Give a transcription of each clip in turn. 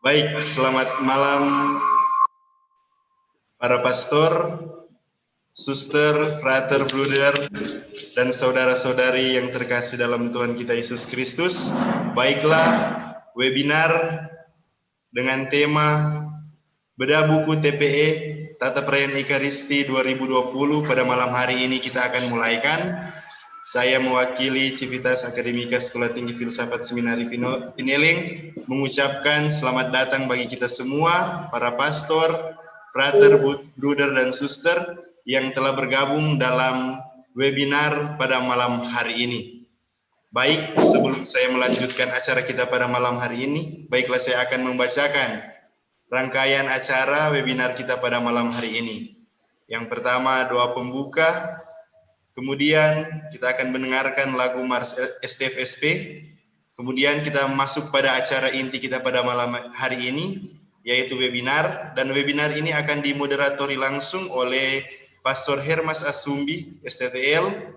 Baik, selamat malam para pastor, suster, frater, bruder, dan saudara-saudari yang terkasih dalam Tuhan kita Yesus Kristus. Baiklah, webinar dengan tema Bedah Buku TPE Tata Perayaan Ekaristi 2020 pada malam hari ini kita akan mulaikan. Saya mewakili Civitas Akademika Sekolah Tinggi Filsafat Seminari Pineling mengucapkan selamat datang bagi kita semua, para pastor, frater, bruder, dan suster yang telah bergabung dalam webinar pada malam hari ini. Baik, sebelum saya melanjutkan acara kita pada malam hari ini, baiklah saya akan membacakan rangkaian acara webinar kita pada malam hari ini. Yang pertama, doa pembuka. Kemudian kita akan mendengarkan lagu Mars STFSP. Kemudian kita masuk pada acara inti kita pada malam hari ini, yaitu webinar. Dan webinar ini akan dimoderatori langsung oleh Pastor Hermas Asumbi, STTL,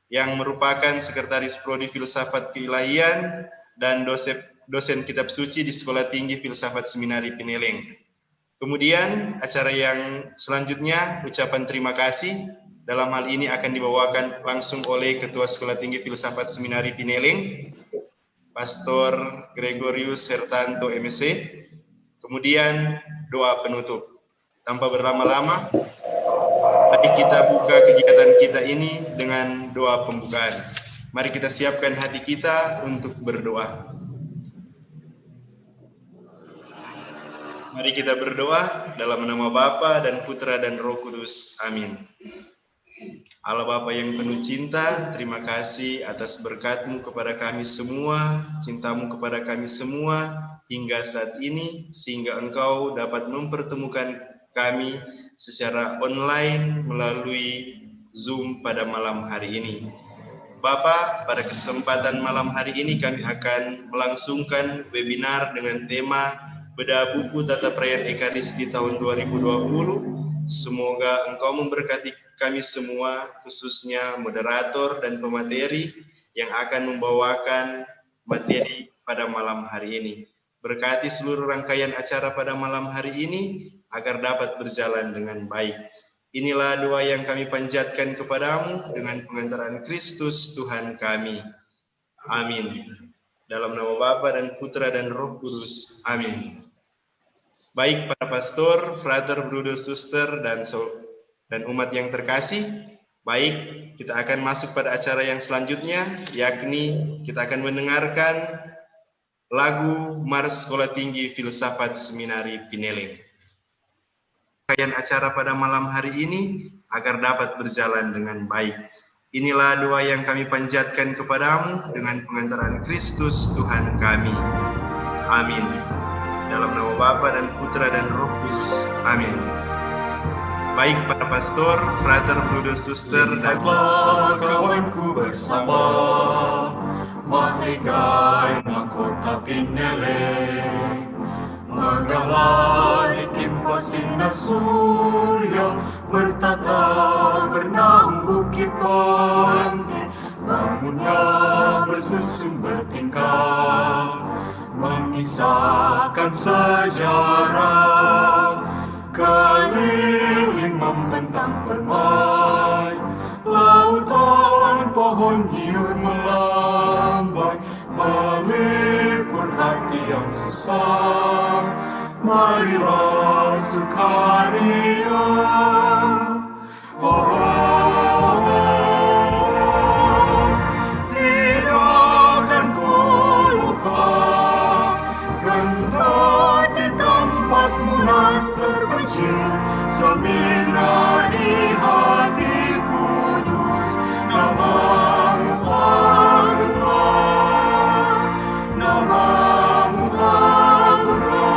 yang merupakan Sekretaris Prodi Filsafat Keilahian dan dosen kitab suci di Sekolah Tinggi Filsafat Seminari Pineling. Kemudian acara yang selanjutnya, ucapan terima kasih. Dalam hal ini akan dibawakan langsung oleh Ketua Sekolah Tinggi Filsafat Seminari Pineling, Pastor Gregorius Hertanto MSc. Kemudian doa penutup. Tanpa berlama-lama, mari kita buka kegiatan kita ini dengan doa pembukaan. Mari kita siapkan hati kita untuk berdoa. Mari kita berdoa dalam nama Bapa dan Putra dan Roh Kudus. Amin. Allah Bapa yang penuh cinta, terima kasih atas berkat-Mu kepada kami semua, cinta-Mu kepada kami semua hingga saat ini, sehingga Engkau dapat mempertemukan kami secara online melalui Zoom pada malam hari ini. Bapa, pada kesempatan malam hari ini kami akan melangsungkan webinar dengan tema Bedah Buku Tata Perayaan Ekaristi tahun 2020. Semoga Engkau memberkati kami semua, khususnya moderator dan pemateri yang akan membawakan materi pada malam hari ini. Berkati seluruh rangkaian acara pada malam hari ini agar dapat berjalan dengan baik. Inilah doa yang kami panjatkan kepadamu dengan pengantaran Kristus Tuhan kami. Amin. Dalam nama Bapa dan Putra dan Roh Kudus. Amin. Baik para pastor, frater, bruder, suster, dan umat yang terkasih, baik, kita akan masuk pada acara yang selanjutnya, yakni kita akan mendengarkan lagu Mars Sekolah Tinggi Filsafat Seminari Pineling. Rangkaian acara pada malam hari ini agar dapat berjalan dengan baik. Inilah doa yang kami panjatkan kepadamu dengan pengantaran Kristus Tuhan kami. Amin. Dalam nama Bapa dan Putra dan Roh Kudus. Amin. Baik para pastor, frater, bruder, suster, dan kawanku bersama Mahligai mahkota Pineling, megahlah ditimpa sinar surya, bertata bernaung bukit pantai, bangunnya bersusun bertingkah, mengisahkan sejarah, keliling membentang permai, lautan pohon hiur melambai, melipur hati yang susah, marilah sukaria. Tidak akan ku lupa kendati tempatmu nan terpencil, seminari hati kudus, namamu agunglah, namamu agunglah.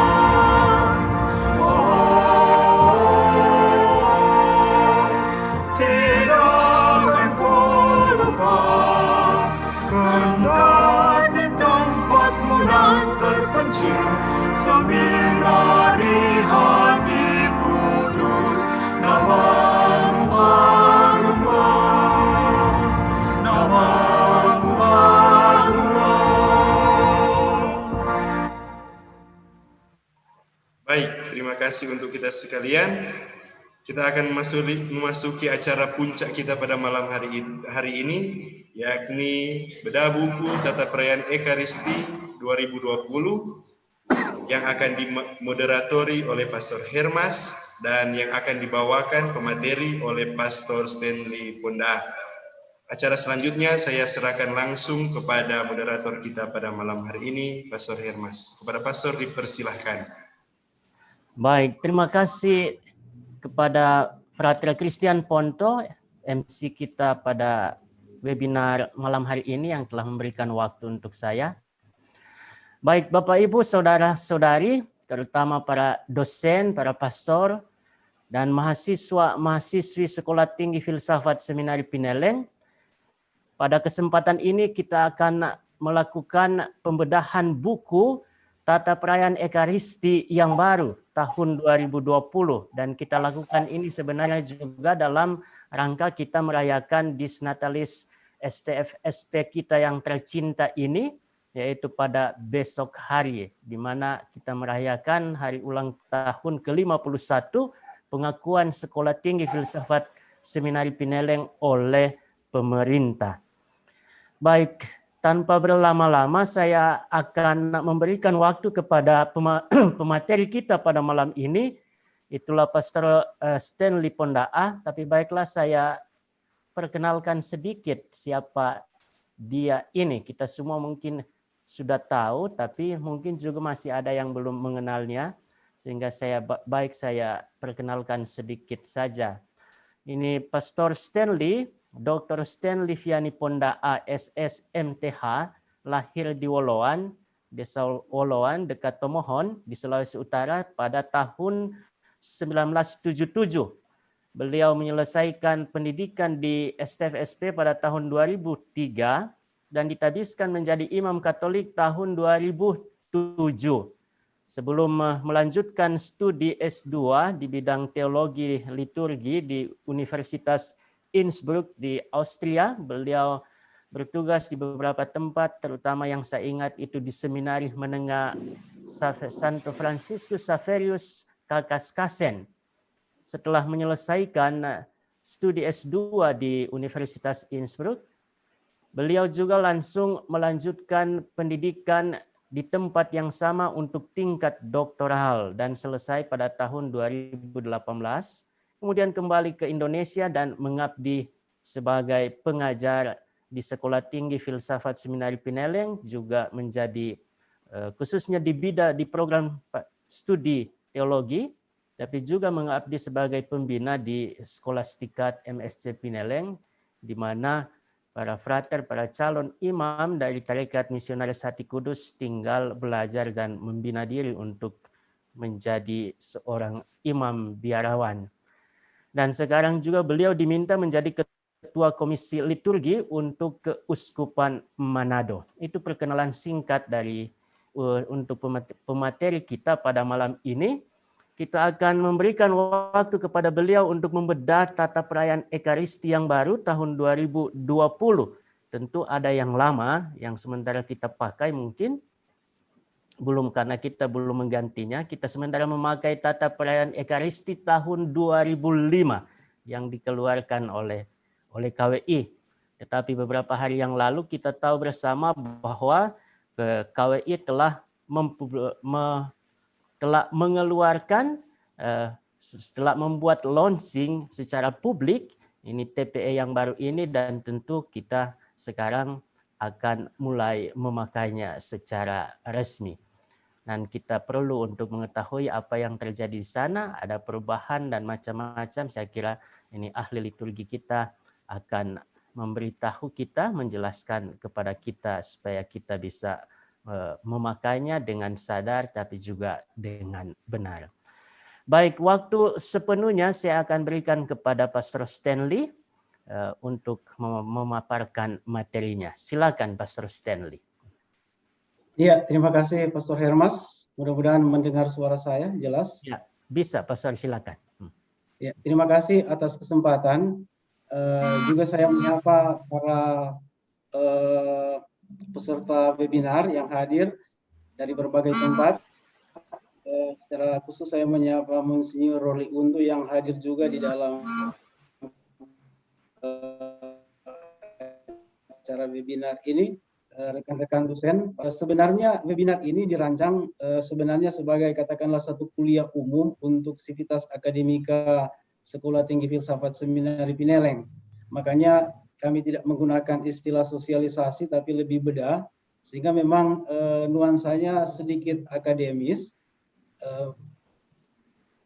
Tidak akan ku lupa kendati tempatmu nan terpencil, seminari hati kudus, namamu agunglah, namamu agunglah. Baik, terima kasih untuk kita sekalian. Kita akan memasuki acara puncak kita pada malam hari ini, yakni bedah buku Tata Perayaan Ekaristi 2020 yang akan dimoderatori oleh Pastor Hermas dan yang akan dibawakan pemateri oleh Pastor Stanley Ponda. Acara selanjutnya saya serahkan langsung kepada moderator kita pada malam hari ini, Pastor Hermas. Kepada Pastor dipersilahkan. Baik, terima kasih kepada Frater Christian Ponto, MC kita pada webinar malam hari ini yang telah memberikan waktu untuk saya. Baik, Bapak Ibu, saudara-saudari, terutama para dosen, para pastor, dan mahasiswi Sekolah Tinggi Filsafat Seminari Pineleng. Pada kesempatan ini kita akan melakukan pembedahan buku Tata Perayaan Ekaristi yang baru tahun 2020. Dan kita lakukan ini sebenarnya juga dalam rangka kita merayakan Disnatalis STFSP kita yang tercinta ini, yaitu pada besok hari, di mana kita merayakan hari ulang tahun ke-51 pengakuan Sekolah Tinggi Filsafat Seminari Pineleng oleh pemerintah. Baik, tanpa berlama-lama saya akan memberikan waktu kepada pemateri kita pada malam ini. Itulah Pastor Stanley Pondaa, tapi baiklah saya perkenalkan sedikit siapa dia ini. Kita semua mungkin sudah tahu, tapi mungkin juga masih ada yang belum mengenalnya, sehingga saya perkenalkan sedikit saja. Ini Pastor Stanley, Dr. Stanley Vianney Pondaa, SS MTH, lahir di Woloan, Desa Woloan, dekat Tomohon, di Sulawesi Utara pada tahun 1977. Beliau menyelesaikan pendidikan di STFSP pada tahun 2003, dan ditabiskan menjadi imam Katolik tahun 2007. Sebelum melanjutkan studi S2 di bidang teologi liturgi di Universitas Innsbruck di Austria, beliau bertugas di beberapa tempat, terutama yang saya ingat itu di Seminari Menengah Santo Franciscus Xaverius Kalkaskasen. Setelah menyelesaikan studi S2 di Universitas Innsbruck, beliau juga langsung melanjutkan pendidikan di tempat yang sama untuk tingkat doktoral dan selesai pada tahun 2018. Kemudian kembali ke Indonesia dan mengabdi sebagai pengajar di Sekolah Tinggi Filsafat Seminari Pineleng, juga menjadi khususnya di program studi teologi, tapi juga mengabdi sebagai pembina di Skolastikat MSC Pineleng, di mana para frater, para calon imam dari Tarekat Misionaris Hati Kudus tinggal belajar dan membina diri untuk menjadi seorang imam biarawan. Dan sekarang juga beliau diminta menjadi Ketua Komisi Liturgi untuk Keuskupan Manado. Itu perkenalan singkat untuk pemateri kita pada malam ini. Kita akan memberikan waktu kepada beliau untuk membedah Tata Perayaan Ekaristi yang baru tahun 2020. Tentu ada yang lama, yang sementara kita pakai mungkin, belum karena kita belum menggantinya. Kita sementara memakai Tata Perayaan Ekaristi tahun 2005 yang dikeluarkan oleh KWI. Tetapi beberapa hari yang lalu kita tahu bersama bahwa KWI telah mengeluarkan setelah membuat launching secara publik ini TPE yang baru ini, dan tentu kita sekarang akan mulai memakainya secara resmi. Dan kita perlu untuk mengetahui apa yang terjadi di sana, ada perubahan dan macam-macam. Saya kira ini ahli liturgi kita akan memberitahu kita, menjelaskan kepada kita supaya kita bisa memakainya dengan sadar tapi juga dengan benar. Baik, waktu sepenuhnya saya akan berikan kepada Pastor Stanley untuk memaparkan materinya. Silakan Pastor Stanley. Iya, terima kasih Pastor Hermas. Mudah-mudahan mendengar suara saya jelas. Ya, bisa Pastor, silakan. Ya, terima kasih atas kesempatan. Juga saya menyapa para peserta webinar yang hadir dari berbagai tempat. secara khusus saya menyapa Monsinyur Roli Untu yang hadir juga di dalam acara webinar ini. Rekan-rekan dosen, sebenarnya webinar ini dirancang sebenarnya sebagai katakanlah satu kuliah umum untuk sivitas akademika Sekolah Tinggi Filsafat Seminari Pineleng. Makanya kami tidak menggunakan istilah sosialisasi tapi lebih bedah, sehingga memang nuansanya sedikit akademis.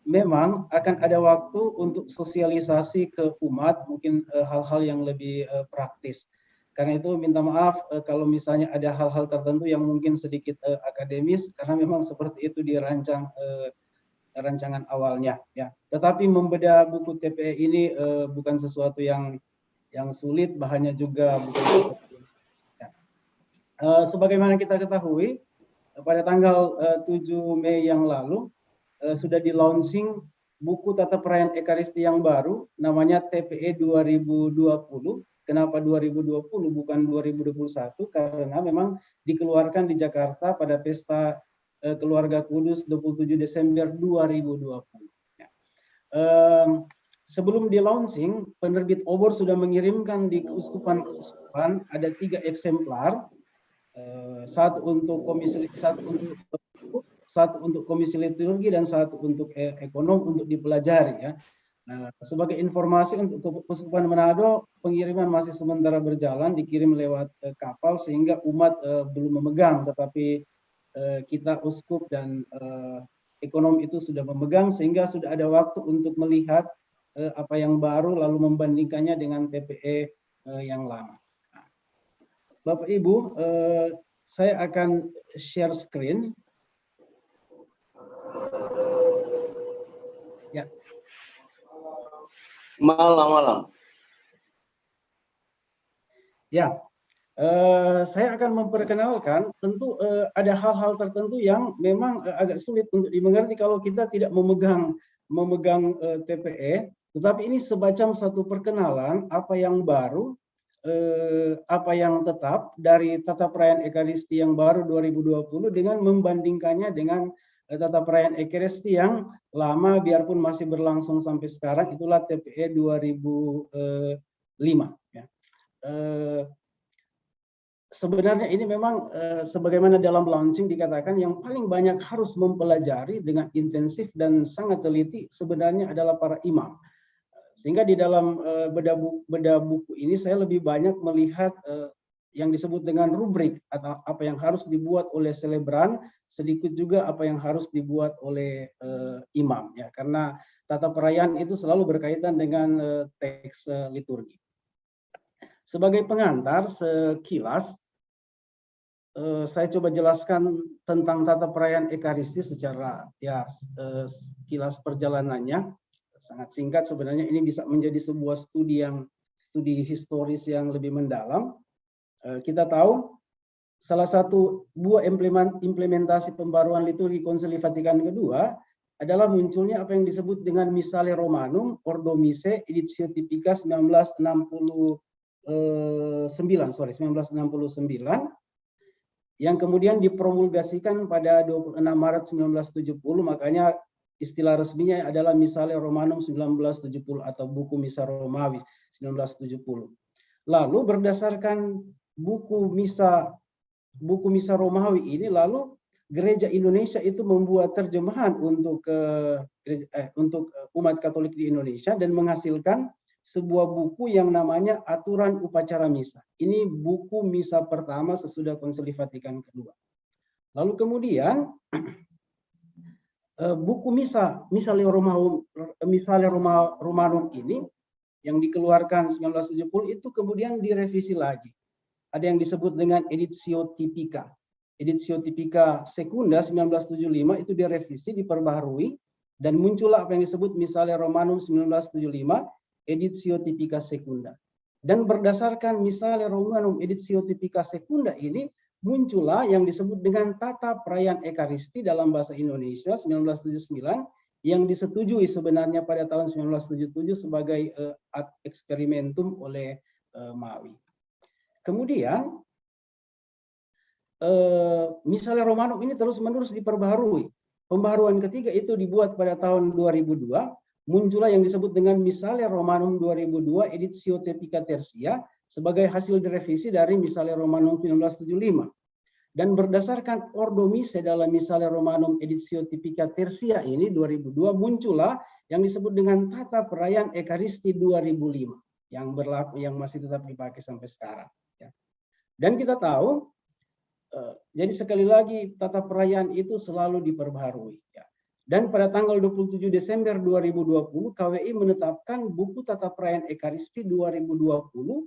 Memang akan ada waktu untuk sosialisasi ke umat, mungkin hal-hal yang lebih praktis. Karena itu minta maaf kalau misalnya ada hal-hal tertentu yang mungkin sedikit akademis, karena memang seperti itu dirancang rancangan awalnya. Ya. Tetapi membedah buku TPE ini bukan sesuatu yang sulit, bahannya juga bukan sesuatu. Ya. Sebagaimana kita ketahui, pada tanggal 7 Mei yang lalu sudah di-launching buku Tata Perayaan Ekaristi yang baru, namanya TPE 2020. Kenapa 2020 bukan 2021? Karena memang dikeluarkan di Jakarta pada Pesta Keluarga Kudus 27 Desember 2020. Ya. Sebelum di launching, penerbit Obor sudah mengirimkan di keuskupan ada 3 eksemplar, satu untuk komisi liturgi dan satu untuk ekonom untuk dipelajari. Ya. Nah, sebagai informasi untuk Keuskupan Manado, pengiriman masih sementara berjalan, dikirim lewat kapal sehingga umat belum memegang, tetapi kita uskup dan ekonom itu sudah memegang sehingga sudah ada waktu untuk melihat apa yang baru lalu membandingkannya dengan TPE yang lama. Nah, Bapak Ibu, saya akan share screen. Ya. Malam. Ya, saya akan memperkenalkan. Tentu ada hal-hal tertentu yang memang agak sulit untuk dimengerti kalau kita tidak memegang TPE. Tetapi ini semacam satu perkenalan apa yang baru, apa yang tetap dari Tata Perayaan Ekaristi yang baru 2020 dengan membandingkannya dengan Tata Perayaan Ekaristi yang lama biarpun masih berlangsung sampai sekarang, itulah TPE 2005. Ya. Sebenarnya ini memang sebagaimana dalam launching dikatakan yang paling banyak harus mempelajari dengan intensif dan sangat teliti sebenarnya adalah para imam. Sehingga di dalam bedah buku ini saya lebih banyak melihat yang disebut dengan rubrik atau apa yang harus dibuat oleh selebran, sedikit juga apa yang harus dibuat oleh imam, ya, karena tata perayaan itu selalu berkaitan dengan teks liturgi. Sebagai pengantar sekilas, saya coba jelaskan tentang tata perayaan Ekaristi secara sekilas perjalanannya, sangat singkat. Sebenarnya ini bisa menjadi sebuah studi historis yang lebih mendalam. Kita tahu salah satu buah implementasi pembaruan liturgi Konsili Vatikan II adalah munculnya apa yang disebut dengan Missale Romanum Ordo Missae Editio Typica 1969 yang kemudian dipromulgasikan pada 26 Maret 1970. Makanya istilah resminya adalah Missale Romanum 1970 atau buku Misa Romawi 1970. Lalu berdasarkan buku misa Romawi ini, lalu Gereja Indonesia itu membuat terjemahan untuk umat Katolik di Indonesia dan menghasilkan sebuah buku yang namanya Aturan Upacara Misa. Ini buku misa pertama sesudah Konsili Vatikan II. Lalu kemudian buku Missale Romanum ini yang dikeluarkan 1970 itu kemudian direvisi lagi. Ada yang disebut dengan Editio Typica. Editio Typica Secunda 1975 itu direvisi, diperbaharui, dan muncullah apa yang disebut Missale Romanum 1975, Editio Typica Secunda. Dan berdasarkan Missale Romanum Editio Typica Secunda ini, muncullah yang disebut dengan Tata Perayaan Ekaristi dalam bahasa Indonesia 1979, yang disetujui sebenarnya pada tahun 1977 sebagai ad experimentum oleh Mawi. Kemudian Missale Romanum ini terus-menerus diperbaharui. Pembaharuan ketiga itu dibuat pada tahun 2002, muncullah yang disebut dengan Misale Romanum 2002 Editio Typica Tertia sebagai hasil direvisi dari Misale Romanum 1975. Dan berdasarkan Ordo Mise dalam Misale Romanum Editio Typica Tertia ini 2002 muncullah yang disebut dengan Tata Perayaan Ekaristi 2005 yang berlaku, yang masih tetap dipakai sampai sekarang. Ya. Dan kita tahu, jadi sekali lagi tata perayaan itu selalu diperbaharui. Ya. Dan pada tanggal 27 Desember 2020, KWI menetapkan buku Tata Perayaan Ekaristi 2020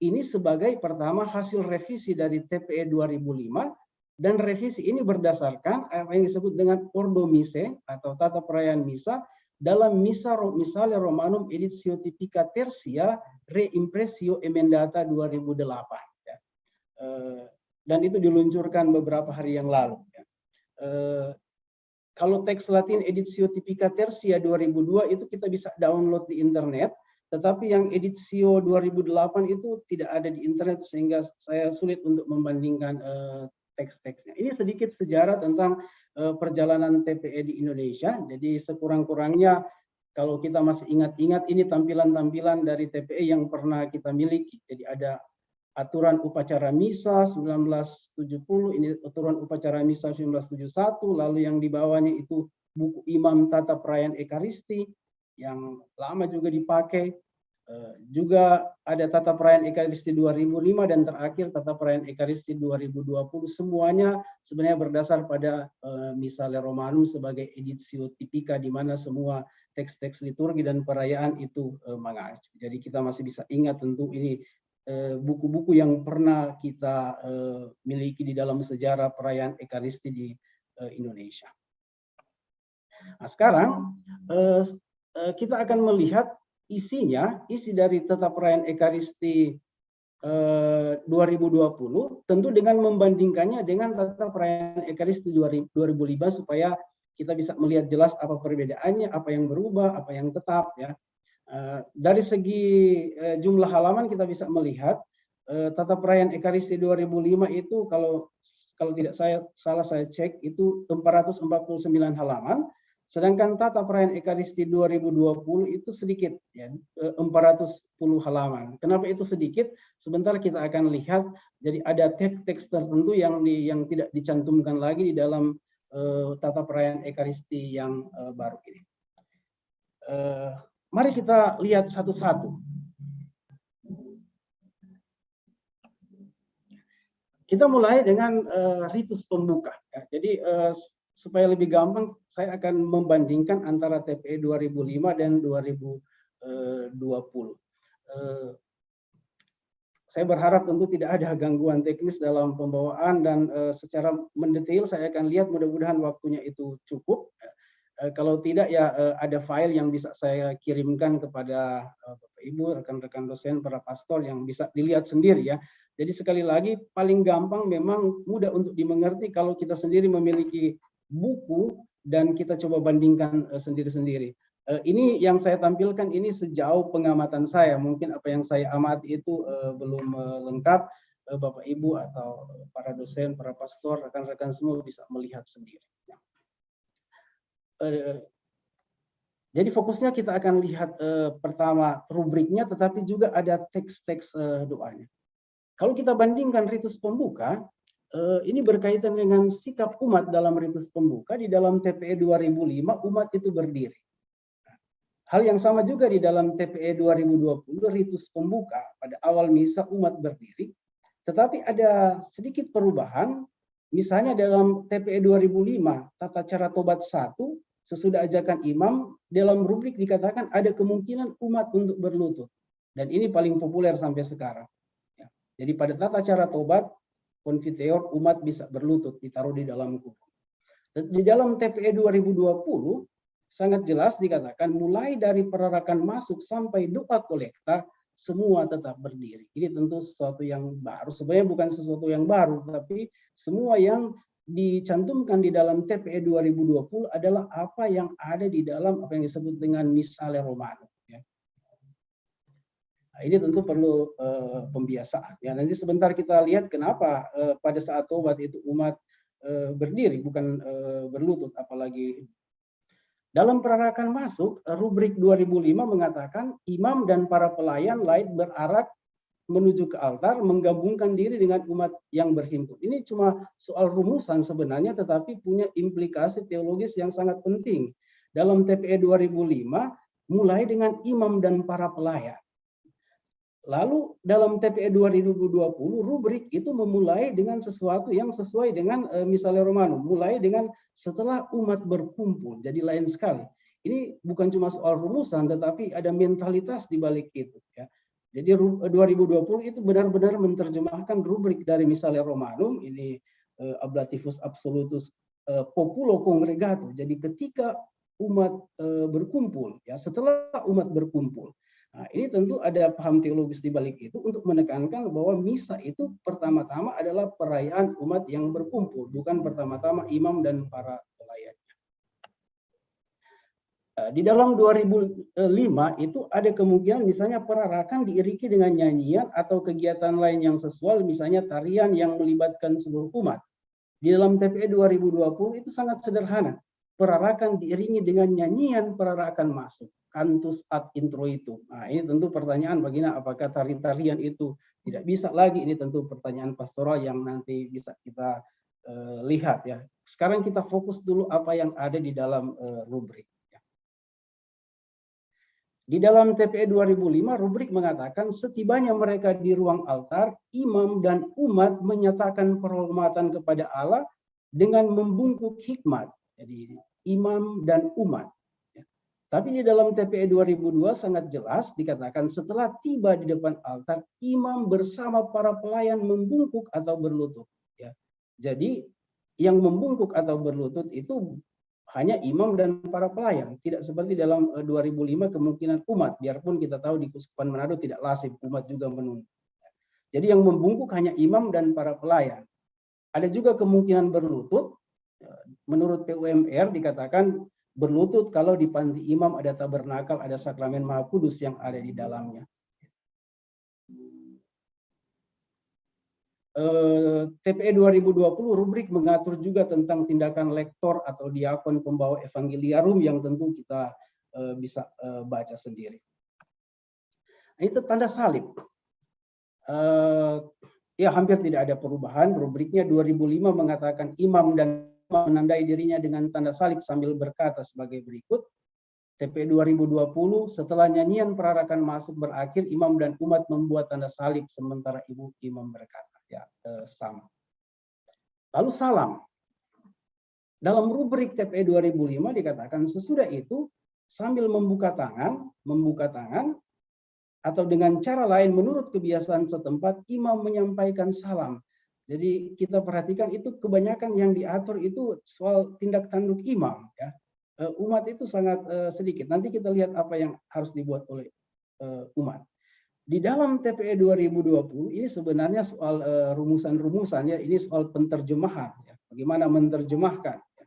ini sebagai pertama hasil revisi dari TPE 2005, dan revisi ini berdasarkan apa yang disebut dengan Ordo Mise atau Tata Perayaan Misa dalam Misale Romanum Editio Typica Tertia Reimpressio Emendata 2008. Ya. Dan itu diluncurkan beberapa hari yang lalu. Ya. Kalau teks Latin Editio Typica Tertia 2002 itu kita bisa download di internet, tetapi yang Editio 2008 itu tidak ada di internet sehingga saya sulit untuk membandingkan teks-teksnya. Ini sedikit sejarah tentang perjalanan TPE di Indonesia. Jadi sekurang-kurangnya kalau kita masih ingat-ingat ini tampilan-tampilan dari TPE yang pernah kita miliki. Jadi ada aturan upacara misa 1970, ini aturan upacara misa 1971, lalu yang di bawahnya itu buku Imam Tata Perayaan Ekaristi yang lama juga dipakai. Juga ada Tata Perayaan Ekaristi 2005 dan terakhir Tata Perayaan Ekaristi 2020. Semuanya sebenarnya berdasar pada Misale Romanum sebagai editio typica di mana semua teks-teks liturgi dan perayaan itu mengacu. Jadi kita masih bisa ingat tentu ini buku-buku yang pernah kita miliki di dalam sejarah perayaan Ekaristi di Indonesia. Nah, sekarang kita akan melihat isi dari Tata Perayaan Ekaristi 2020 tentu dengan membandingkannya dengan Tata Perayaan Ekaristi 2005 supaya kita bisa melihat jelas apa perbedaannya, apa yang berubah, apa yang tetap ya. Dari segi jumlah halaman kita bisa melihat Tata Perayaan Ekaristi 2005 itu kalau tidak salah saya cek itu 449 halaman. Sedangkan Tata Perayaan Ekaristi 2020 itu sedikit, ya, 410 halaman. Kenapa itu sedikit? Sebentar kita akan lihat. Jadi ada teks-teks tertentu yang tidak dicantumkan lagi di dalam Tata Perayaan Ekaristi yang baru ini. Mari kita lihat satu-satu. Kita mulai dengan ritus pembuka. Ya. Jadi supaya lebih gampang, saya akan membandingkan antara TPE 2005 dan 2020. Saya berharap tentu tidak ada gangguan teknis dalam pembawaan dan secara mendetail saya akan lihat, mudah-mudahan waktunya itu cukup. Kalau tidak ya ada file yang bisa saya kirimkan kepada Bapak Ibu, rekan-rekan dosen, para pastor yang bisa dilihat sendiri ya. Jadi sekali lagi paling gampang memang mudah untuk dimengerti kalau kita sendiri memiliki buku dan kita coba bandingkan sendiri-sendiri. Ini yang saya tampilkan ini sejauh pengamatan saya. Mungkin apa yang saya amati itu belum lengkap. Bapak Ibu atau para dosen, para pastor, rekan-rekan semua bisa melihat sendiri. Jadi fokusnya kita akan lihat pertama rubriknya, tetapi juga ada teks-teks doanya. Kalau kita bandingkan ritus pembuka, ini berkaitan dengan sikap umat dalam ritus pembuka. Di dalam TPE 2005 umat itu berdiri. Hal yang sama juga di dalam TPE 2020 ritus pembuka pada awal misa umat berdiri. Tetapi ada sedikit perubahan. Misalnya dalam TPE 2005 tata cara tobat 1 sesudah ajakan imam dalam rubrik dikatakan ada kemungkinan umat untuk berlutut. Dan ini paling populer sampai sekarang. Ya. Jadi pada tata cara tobat konfiteor umat bisa berlutut ditaruh di dalam kubur. Di dalam TPE 2020 sangat jelas dikatakan mulai dari perarakan masuk sampai doa kolekta semua tetap berdiri. Ini tentu sesuatu yang baru. Sebenarnya bukan sesuatu yang baru, tapi semua yang dicantumkan di dalam TPE 2020 adalah apa yang ada di dalam apa yang disebut dengan Misale Romanum. Nah, ini tentu perlu pembiasaan. Ya, nanti sebentar kita lihat kenapa pada saat tobat itu umat berdiri, bukan berlutut, apalagi dalam perarakan masuk, rubrik 2005 mengatakan imam dan para pelayan lain berarak menuju ke altar, menggabungkan diri dengan umat yang berhimpun. Ini cuma soal rumusan sebenarnya, tetapi punya implikasi teologis yang sangat penting. Dalam TPE 2005, mulai dengan imam dan para pelayan. Lalu dalam TPE 2020, rubrik itu memulai dengan sesuatu yang sesuai dengan misalnya Romanum, mulai dengan setelah umat berkumpul, jadi lain sekali. Ini bukan cuma soal rumusan, tetapi ada mentalitas di balik itu. Ya. Jadi 2020 itu benar-benar menerjemahkan rubrik dari misalnya Romanum, ini ablativus absolutus populo congregatur. Jadi ketika umat berkumpul, ya setelah umat berkumpul. Nah, ini tentu ada paham teologis di balik itu untuk menekankan bahwa misa itu pertama-tama adalah perayaan umat yang berkumpul, bukan pertama-tama imam dan para pelayannya. Di dalam 2005 itu ada kemungkinan misalnya perarakan diiringi dengan nyanyian atau kegiatan lain yang sesuai, misalnya tarian yang melibatkan seluruh umat. Di dalam TPE 2020 itu sangat sederhana. Perarakan diiringi dengan nyanyian perarakan masuk. Cantus ad introitum. Nah, ini tentu pertanyaan baginya apakah tarian itu tidak bisa lagi. Ini tentu pertanyaan pastoral yang nanti bisa kita lihat ya. Sekarang kita fokus dulu apa yang ada di dalam rubrik. Ya. Di dalam TPE 2005 rubrik mengatakan setibanya mereka di ruang altar, imam dan umat menyatakan penghormatan kepada Allah dengan membungkuk hikmat. Jadi imam dan umat. Tapi di dalam TPE 2002 sangat jelas dikatakan setelah tiba di depan altar, imam bersama para pelayan membungkuk atau berlutut. Ya. Jadi yang membungkuk atau berlutut itu hanya imam dan para pelayan. Tidak seperti dalam 2005 kemungkinan umat, biarpun kita tahu di Kuskupan Manado tidak lazim, umat juga menunggu. Jadi yang membungkuk hanya imam dan para pelayan. Ada juga kemungkinan berlutut, menurut PUMR dikatakan berlutut kalau di panti imam ada tabernakal, ada sakramen Maha Kudus yang ada di dalamnya. TPE 2020 rubrik mengatur juga tentang tindakan lektor atau diakon pembawa evangeliarum yang tentu kita bisa baca sendiri. Itu tanda salib. Ya hampir tidak ada perubahan. Rubriknya 2005 mengatakan imam dan menandai dirinya dengan tanda salib sambil berkata sebagai berikut. TPE 2020 setelah nyanyian perarakan masuk berakhir, imam dan umat membuat tanda salib sementara ibu imam berkata ya sama. Lalu salam. Dalam rubrik TPE 2005 dikatakan sesudah itu sambil membuka tangan atau dengan cara lain menurut kebiasaan setempat imam menyampaikan salam. Jadi kita perhatikan itu kebanyakan yang diatur itu soal tindak tanduk imam. Ya. Umat itu sangat sedikit. Nanti kita lihat apa yang harus dibuat oleh umat. Di dalam TPE 2020 ini sebenarnya soal rumusan-rumusan ya. Ini soal penterjemahan. Ya. Bagaimana menerjemahkan. Ya.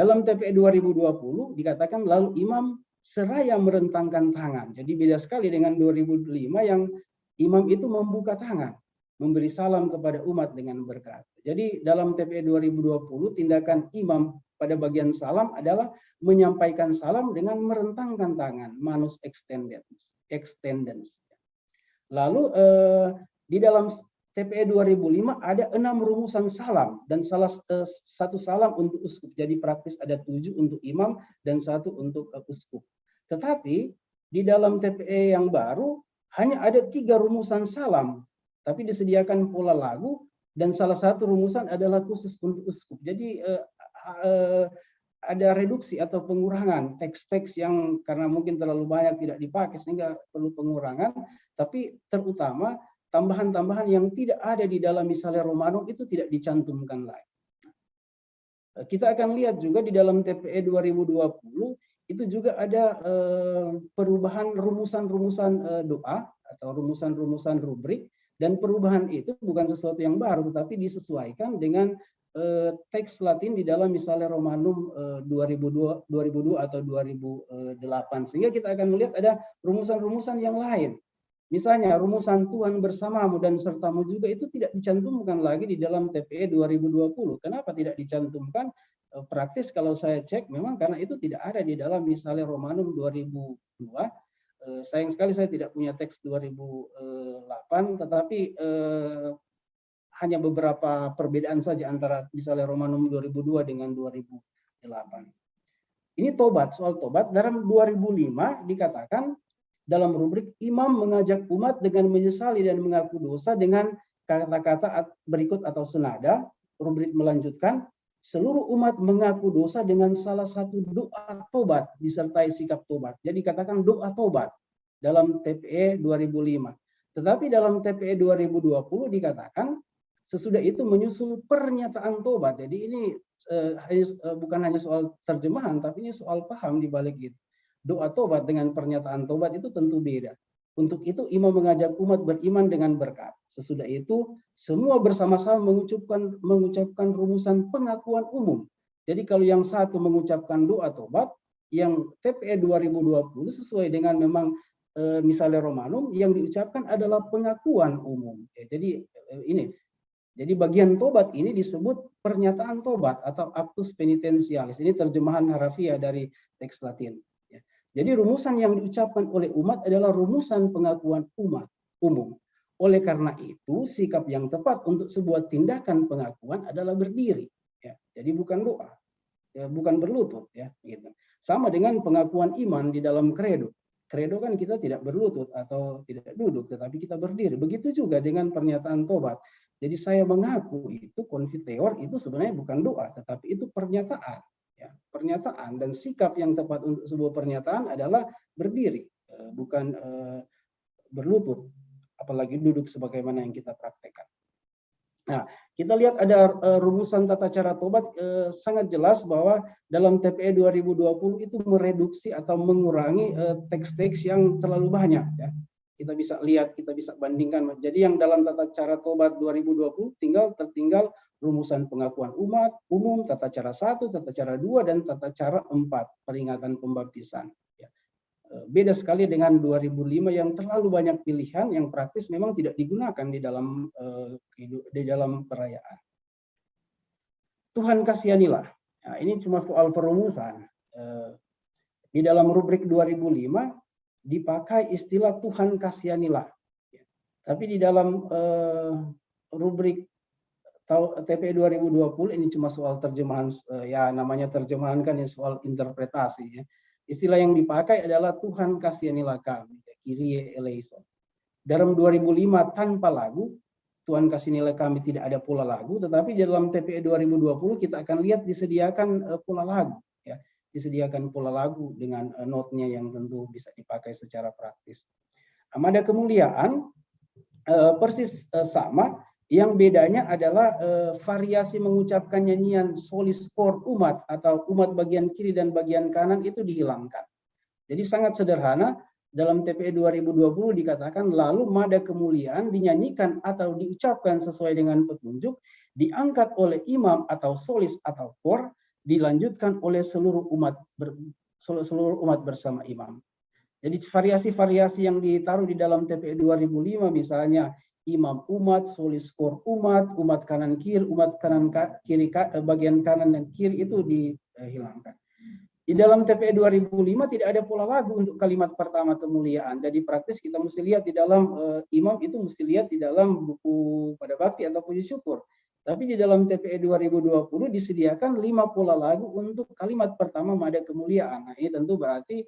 Dalam TPE 2020 dikatakan lalu imam seraya merentangkan tangan. Jadi beda sekali dengan 2005 yang imam itu membuka tangan. Memberi salam kepada umat dengan berkat. Jadi dalam TPE 2020 tindakan imam pada bagian salam adalah menyampaikan salam dengan merentangkan tangan, manus extendens. Lalu di dalam TPE 2005 ada 6 rumusan salam dan salah satu salam untuk uskup. Jadi praktis ada 7 untuk imam dan 1 untuk uskup. Tetapi di dalam TPE yang baru hanya ada 3 rumusan salam. Tapi disediakan pola lagu dan salah satu rumusan adalah khusus untuk uskup. Jadi ada reduksi atau pengurangan teks-teks yang karena mungkin terlalu banyak tidak dipakai sehingga perlu pengurangan. Tapi terutama tambahan-tambahan yang tidak ada di dalam misalnya Romanum itu tidak dicantumkan lagi. Kita akan lihat juga di dalam TPE 2020 itu juga ada perubahan rumusan-rumusan doa atau rumusan-rumusan rubrik. Dan perubahan itu bukan sesuatu yang baru, tetapi disesuaikan dengan teks Latin di dalam misalnya Romanum 2002 atau 2008. Sehingga kita akan melihat ada rumusan-rumusan yang lain. Misalnya rumusan Tuhan bersamamu dan sertamu juga itu tidak dicantumkan lagi di dalam TPE 2020. Kenapa tidak dicantumkan? Praktis kalau saya cek memang karena itu tidak ada di dalam misalnya Romanum 2002. Sayang sekali saya tidak punya teks 2008, tetapi hanya beberapa perbedaan saja antara misalnya Romanum 2002 dengan 2008. Ini tobat, soal tobat. Dalam 2005 dikatakan dalam rubrik imam mengajak umat dengan menyesali dan mengaku dosa dengan kata-kata berikut atau senada. Rubrik melanjutkan, seluruh umat mengaku dosa dengan salah satu doa tobat disertai sikap tobat. Jadi katakan doa tobat dalam TPE 2005. Tetapi dalam TPE 2020 dikatakan sesudah itu menyusul pernyataan tobat. Jadi ini bukan hanya soal terjemahan, tapi ini soal paham di balik itu. Doa tobat dengan pernyataan tobat itu tentu beda. Untuk itu imam mengajak umat beriman dengan berkat. Sesudah itu semua bersama-sama mengucapkan rumusan pengakuan umum. Jadi kalau yang satu mengucapkan doa tobat, yang TPE 2020 sesuai dengan memang misalnya Romanum yang diucapkan adalah pengakuan umum. Ya, jadi ini. Jadi bagian tobat ini disebut pernyataan tobat atau actus penitentialis. Ini terjemahan harafiah dari teks Latin. Jadi rumusan yang diucapkan oleh umat adalah rumusan pengakuan umat umum. Oleh karena itu, sikap yang tepat untuk sebuah tindakan pengakuan adalah berdiri. Ya. Jadi bukan doa, ya, bukan berlutut. Ya, gitu. Sama dengan pengakuan iman di dalam kredo. Kredo kan kita tidak berlutut atau tidak duduk, tetapi kita berdiri. Begitu juga dengan pernyataan tobat. Jadi saya mengaku itu konfiteor itu sebenarnya bukan doa, tetapi itu pernyataan. Ya, pernyataan dan sikap yang tepat untuk sebuah pernyataan adalah berdiri, bukan berlutut, apalagi duduk sebagaimana yang kita praktekkan. Nah, kita lihat ada rumusan tata cara tobat sangat jelas bahwa dalam TPE 2020 itu mereduksi atau mengurangi teks-teks yang terlalu banyak. Ya. Kita bisa lihat, kita bisa bandingkan. Jadi yang dalam tata cara tobat 2020 tertinggal rumusan pengakuan umat, umum, tata cara 1, tata cara 2, dan tata cara 4, peringatan pembaptisan. Ya. Beda sekali dengan 2005 yang terlalu banyak pilihan yang praktis memang tidak digunakan di dalam perayaan. Tuhan kasihanilah. Nah, ini cuma soal perumusan. Di dalam rubrik 2005 dipakai istilah Tuhan kasihanilah. Ya. Tapi di dalam rubrik TPE 2020 ini cuma soal terjemahan, ya namanya terjemahan kan ya soal interpretasi. Ya. Istilah yang dipakai adalah Tuhan kasihanilah kami, Kyrie eleison. Dalam 2005 tanpa lagu, Tuhan kasihanilah kami tidak ada pula lagu, tetapi di dalam TPE 2020 kita akan lihat disediakan pula lagu. Ya. Disediakan pula lagu dengan notnya yang tentu bisa dipakai secara praktis. Amada kemuliaan persis sama. Yang bedanya adalah variasi mengucapkan nyanyian solis cor umat atau umat bagian kiri dan bagian kanan itu dihilangkan. Jadi sangat sederhana, dalam TPE 2020 dikatakan lalu mada kemuliaan dinyanyikan atau diucapkan sesuai dengan petunjuk, diangkat oleh imam atau solis atau cor, dilanjutkan oleh seluruh umat bersama imam. Jadi variasi-variasi yang ditaruh di dalam TPE 2005 misalnya imam umat, solis cor umat, umat kanan kiri, umat kanan kiri, bagian kanan dan kiri itu dihilangkan. Di dalam TPE 2005 tidak ada pola lagu untuk kalimat pertama kemuliaan. Jadi praktis kita mesti lihat di dalam imam itu mesti lihat di dalam buku pada bakti atau puji syukur. Tapi di dalam TPE 2020 disediakan 5 pola lagu untuk kalimat pertama mada kemuliaan. Nah, ini tentu berarti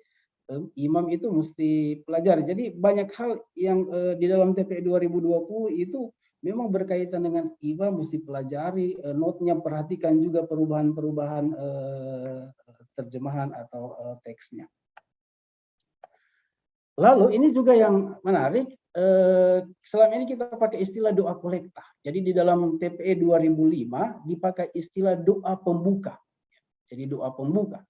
imam itu mesti pelajari. Jadi banyak hal yang di dalam TPE 2020 itu memang berkaitan dengan imam mesti pelajari, notnya perhatikan juga perubahan-perubahan terjemahan atau teksnya. Lalu ini juga yang menarik, selama ini kita pakai istilah doa kolekta. Jadi di dalam TPE 2005 dipakai istilah doa pembuka. Jadi doa pembuka.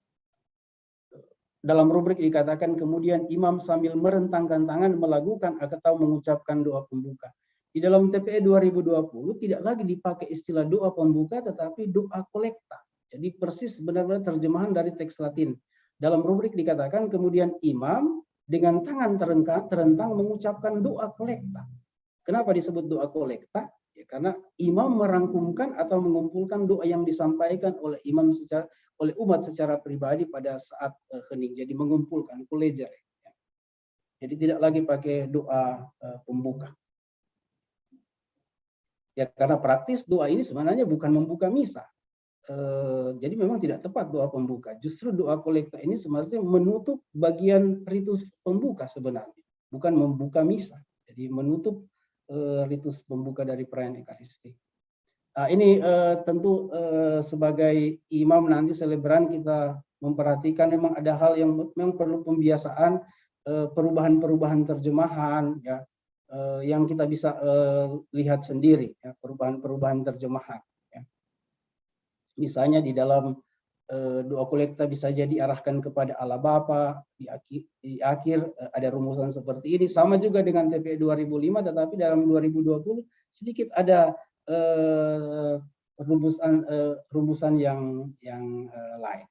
Dalam rubrik dikatakan kemudian imam sambil merentangkan tangan melakukan atau mengucapkan doa pembuka. Di dalam TPE 2020 tidak lagi dipakai istilah doa pembuka tetapi doa kolekta. Jadi persis benar-benar terjemahan dari teks Latin. Dalam rubrik dikatakan kemudian imam dengan tangan terentang mengucapkan doa kolekta. Kenapa disebut doa kolekta? Ya, karena imam merangkumkan atau mengumpulkan doa yang disampaikan oleh oleh umat secara pribadi pada saat hening. Jadi mengumpulkan kolejer. Ya. Jadi tidak lagi pakai doa pembuka. Ya, karena praktis doa ini sebenarnya bukan membuka misa. Jadi memang tidak tepat doa pembuka. Justru doa kolekta ini sebenarnya menutup bagian ritus pembuka sebenarnya, bukan membuka misa. Jadi menutup ritus pembuka dari perayaan Ekaristi. Ini tentu sebagai imam nanti selebran kita memperhatikan memang ada hal yang memang perlu pembiasaan, perubahan-perubahan terjemahan, ya, yang kita bisa lihat sendiri, ya, perubahan-perubahan terjemahan. Misalnya di dalam doa kolekta bisa jadi arahkan kepada Allah Bapa, di akhir ada rumusan seperti ini. Sama juga dengan TPE 2005, tetapi dalam 2020 sedikit ada rumusan yang lain.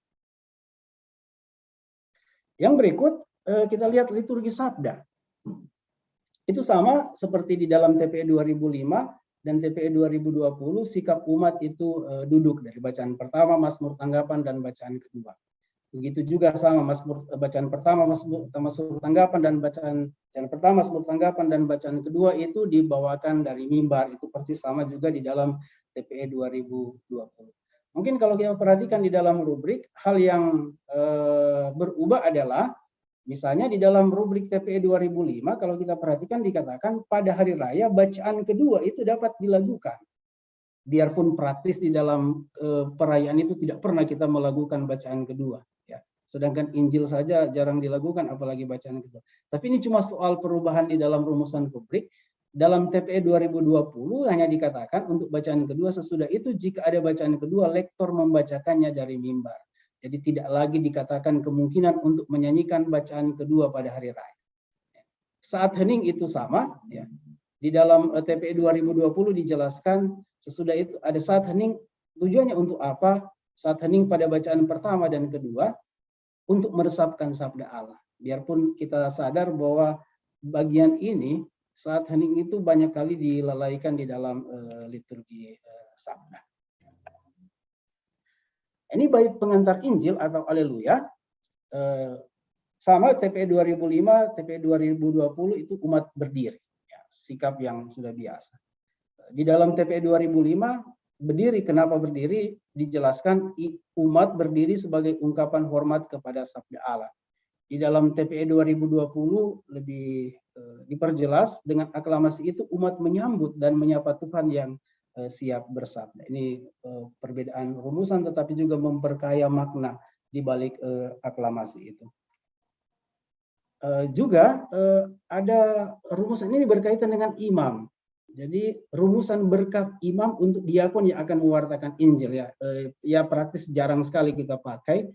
Yang berikut kita lihat liturgi sabda. Itu sama seperti di dalam TPE 2005. Dan TPE 2020 sikap umat itu duduk dari bacaan pertama, Mazmur tanggapan, dan bacaan kedua. Begitu juga sama Mazmur bacaan pertama, Mazmur tanggapan, dan bacaan pertama, Mazmur tanggapan, dan bacaan kedua itu dibawakan dari mimbar. Itu persis sama juga di dalam TPE 2020. Mungkin kalau kita perhatikan di dalam rubrik, hal yang berubah adalah misalnya di dalam rubrik TPE 2005, kalau kita perhatikan dikatakan pada hari raya bacaan kedua itu dapat dilakukan. Biarpun praktis di dalam perayaan itu tidak pernah kita melakukan bacaan kedua. Ya. Sedangkan Injil saja jarang dilakukan, apalagi bacaan kedua. Tapi ini cuma soal perubahan di dalam rumusan rubrik. Dalam TPE 2020 hanya dikatakan untuk bacaan kedua, sesudah itu jika ada bacaan kedua, lektor membacakannya dari mimbar. Jadi tidak lagi dikatakan kemungkinan untuk menyanyikan bacaan kedua pada hari raya. Saat hening itu sama, ya. Di dalam TPE 2020 dijelaskan sesudah itu ada saat hening, tujuannya untuk apa? Saat hening pada bacaan pertama dan kedua untuk meresapkan sabda Allah. Biarpun kita sadar bahwa bagian ini saat hening itu banyak kali dilalaikan di dalam liturgi sabda. Ini bait pengantar Injil atau Haleluya, sama TPE 2005, TPE 2020 itu umat berdiri, ya, sikap yang sudah biasa. Di dalam TPE 2005 berdiri, kenapa berdiri? Dijelaskan umat berdiri sebagai ungkapan hormat kepada sabda Allah. Di dalam TPE 2020 lebih diperjelas dengan aklamasi itu umat menyambut dan menyapa Tuhan yang siap bersabda. Ini perbedaan rumusan tetapi juga memperkaya makna di balik aklamasi itu. Juga ada rumusan ini berkaitan dengan imam. Jadi rumusan berkat imam untuk diakon yang akan mewartakan Injil, ya. Ya praktis jarang sekali kita pakai.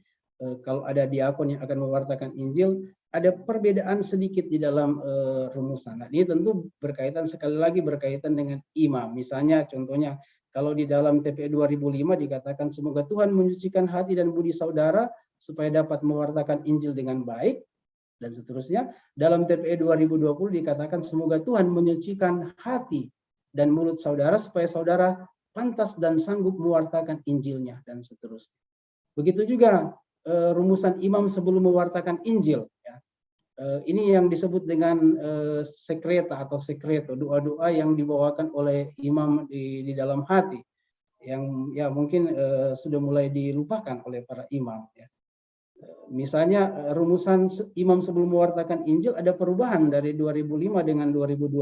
Kalau ada diakon yang akan mewartakan Injil, ada perbedaan sedikit di dalam rumusan. Nah, ini tentu berkaitan sekali lagi berkaitan dengan imam. Misalnya contohnya kalau di dalam TPE 2005 dikatakan semoga Tuhan menyucikan hati dan budi saudara supaya dapat mewartakan Injil dengan baik dan seterusnya. Dalam TPE 2020 dikatakan semoga Tuhan menyucikan hati dan mulut saudara supaya saudara pantas dan sanggup mewartakan Injilnya dan seterusnya. Begitu juga rumusan imam sebelum mewartakan Injil, ya. Ini yang disebut dengan sekreta atau sekreto, doa-doa yang dibawakan oleh imam di dalam hati, yang ya mungkin sudah mulai dilupakan oleh para imam, ya. Misalnya rumusan imam sebelum mewartakan Injil ada perubahan dari 2005 dengan 2020.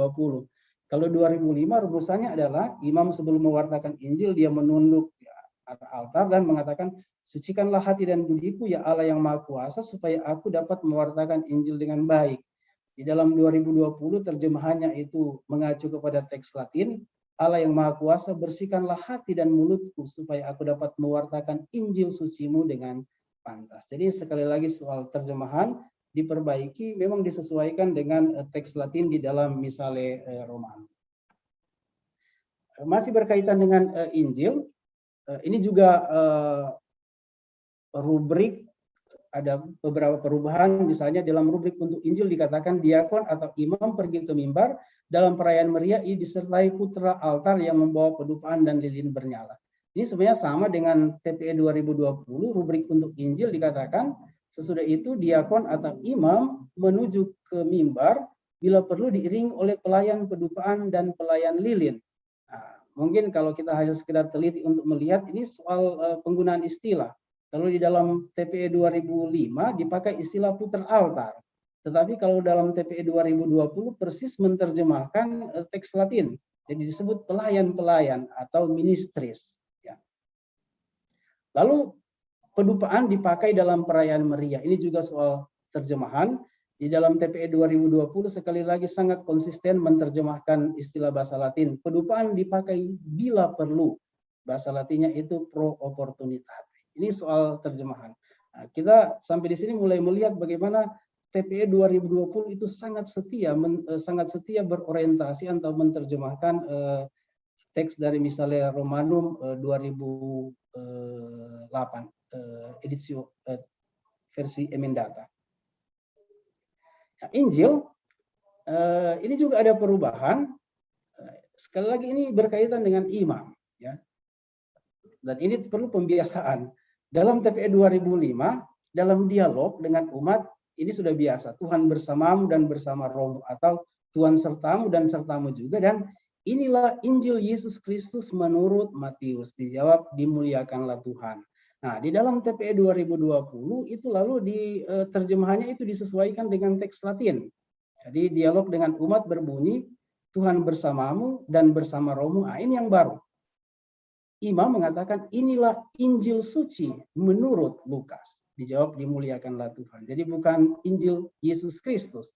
Kalau 2005 rumusannya adalah imam sebelum mewartakan Injil dia menunduk ya, altar dan mengatakan sucikanlah hati dan budiku ya Allah yang Maha Kuasa supaya aku dapat mewartakan Injil dengan baik. Di dalam 2020 terjemahannya itu mengacu kepada teks Latin, Allah yang Maha Kuasa bersihkanlah hati dan mulutku supaya aku dapat mewartakan Injil sucimu dengan pantas. Jadi sekali lagi soal terjemahan diperbaiki, memang disesuaikan dengan teks Latin di dalam Misale Romani. Masih berkaitan dengan Injil, ini juga rubrik ada beberapa perubahan, misalnya dalam rubrik untuk Injil dikatakan diakon atau imam pergi ke mimbar, dalam perayaan Maria ia disertai putra altar yang membawa pedupaan dan lilin bernyala. Ini sebenarnya sama dengan TPE 2020, rubrik untuk Injil dikatakan sesudah itu diakon atau imam menuju ke mimbar bila perlu diiringi oleh pelayan pedupaan dan pelayan lilin. Nah, mungkin kalau kita hanya sekedar teliti untuk melihat ini soal penggunaan istilah. Kalau di dalam TPE 2005 dipakai istilah putra altar. Tetapi kalau dalam TPE 2020 persis menerjemahkan teks Latin. Jadi disebut pelayan-pelayan atau ministris. Ya. Lalu pedupaan dipakai dalam perayaan Maria. Ini juga soal terjemahan. Di dalam TPE 2020 sekali lagi sangat konsisten menerjemahkan istilah bahasa Latin. Pedupaan dipakai bila perlu. Bahasa Latinnya itu pro opportunitate. Ini soal terjemahan. Nah, kita sampai di sini mulai melihat bagaimana TPE 2020 itu sangat setia berorientasi atau menerjemahkan teks dari misalnya Romanum 2008 edisio versi emendata. Nah, Injil ini juga ada perubahan. Sekali lagi ini berkaitan dengan imam, ya. Dan ini perlu pembiasaan. Dalam TPE 2005, dalam dialog dengan umat, ini sudah biasa. Tuhan bersamamu dan bersama rohmu, atau Tuhan sertamu dan sertamu juga. Dan inilah Injil Yesus Kristus menurut Matius. Dijawab, dimuliakanlah Tuhan. Nah, di dalam TPE 2020, itu lalu di terjemahannya itu disesuaikan dengan teks Latin. Jadi dialog dengan umat berbunyi, Tuhan bersamamu dan bersama rohmu. Nah, ini yang baru. Imam mengatakan inilah Injil suci menurut Lukas. Dijawab dimuliakanlah Tuhan. Jadi bukan Injil Yesus Kristus.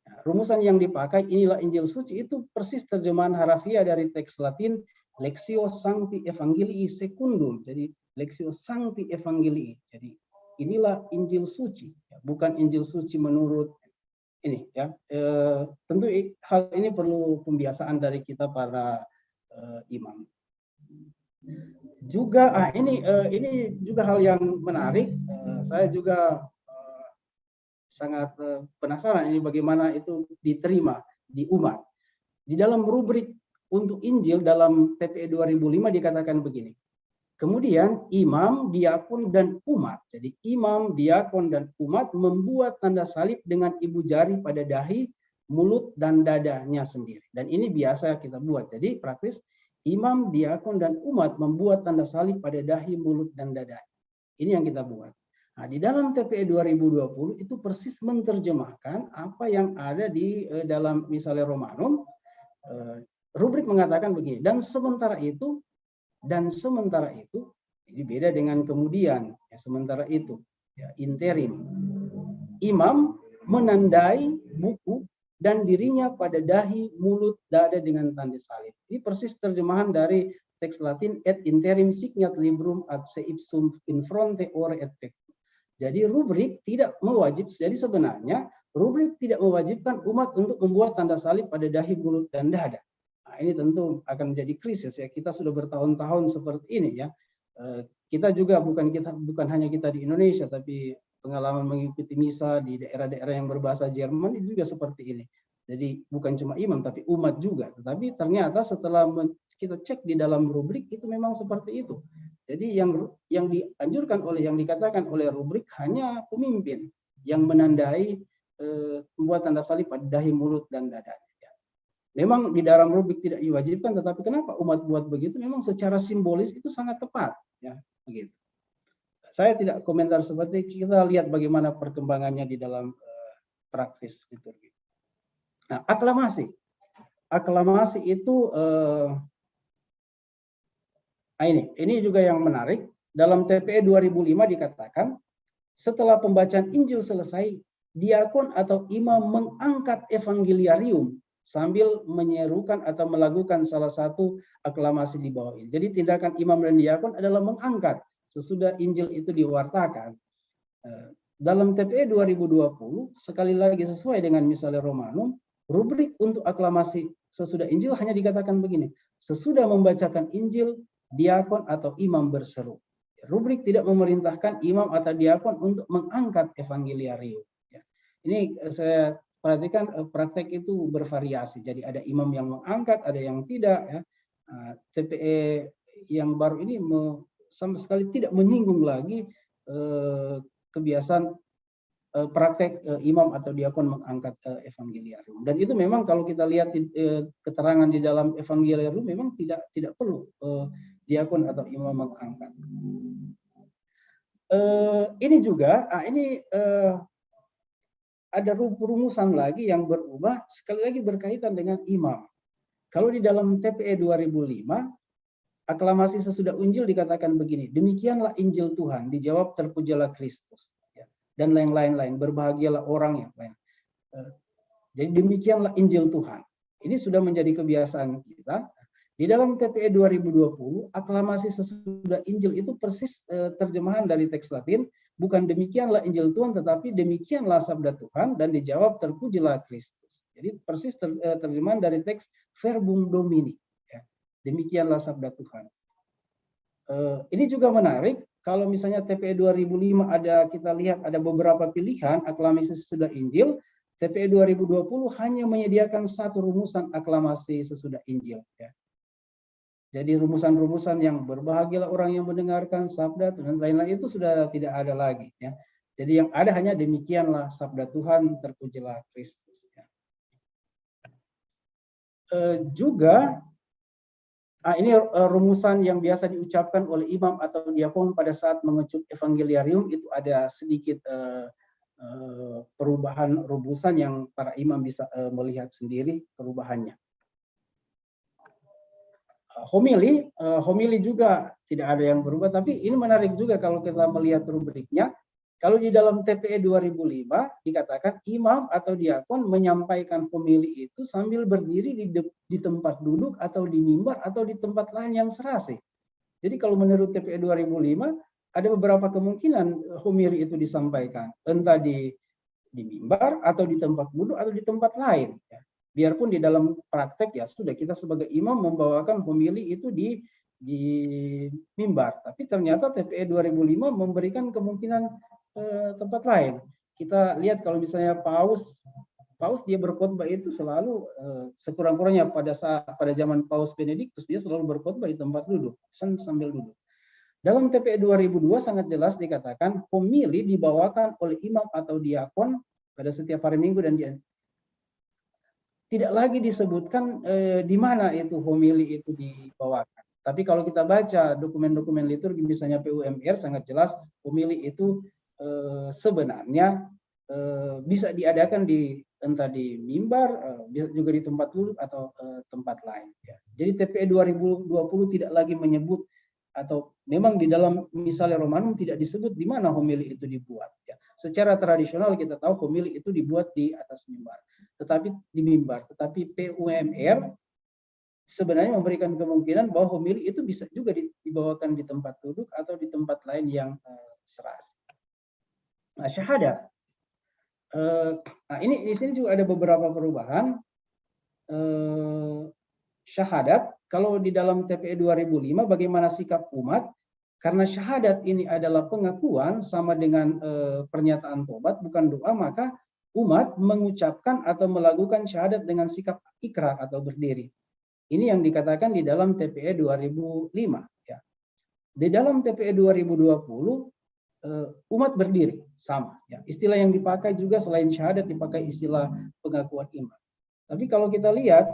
Nah, rumusan yang dipakai inilah Injil suci itu persis terjemahan harafiah dari teks Latin Lectio Sancti Evangelii Secundum. Jadi Lectio Sancti Evangelii. Jadi inilah Injil suci, bukan Injil suci menurut ini, ya. Tentu hal ini perlu pembiasaan dari kita para imam. Juga ini juga hal yang menarik. Saya juga sangat penasaran ini bagaimana itu diterima di umat. Di dalam rubrik untuk Injil dalam TPE 2005 dikatakan begini. Kemudian imam, diakon, dan umat. Jadi imam, diakon, dan umat membuat tanda salib dengan ibu jari pada dahi, mulut, dan dadanya sendiri. Dan ini biasa kita buat. Jadi praktis imam, diakon, dan umat membuat tanda salib pada dahi, mulut, dan dada. Ini yang kita buat. Nah, di dalam TPE 2020 itu persis menerjemahkan apa yang ada di dalam misalnya Romanum. Rubrik mengatakan begini, dan sementara itu, ini beda dengan kemudian, ya, sementara itu, ya, interim. Imam menandai buku dan dirinya pada dahi, mulut, dada dengan tanda salib. Ini persis terjemahan dari teks Latin et interim signat librum ad se ipsum in fronte ore et pectum. Jadi rubrik tidak mewajib. Jadi sebenarnya rubrik tidak mewajibkan umat untuk membuat tanda salib pada dahi, mulut, dan dada. Nah, ini tentu akan menjadi krisis, ya. Kita sudah bertahun-tahun seperti ini, ya. Kita juga bukan hanya kita di Indonesia, tapi pengalaman mengikuti misa di daerah-daerah yang berbahasa Jerman itu juga seperti ini. Jadi bukan cuma imam tapi umat juga. Tetapi ternyata setelah kita cek di dalam rubrik itu memang seperti itu. Jadi yang dianjurkan yang dikatakan oleh rubrik hanya pemimpin yang menandai membuat tanda salib pada dahi, mulut, dan dadanya. Memang di dalam rubrik tidak diwajibkan, tetapi kenapa umat buat begitu? Memang secara simbolis itu sangat tepat, ya, begitu. Saya tidak komentar seperti kita lihat bagaimana perkembangannya di dalam praktis liturgi. Nah, aklamasi itu ini juga yang menarik. Dalam TPE 2005 dikatakan setelah pembacaan Injil selesai, diakon atau imam mengangkat evangeliarium sambil menyerukan atau melakukan salah satu aklamasi di bawah ini. Jadi tindakan imam dan diakon adalah mengangkat sesudah Injil itu diwartakan. Dalam TPE 2020, sekali lagi sesuai dengan misalnya Romanum, rubrik untuk aklamasi sesudah Injil hanya dikatakan begini, sesudah membacakan Injil, diakon atau imam berseru. Rubrik tidak memerintahkan imam atau diakon untuk mengangkat evangeliarium. Ya. Ini saya perhatikan praktek itu bervariasi. Jadi ada imam yang mengangkat, ada yang tidak. Ya. TPE yang baru ini sama sekali tidak menyinggung lagi kebiasaan praktek imam atau diakon mengangkat evangeliarium. Dan itu memang kalau kita lihat keterangan di dalam evangeliarium memang tidak perlu diakon atau imam mengangkat. Ini juga, ada rumusan lagi yang berubah, sekali lagi berkaitan dengan imam. Kalau di dalam TPE 2005, aklamasi sesudah Injil dikatakan begini, demikianlah Injil Tuhan, dijawab terpujalah Kristus. Ya. Dan lain-lain, berbahagialah orang yang lain. Jadi demikianlah Injil Tuhan. Ini sudah menjadi kebiasaan kita. Di dalam TPE 2020, aklamasi sesudah Injil itu persis terjemahan dari teks Latin, bukan demikianlah Injil Tuhan, tetapi demikianlah sabda Tuhan, dan dijawab terpujilah Kristus. Jadi persis terjemahan dari teks Verbum Domini. Ya. Demikianlah sabda Tuhan. Ini juga menarik, kalau misalnya TPE 2005 kita lihat ada beberapa pilihan aklamasi sesudah Injil, TPE 2020 hanya menyediakan satu rumusan aklamasi sesudah Injil. Ya. Jadi rumusan-rumusan yang berbahagialah orang yang mendengarkan sabda dan lain-lain itu sudah tidak ada lagi. Ya. Jadi yang ada hanya demikianlah sabda Tuhan, terpujilah Kristus. Ya. Juga ini rumusan yang biasa diucapkan oleh imam atau diakon pada saat mengecup evangeliarium, itu ada sedikit perubahan rumusan yang para imam bisa melihat sendiri perubahannya. Homili juga tidak ada yang berubah, tapi ini menarik juga kalau kita melihat rubriknya. Kalau di dalam TPE 2005 dikatakan imam atau diakon menyampaikan homili itu sambil berdiri di tempat duduk atau di mimbar atau di tempat lain yang serasi. Jadi kalau menurut TPE 2005 ada beberapa kemungkinan homili itu disampaikan, entah di mimbar atau di tempat duduk atau di tempat lain. Ya. Biarpun di dalam praktek ya sudah kita sebagai imam membawakan homili itu di mimbar, tapi ternyata TPE 2005 memberikan kemungkinan tempat lain. Kita lihat kalau misalnya Paus dia berkhotbah itu selalu sekurang-kurangnya pada zaman Paus Benediktus dia selalu berkhotbah di tempat duduk, sambil duduk. Dalam TPE 2002 sangat jelas dikatakan homili dibawakan oleh imam atau diakon pada setiap hari Minggu, dan tidak lagi disebutkan di mana itu homili itu dibawakan. Tapi kalau kita baca dokumen-dokumen liturgi misalnya PUMR sangat jelas homili itu sebenarnya bisa diadakan entah di mimbar, bisa juga di tempat duduk atau tempat lain. Ya. Jadi TPE 2020 tidak lagi menyebut, atau memang di dalam misalnya Romanum tidak disebut di mana homili itu dibuat. Ya. Secara tradisional kita tahu homili itu dibuat di atas mimbar, tetapi di mimbar. Tetapi PUMR sebenarnya memberikan kemungkinan bahwa homili itu bisa juga dibawakan di tempat duduk atau di tempat lain yang serasi. Nah, syahadat. Ini di sini juga ada beberapa perubahan. Syahadat, kalau di dalam TPE 2005 bagaimana sikap umat? Karena syahadat ini adalah pengakuan sama dengan pernyataan tobat, bukan doa, maka umat mengucapkan atau melakukan syahadat dengan sikap ikrar atau berdiri. Ini yang dikatakan di dalam TPE 2005. Ya. Di dalam TPE 2020 umat berdiri sama. Ya. Istilah yang dipakai juga selain syahadat dipakai istilah pengakuan iman. Tapi kalau kita lihat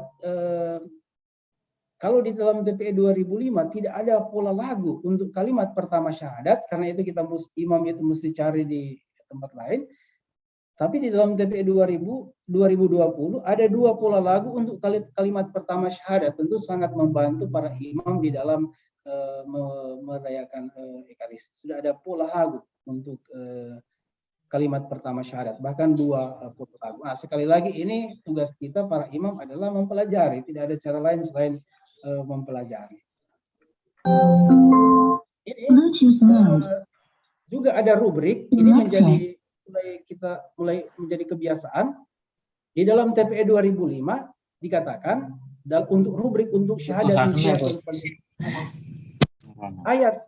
kalau di dalam TPE 2005 tidak ada pola lagu untuk kalimat pertama syahadat, karena itu imam itu mesti cari di tempat lain. Tapi di dalam TPE 2020 ada dua pola lagu untuk kalimat pertama syahadat. Tentu sangat membantu para imam di dalam merayakan Ekaristi. Sudah ada pola lagu untuk kalimat pertama syahadat, bahkan dua pola lagu. Nah, sekali lagi ini tugas kita para imam adalah mempelajari, tidak ada cara lain selain mempelajari. Ini juga ada rubrik, ini mulai menjadi kebiasaan. Di dalam TPE 2005 dikatakan untuk rubrik untuk syahadat ayat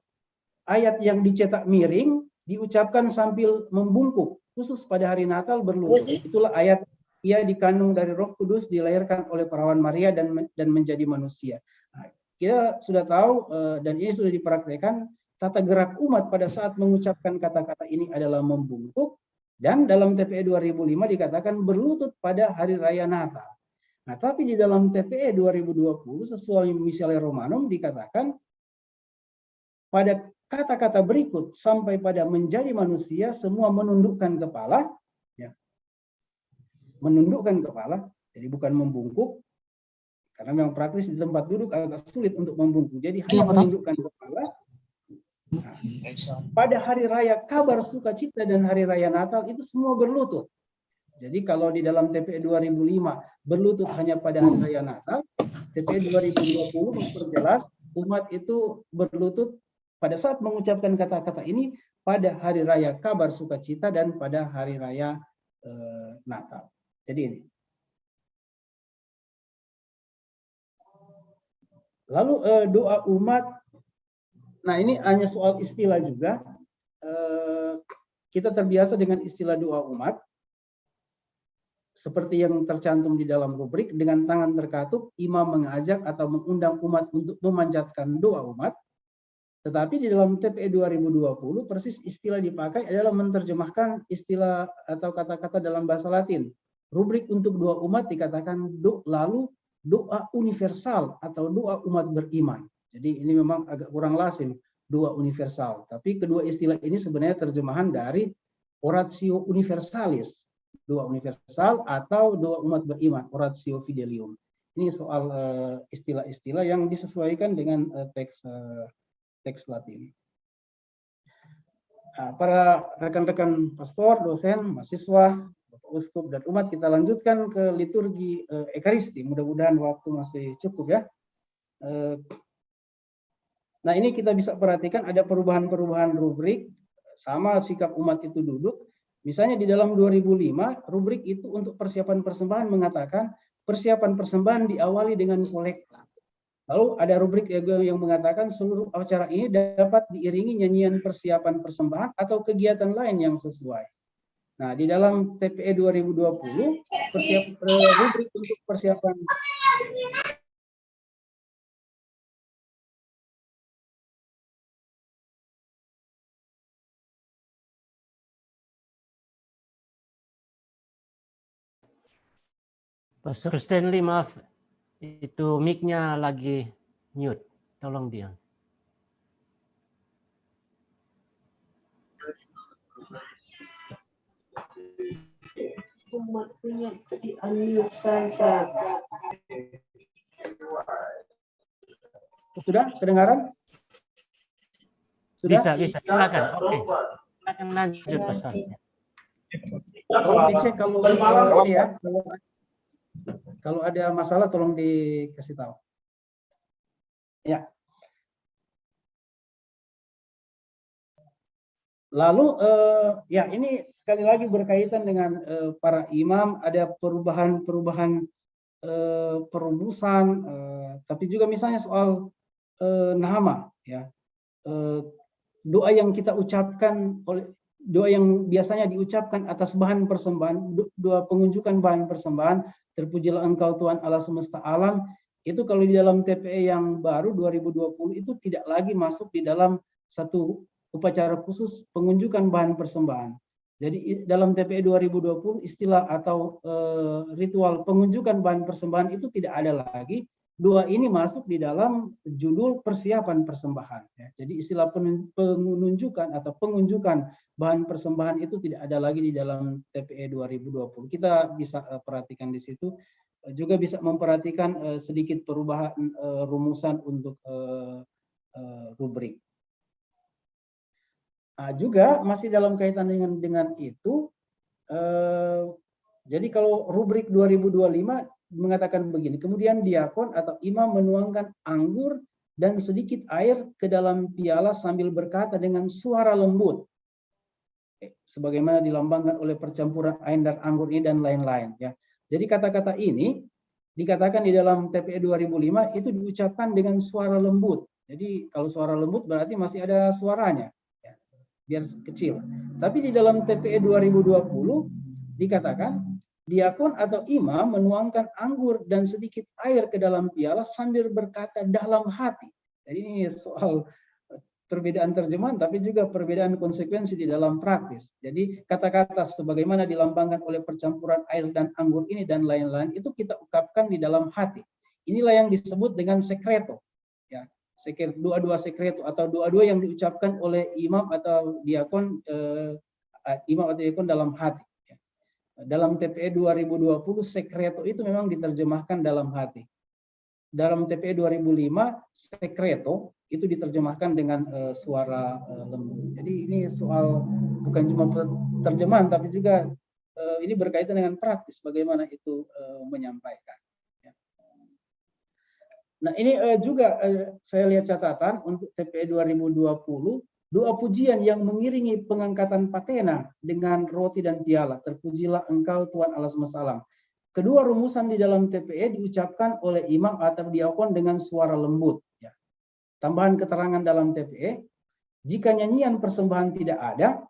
ayat yang dicetak miring diucapkan sambil membungkuk, khusus pada hari Natal berlutut. Itulah ayat ia dikandung dari Roh Kudus, dilahirkan oleh perawan Maria dan menjadi manusia. Nah, kita sudah tahu dan ini sudah dipraktekkan, tata gerak umat pada saat mengucapkan kata-kata ini adalah membungkuk, dan dalam TPE 2005 dikatakan berlutut pada hari raya Natal. Nah, tapi di dalam TPE 2020 sesuai Misale Romanum dikatakan pada kata-kata berikut sampai pada menjadi manusia semua menundukkan kepala, ya. Menundukkan kepala, jadi bukan membungkuk, karena memang praktis di tempat duduk agak sulit untuk membungkuk, jadi hanya menundukkan kepala. Nah, pada hari raya kabar sukacita dan hari raya Natal itu semua berlutut. Jadi kalau di dalam TPE 2005 berlutut hanya pada hari raya Natal, TPE 2020 memperjelas umat itu berlutut pada saat mengucapkan kata-kata ini pada hari raya kabar sukacita dan pada hari raya Natal. Jadi ini. Lalu doa umat. Nah, ini hanya soal istilah juga. Kita terbiasa dengan istilah doa umat. Seperti yang tercantum di dalam rubrik, dengan tangan terkatup, imam mengajak atau mengundang umat untuk memanjatkan doa umat. Tetapi di dalam TPE 2020, persis istilah dipakai adalah menerjemahkan istilah atau kata-kata dalam bahasa Latin. Rubrik untuk doa umat dikatakan lalu doa universal atau doa umat beriman. Jadi ini memang agak kurang lazim, doa universal. Tapi kedua istilah ini sebenarnya terjemahan dari oratio universalis, doa universal, atau doa umat beriman, oratio fidelium. Ini soal istilah-istilah yang disesuaikan dengan teks Latin. Nah, para rekan-rekan pastor, dosen, mahasiswa, Bapak Uskup dan umat, kita lanjutkan ke liturgi Ekaristi. Mudah-mudahan waktu masih cukup ya. Nah, ini kita bisa perhatikan ada perubahan-perubahan rubrik, sama sikap umat itu duduk. Misalnya di dalam 2005, rubrik itu untuk persiapan persembahan mengatakan persiapan persembahan diawali dengan kolekta. Lalu ada rubrik yang mengatakan seluruh acara ini dapat diiringi nyanyian persiapan persembahan atau kegiatan lain yang sesuai. Nah, di dalam TPE 2020, rubrik untuk persiapan Pastor Stanley, maaf, itu mic-nya lagi mute. Tolong dia. Sudah kedengaran? Sudah? Bisa. Silakan. Oke. Silakan lanjut, Pastor. Tolong dicek kalau ini ya. Kalau ada masalah tolong dikasih tahu. Ya. Lalu ya ini sekali lagi berkaitan dengan para imam, ada perubahan perumusan, tapi juga misalnya soal nama ya. Doa yang kita ucapkan doa yang biasanya diucapkan atas bahan persembahan, doa pengunjukan bahan persembahan, terpujilah Engkau Tuhan Allah semesta alam, itu kalau di dalam TPE yang baru 2020 itu tidak lagi masuk di dalam satu upacara khusus pengunjukan bahan persembahan. Jadi dalam TPE 2020 istilah atau ritual pengunjukan bahan persembahan itu tidak ada lagi. Doa ini masuk di dalam judul persiapan persembahan. Ya. Jadi istilah penunjukan atau pengunjukan bahan persembahan itu tidak ada lagi di dalam TPE 2020. Kita bisa perhatikan di situ. Juga bisa memperhatikan sedikit perubahan rumusan untuk rubrik. Nah, juga masih dalam kaitan dengan itu, jadi kalau rubrik 2025 mengatakan begini, kemudian diakon atau imam menuangkan anggur dan sedikit air ke dalam piala sambil berkata dengan suara lembut, sebagaimana dilambangkan oleh percampuran air dan anggur ini dan lain-lain. Ya. Jadi kata-kata ini dikatakan di dalam TPE 2005 itu diucapkan dengan suara lembut. Jadi kalau suara lembut berarti masih ada suaranya, ya, biar kecil. Tapi di dalam TPE 2020 dikatakan diakon atau imam menuangkan anggur dan sedikit air ke dalam piala sambil berkata dalam hati. Jadi ini soal perbedaan terjemahan tapi juga perbedaan konsekuensi di dalam praktis. Jadi kata-kata sebagaimana dilambangkan oleh percampuran air dan anggur ini dan lain-lain itu kita ungkapkan di dalam hati. Inilah yang disebut dengan sekreto. Ya, doa-doa sekreto atau doa-doa yang diucapkan oleh imam atau diakon dalam hati. Ya. Dalam TPE 2020 sekreto itu memang diterjemahkan dalam hati. Dalam TPE 2005 sekreto itu diterjemahkan dengan suara lembut. Jadi ini soal bukan cuma terjemahan tapi juga ini berkaitan dengan praktis bagaimana itu menyampaikan. Ya. Nah ini juga saya lihat catatan untuk TPE 2020 doa pujian yang mengiringi pengangkatan patena dengan roti dan piala. Terpujilah Engkau Tuhan Allah semesta alam. Kedua rumusan di dalam TPE diucapkan oleh imam atau diakon dengan suara lembut. Ya. Tambahan keterangan dalam TPE, jika nyanyian persembahan tidak ada,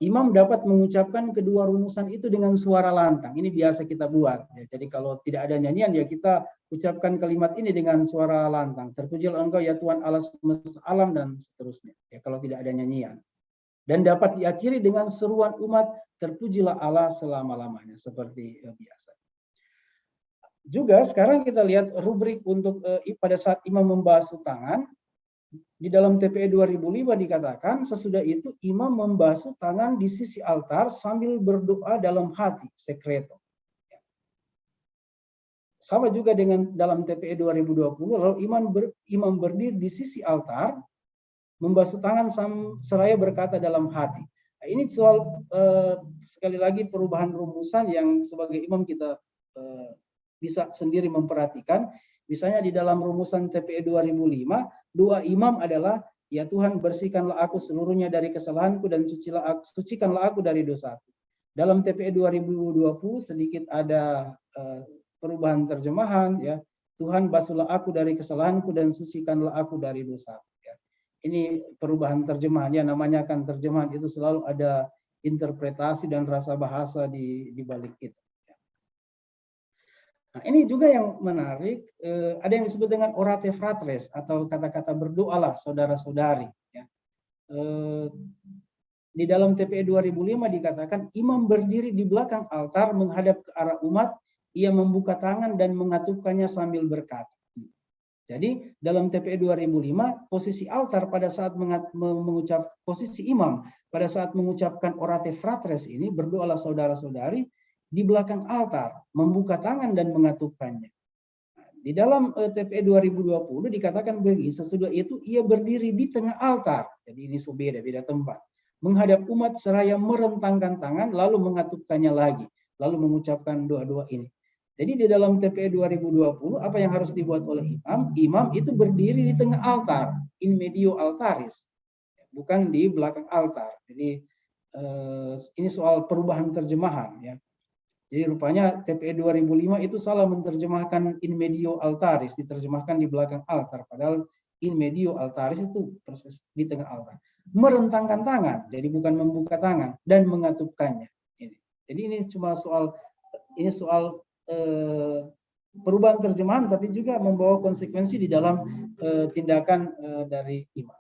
imam dapat mengucapkan kedua rumusan itu dengan suara lantang. Ini biasa kita buat. Ya. Jadi kalau tidak ada nyanyian, ya kita ucapkan kalimat ini dengan suara lantang. Terpujilah Engkau ya Tuhan Allah semesta alam dan seterusnya. Ya, kalau tidak ada nyanyian. Dan dapat diakhiri dengan seruan umat, terpujilah Allah selama-lamanya. Seperti biasa. Juga sekarang kita lihat rubrik untuk pada saat imam membasuh tangan. Di dalam TPE 2005 dikatakan sesudah itu imam membasuh tangan di sisi altar sambil berdoa dalam hati, sekreto. Sama juga dengan dalam TPE 2020, lalu imam berdiri di sisi altar, membasuh tangan seraya berkata dalam hati. Nah, ini soal sekali lagi perubahan rumusan yang sebagai imam kita bisa sendiri memperhatikan. Misalnya di dalam rumusan TPE 2005, doa imam adalah, ya Tuhan bersihkanlah aku seluruhnya dari kesalahanku dan sucikanlah aku dari dosaku. Dalam TPE 2020 sedikit ada perubahan terjemahan, ya Tuhan basuhlah aku dari kesalahanku dan sucikanlah aku dari dosaku. Ya. Ini perubahan terjemahan, ya namanya kan terjemahan itu selalu ada interpretasi dan rasa bahasa di balik itu. Nah, ini juga yang menarik, ada yang disebut dengan orate fratres atau kata-kata berdoalah saudara-saudari. Ya. Di dalam TPE 2005 dikatakan imam berdiri di belakang altar menghadap ke arah umat, ia membuka tangan dan mengatupkannya sambil berkata. Jadi dalam TPE 2005 posisi altar pada saat posisi imam pada saat mengucapkan orate fratres ini berdoalah saudara-saudari di belakang altar, membuka tangan dan mengatupkannya. Di dalam TPE 2020 dikatakan begini, sesudah itu ia berdiri di tengah altar. Jadi ini beda tempat. Menghadap umat seraya merentangkan tangan, lalu mengatupkannya lagi. Lalu mengucapkan doa-doa ini. Jadi di dalam TPE 2020, apa yang harus dibuat oleh imam? Imam itu berdiri di tengah altar, in medio altaris. Bukan di belakang altar. Jadi ini soal perubahan terjemahan. Ya. Jadi rupanya TPE 2005 itu salah menerjemahkan in medio altaris, diterjemahkan di belakang altar. Padahal in medio altaris itu proses di tengah altar. Merentangkan tangan, jadi bukan membuka tangan, dan mengatupkannya. Jadi ini cuma soal perubahan terjemahan, tapi juga membawa konsekuensi di dalam tindakan dari imam.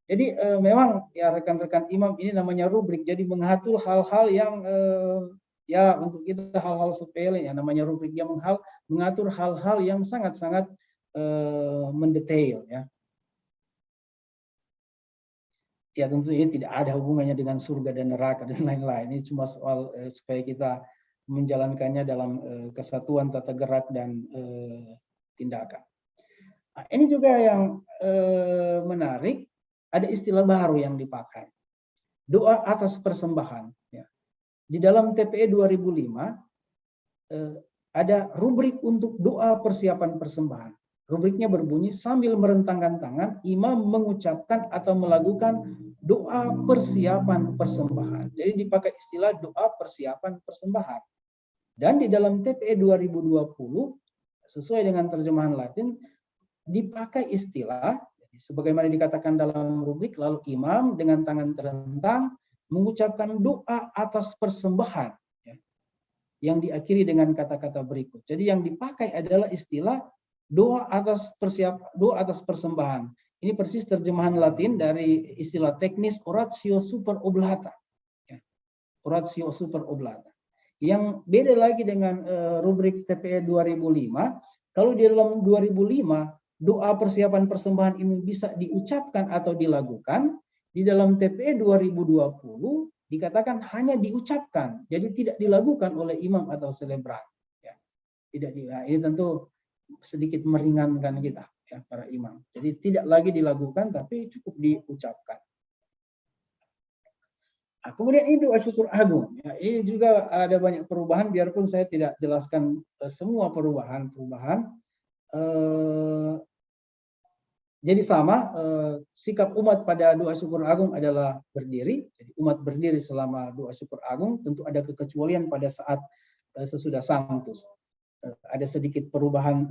Jadi memang ya rekan-rekan imam ini namanya rubrik, jadi mengatur hal-hal yang ya untuk kita hal-hal sepele, ya namanya rubrik yang mengatur hal-hal yang sangat-sangat mendetail, ya. Ya tentu ini tidak ada hubungannya dengan surga dan neraka dan lain-lain. Ini cuma soal supaya kita menjalankannya dalam kesatuan tata gerak dan tindakan. Nah, ini juga yang menarik, ada istilah baru yang dipakai. Doa atas persembahan. Ya. Di dalam TPE 2005 ada rubrik untuk doa persiapan persembahan. Rubriknya berbunyi, sambil merentangkan tangan, imam mengucapkan atau melakukan doa persiapan persembahan. Jadi dipakai istilah doa persiapan persembahan. Dan di dalam TPE 2020, sesuai dengan terjemahan Latin, dipakai istilah Sebagaimana dikatakan dalam rubrik, lalu imam dengan tangan terentang mengucapkan doa atas persembahan, ya, yang diakhiri dengan kata-kata berikut. Jadi yang dipakai adalah istilah doa atas persembahan. Ini persis terjemahan Latin dari istilah teknis oratio super oblata. Ya, oratio super oblata. Yang beda lagi dengan rubrik TPE 2005, kalau di dalam 2005 doa persiapan persembahan ini bisa diucapkan atau dilakukan, di dalam TPE 2020 dikatakan hanya diucapkan, jadi tidak dilakukan oleh imam atau selebran. Ya, ini tentu sedikit meringankan kita, ya, para imam. Jadi tidak lagi dilakukan, tapi cukup diucapkan. Nah, kemudian ini doa syukur agung. Ya, ini juga ada banyak perubahan, biarpun saya tidak jelaskan semua perubahan. Jadi sama, sikap umat pada doa syukur agung adalah berdiri. Jadi umat berdiri selama doa syukur agung, tentu ada kekecualian pada saat sesudah sanctus. Ada sedikit perubahan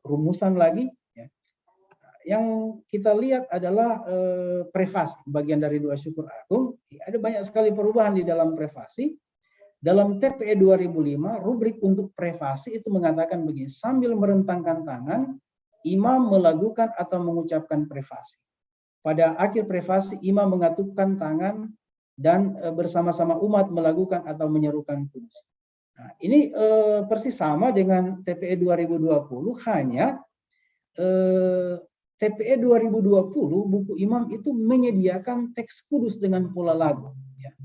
rumusan lagi. Ya. Yang kita lihat adalah prefasi, bagian dari doa syukur agung. Ada banyak sekali perubahan di dalam prefasi. Dalam TPE 2005, rubrik untuk prefasi itu mengatakan begini, sambil merentangkan tangan, imam melakukan atau mengucapkan prefasi. Pada akhir prefasi, imam mengatupkan tangan dan bersama-sama umat melakukan atau menyerukan kudus. Nah, ini persis sama dengan TPE 2020, hanya TPE 2020 buku imam itu menyediakan teks kudus dengan pola lagu. Ya.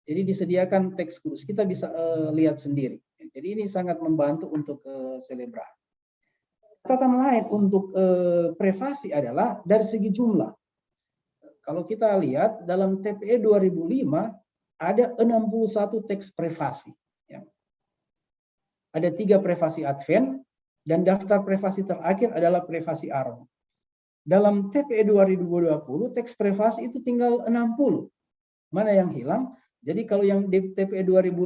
Jadi disediakan teks kudus, kita bisa lihat sendiri. Jadi ini sangat membantu untuk selebran. Catatan lain untuk prefasi adalah dari segi jumlah. Kalau kita lihat dalam TPE 2005 ada 61 teks prefasi. Ya. Ada 3 prefasi Advent dan daftar prefasi terakhir adalah prefasi Aron. Dalam TPE 2020 teks prefasi itu tinggal 60. Mana yang hilang? Jadi kalau yang di TPE 2005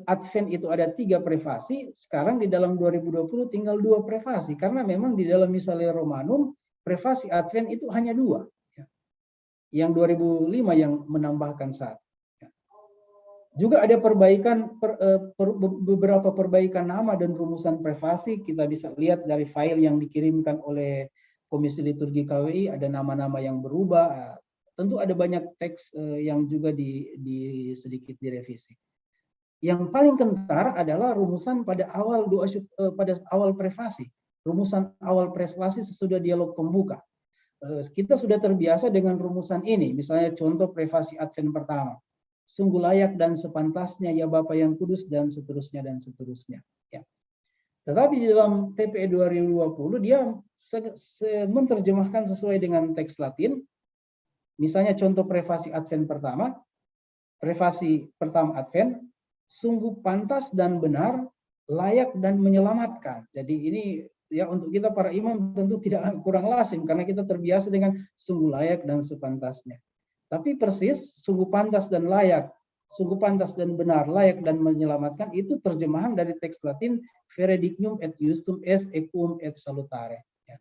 Advent itu ada 3 prefasi, sekarang di dalam 2020 tinggal 2 prefasi, karena memang di dalam misalnya Romanum, prefasi Advent itu hanya 2. Ya. Yang 2005 yang menambahkan 1. Ya. Juga ada perbaikan, beberapa perbaikan nama dan rumusan prefasi, kita bisa lihat dari file yang dikirimkan oleh Komisi Liturgi KWI, ada nama-nama yang berubah, tentu ada banyak teks yang juga sedikit direvisi. Yang paling kentar adalah rumusan pada awal pada awal prefasi. Rumusan awal prefasi sesudah dialog pembuka. Kita sudah terbiasa dengan rumusan ini. Misalnya contoh prefasi Advent pertama. Sungguh layak dan sepantasnya ya Bapa yang kudus, dan seterusnya dan seterusnya. Ya. Tetapi di dalam TPE 2020 dia menerjemahkan sesuai dengan teks Latin. Misalnya contoh prefasi Advent pertama. Prefasi pertama Advent. Sungguh pantas dan benar, layak dan menyelamatkan. Jadi ini ya untuk kita para imam tentu tidak kurang lazim karena kita terbiasa dengan sungguh layak dan sepantasnya. Tapi persis sungguh pantas dan layak, sungguh pantas dan benar, layak dan menyelamatkan itu terjemahan dari teks Latin Veredignum et Justum est equum et salutare. Ya.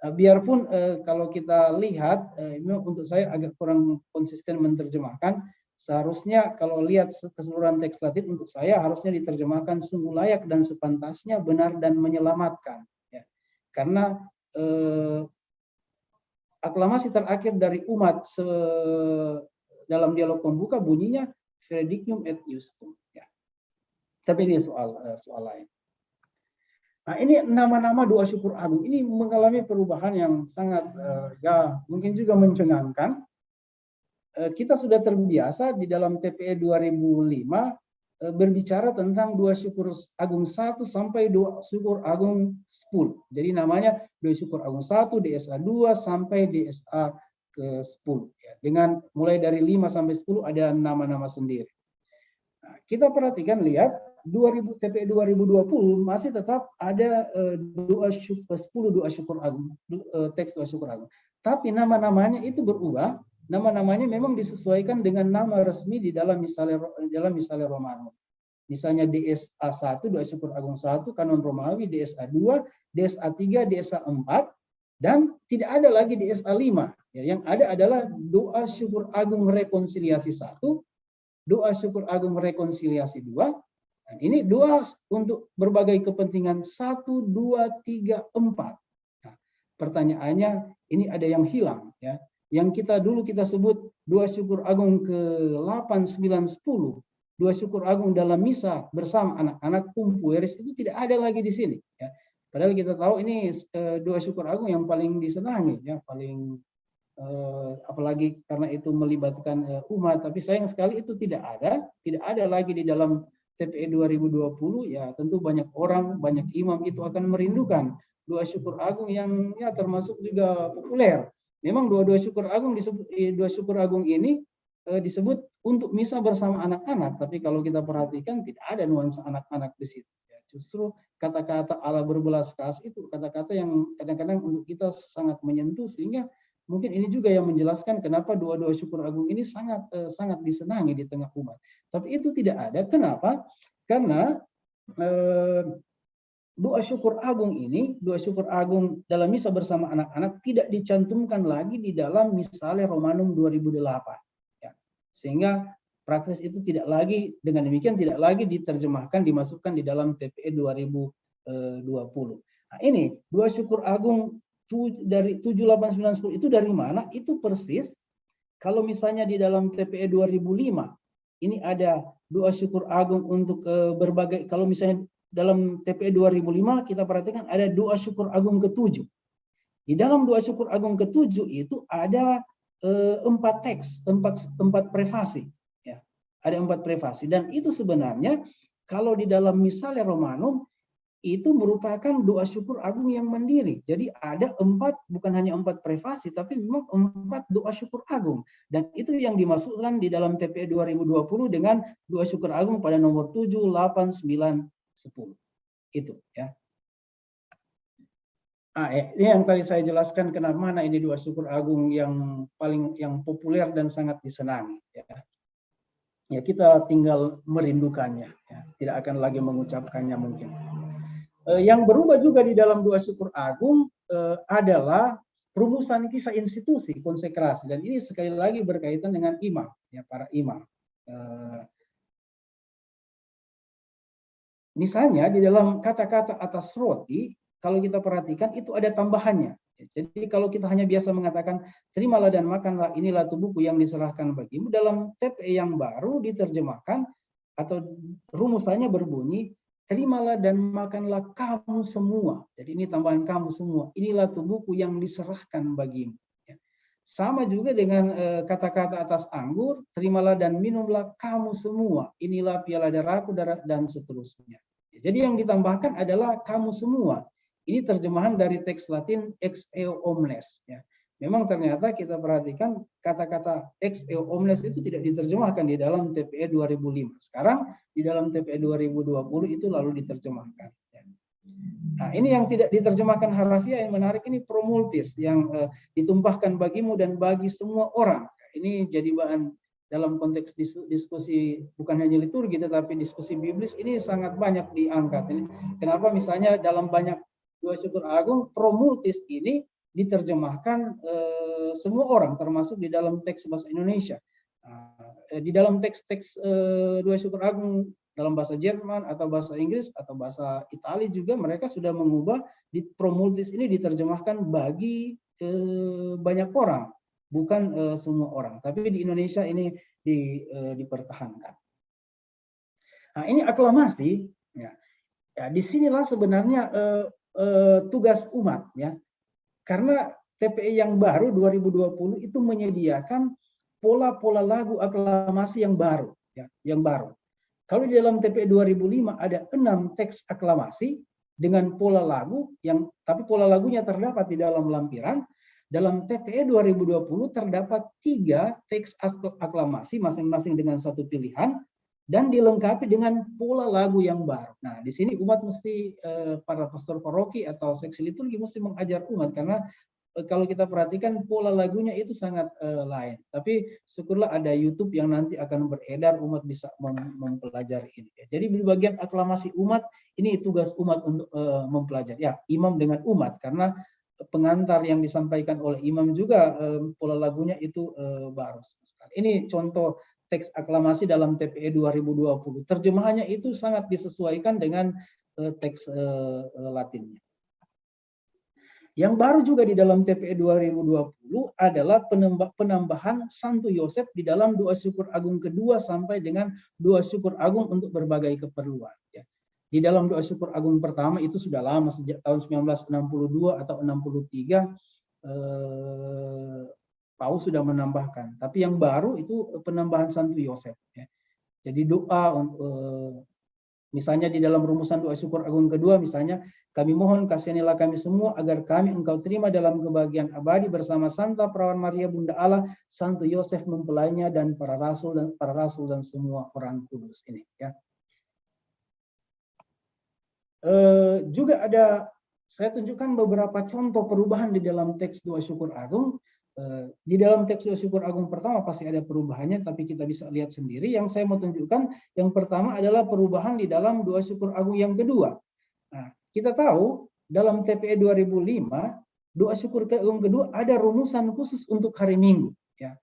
Biarpun kalau kita lihat untuk saya agak kurang konsisten menerjemahkan. Seharusnya kalau lihat keseluruhan teks Latin untuk saya harusnya diterjemahkan sungguh layak dan sepantasnya, benar dan menyelamatkan. Ya. Karena aklamasi terakhir dari umat dalam dialog pembuka bunyinya Veredignum et Justum. Ya. Tapi ini soal lain. Nah ini nama-nama doa syukur agung ini mengalami perubahan yang sangat ya mungkin juga mencengangkan. Kita sudah terbiasa di dalam TPE 2005 berbicara tentang doa syukur agung 1 sampai doa syukur agung 10. Jadi namanya doa syukur agung 1, DSA 2 sampai DSA ke 10. Ya. Dengan mulai dari 5 sampai 10 ada nama-nama sendiri. Nah, kita perhatikan lihat TPE 2020 masih tetap ada doa syukur 10 doa syukur agung, teks doa syukur agung. Tapi nama-namanya itu berubah. Nama-namanya memang disesuaikan dengan nama resmi di dalam misalnya Romanum. Misalnya DSA 1, doa syukur agung 1, kanon Romawi, DSA 2, DSA 3, DSA 4, Dan tidak ada lagi di SA5. Ya, yang ada adalah doa syukur agung rekonsiliasi 1, doa syukur agung rekonsiliasi 2. Dan ini doa untuk berbagai kepentingan 1, 2, 3, 4. Nah, pertanyaannya ini ada yang hilang ya. Yang dulu kita sebut doa syukur agung ke-8, 9, 10. Doa syukur agung dalam misa bersama anak-anak kumpueris itu tidak ada lagi di sini ya. Padahal kita tahu ini doa syukur agung yang paling disenangi ya, paling apalagi karena itu melibatkan umat, tapi sayang sekali itu tidak ada lagi di dalam TPE 2020 ya. Tentu banyak orang, banyak imam itu akan merindukan doa syukur agung yang ya termasuk juga populer. Memang doa syukur agung disebut doa syukur agung ini disebut untuk misa bersama anak-anak, tapi kalau kita perhatikan tidak ada nuansa anak-anak di situ. Justru kata-kata Allah berbelas kasih itu kata-kata yang kadang-kadang untuk kita sangat menyentuh, sehingga mungkin ini juga yang menjelaskan kenapa doa-doa syukur agung ini sangat disenangi di tengah umat. Tapi itu tidak ada. Kenapa? Karena doa syukur agung ini, doa syukur agung dalam misa bersama anak-anak tidak dicantumkan lagi di dalam misalnya Romanum 2008. Ya. Sehingga praktis itu tidak lagi, dengan demikian tidak lagi diterjemahkan, dimasukkan di dalam TPE 2020. Nah ini, doa syukur agung dari 7, 8, 9, 10 itu dari mana? Itu persis, kalau misalnya di dalam TPE 2005, ini ada doa syukur agung untuk berbagai, kalau misalnya dalam TPE 2005 kita perhatikan ada doa syukur agung ke-7. Di dalam doa syukur agung ke-7 itu ada 4 teks, 4 prefasi. Ada 4 prefasi, dan itu sebenarnya kalau di dalam misalnya Romanum itu merupakan doa syukur agung yang mandiri. Jadi ada 4, bukan hanya 4 prefasi, tapi memang 4 doa syukur agung, dan itu yang dimasukkan di dalam TPE 2020 dengan doa syukur agung pada nomor 7, 8, 9, 10. Itu ya. Ini yang tadi saya jelaskan kenapa mana ini doa syukur agung yang populer dan sangat disenangi ya. Ya, kita tinggal merindukannya, ya. Tidak akan lagi mengucapkannya mungkin. Yang berubah juga di dalam doa syukur agung adalah rumusan kisah institusi konsekrasi, dan ini sekali lagi berkaitan dengan imam, ya, para imam. Misalnya di dalam kata-kata atas roti, kalau kita perhatikan itu ada tambahannya. Jadi kalau kita hanya biasa mengatakan terimalah dan makanlah, inilah tubuhku yang diserahkan bagimu, dalam TPE yang baru diterjemahkan atau rumusannya berbunyi terimalah dan makanlah kamu semua. Jadi ini tambahan kamu semua, inilah tubuhku yang diserahkan bagimu. Sama juga dengan kata-kata atas anggur, terimalah dan minumlah kamu semua, inilah piala darahku dan seterusnya. Jadi yang ditambahkan adalah kamu semua. Ini terjemahan dari teks Latin ex eo omnes. Ya. Memang ternyata kita perhatikan kata-kata ex eo omnes itu tidak diterjemahkan di dalam TPE 2005. Sekarang di dalam TPE 2020 itu lalu diterjemahkan. Ya. Nah ini yang tidak diterjemahkan harafiah yang menarik, ini promultis yang ditumpahkan bagimu dan bagi semua orang. Ini jadi bahan dalam konteks diskusi bukan hanya liturgi tetapi diskusi biblis, ini sangat banyak diangkat. Ini kenapa misalnya dalam banyak doa syukur agung promultis ini diterjemahkan semua orang, termasuk di dalam teks bahasa Indonesia. Di dalam teks-teks doa syukur agung dalam bahasa Jerman atau bahasa Inggris atau bahasa Italia juga mereka sudah mengubah di promultis ini diterjemahkan bagi banyak orang, bukan semua orang. Tapi di Indonesia ini dipertahankan. Nah ini aklamasi. Ya, disinilah sebenarnya tugas umat, ya, karena TPE yang baru 2020 itu menyediakan pola-pola lagu aklamasi yang baru, ya, yang baru. Kalau di dalam TPE 2005 ada 6 teks aklamasi dengan pola lagu tapi pola lagunya terdapat di dalam lampiran. Dalam TPE 2020 terdapat 3 teks aklamasi masing-masing dengan satu pilihan, dan dilengkapi dengan pola lagu yang baru. Nah, di sini umat mesti para pastor paroki atau seksi liturgi mesti mengajar umat, karena kalau kita perhatikan pola lagunya itu sangat lain. Tapi syukurlah ada YouTube yang nanti akan beredar, umat bisa mempelajari ini. Jadi di bagian aklamasi umat ini tugas umat untuk mempelajari. Ya, imam dengan umat, karena pengantar yang disampaikan oleh imam juga pola lagunya itu baru sekali. Ini contoh teks aklamasi dalam TPE 2020. Terjemahannya itu sangat disesuaikan dengan teks Latinnya. Yang baru juga di dalam TPE 2020 adalah penambahan Santo Yosef di dalam doa syukur agung kedua sampai dengan doa syukur agung untuk berbagai keperluan. Ya. Di dalam doa syukur agung pertama itu sudah lama, sejak tahun 1962 atau 63 Paus sudah menambahkan. Tapi yang baru itu penambahan Santo Yosef. Ya. Jadi doa misalnya di dalam rumusan doa syukur agung kedua, misalnya kami mohon kasihanilah kami semua agar kami engkau terima dalam kebahagiaan abadi bersama Santa Perawan Maria Bunda Allah, Santo Yosef mempelainya dan para rasul dan semua orang kudus ini. Ya. Juga ada, saya tunjukkan beberapa contoh perubahan di dalam teks doa syukur agung. Di dalam teks doa syukur agung pertama pasti ada perubahannya, tapi kita bisa lihat sendiri. Yang saya mau tunjukkan, yang pertama adalah perubahan di dalam doa syukur agung yang kedua. Nah, kita tahu dalam TPE 2005, doa syukur agung kedua ada rumusan khusus untuk hari Minggu. Ya.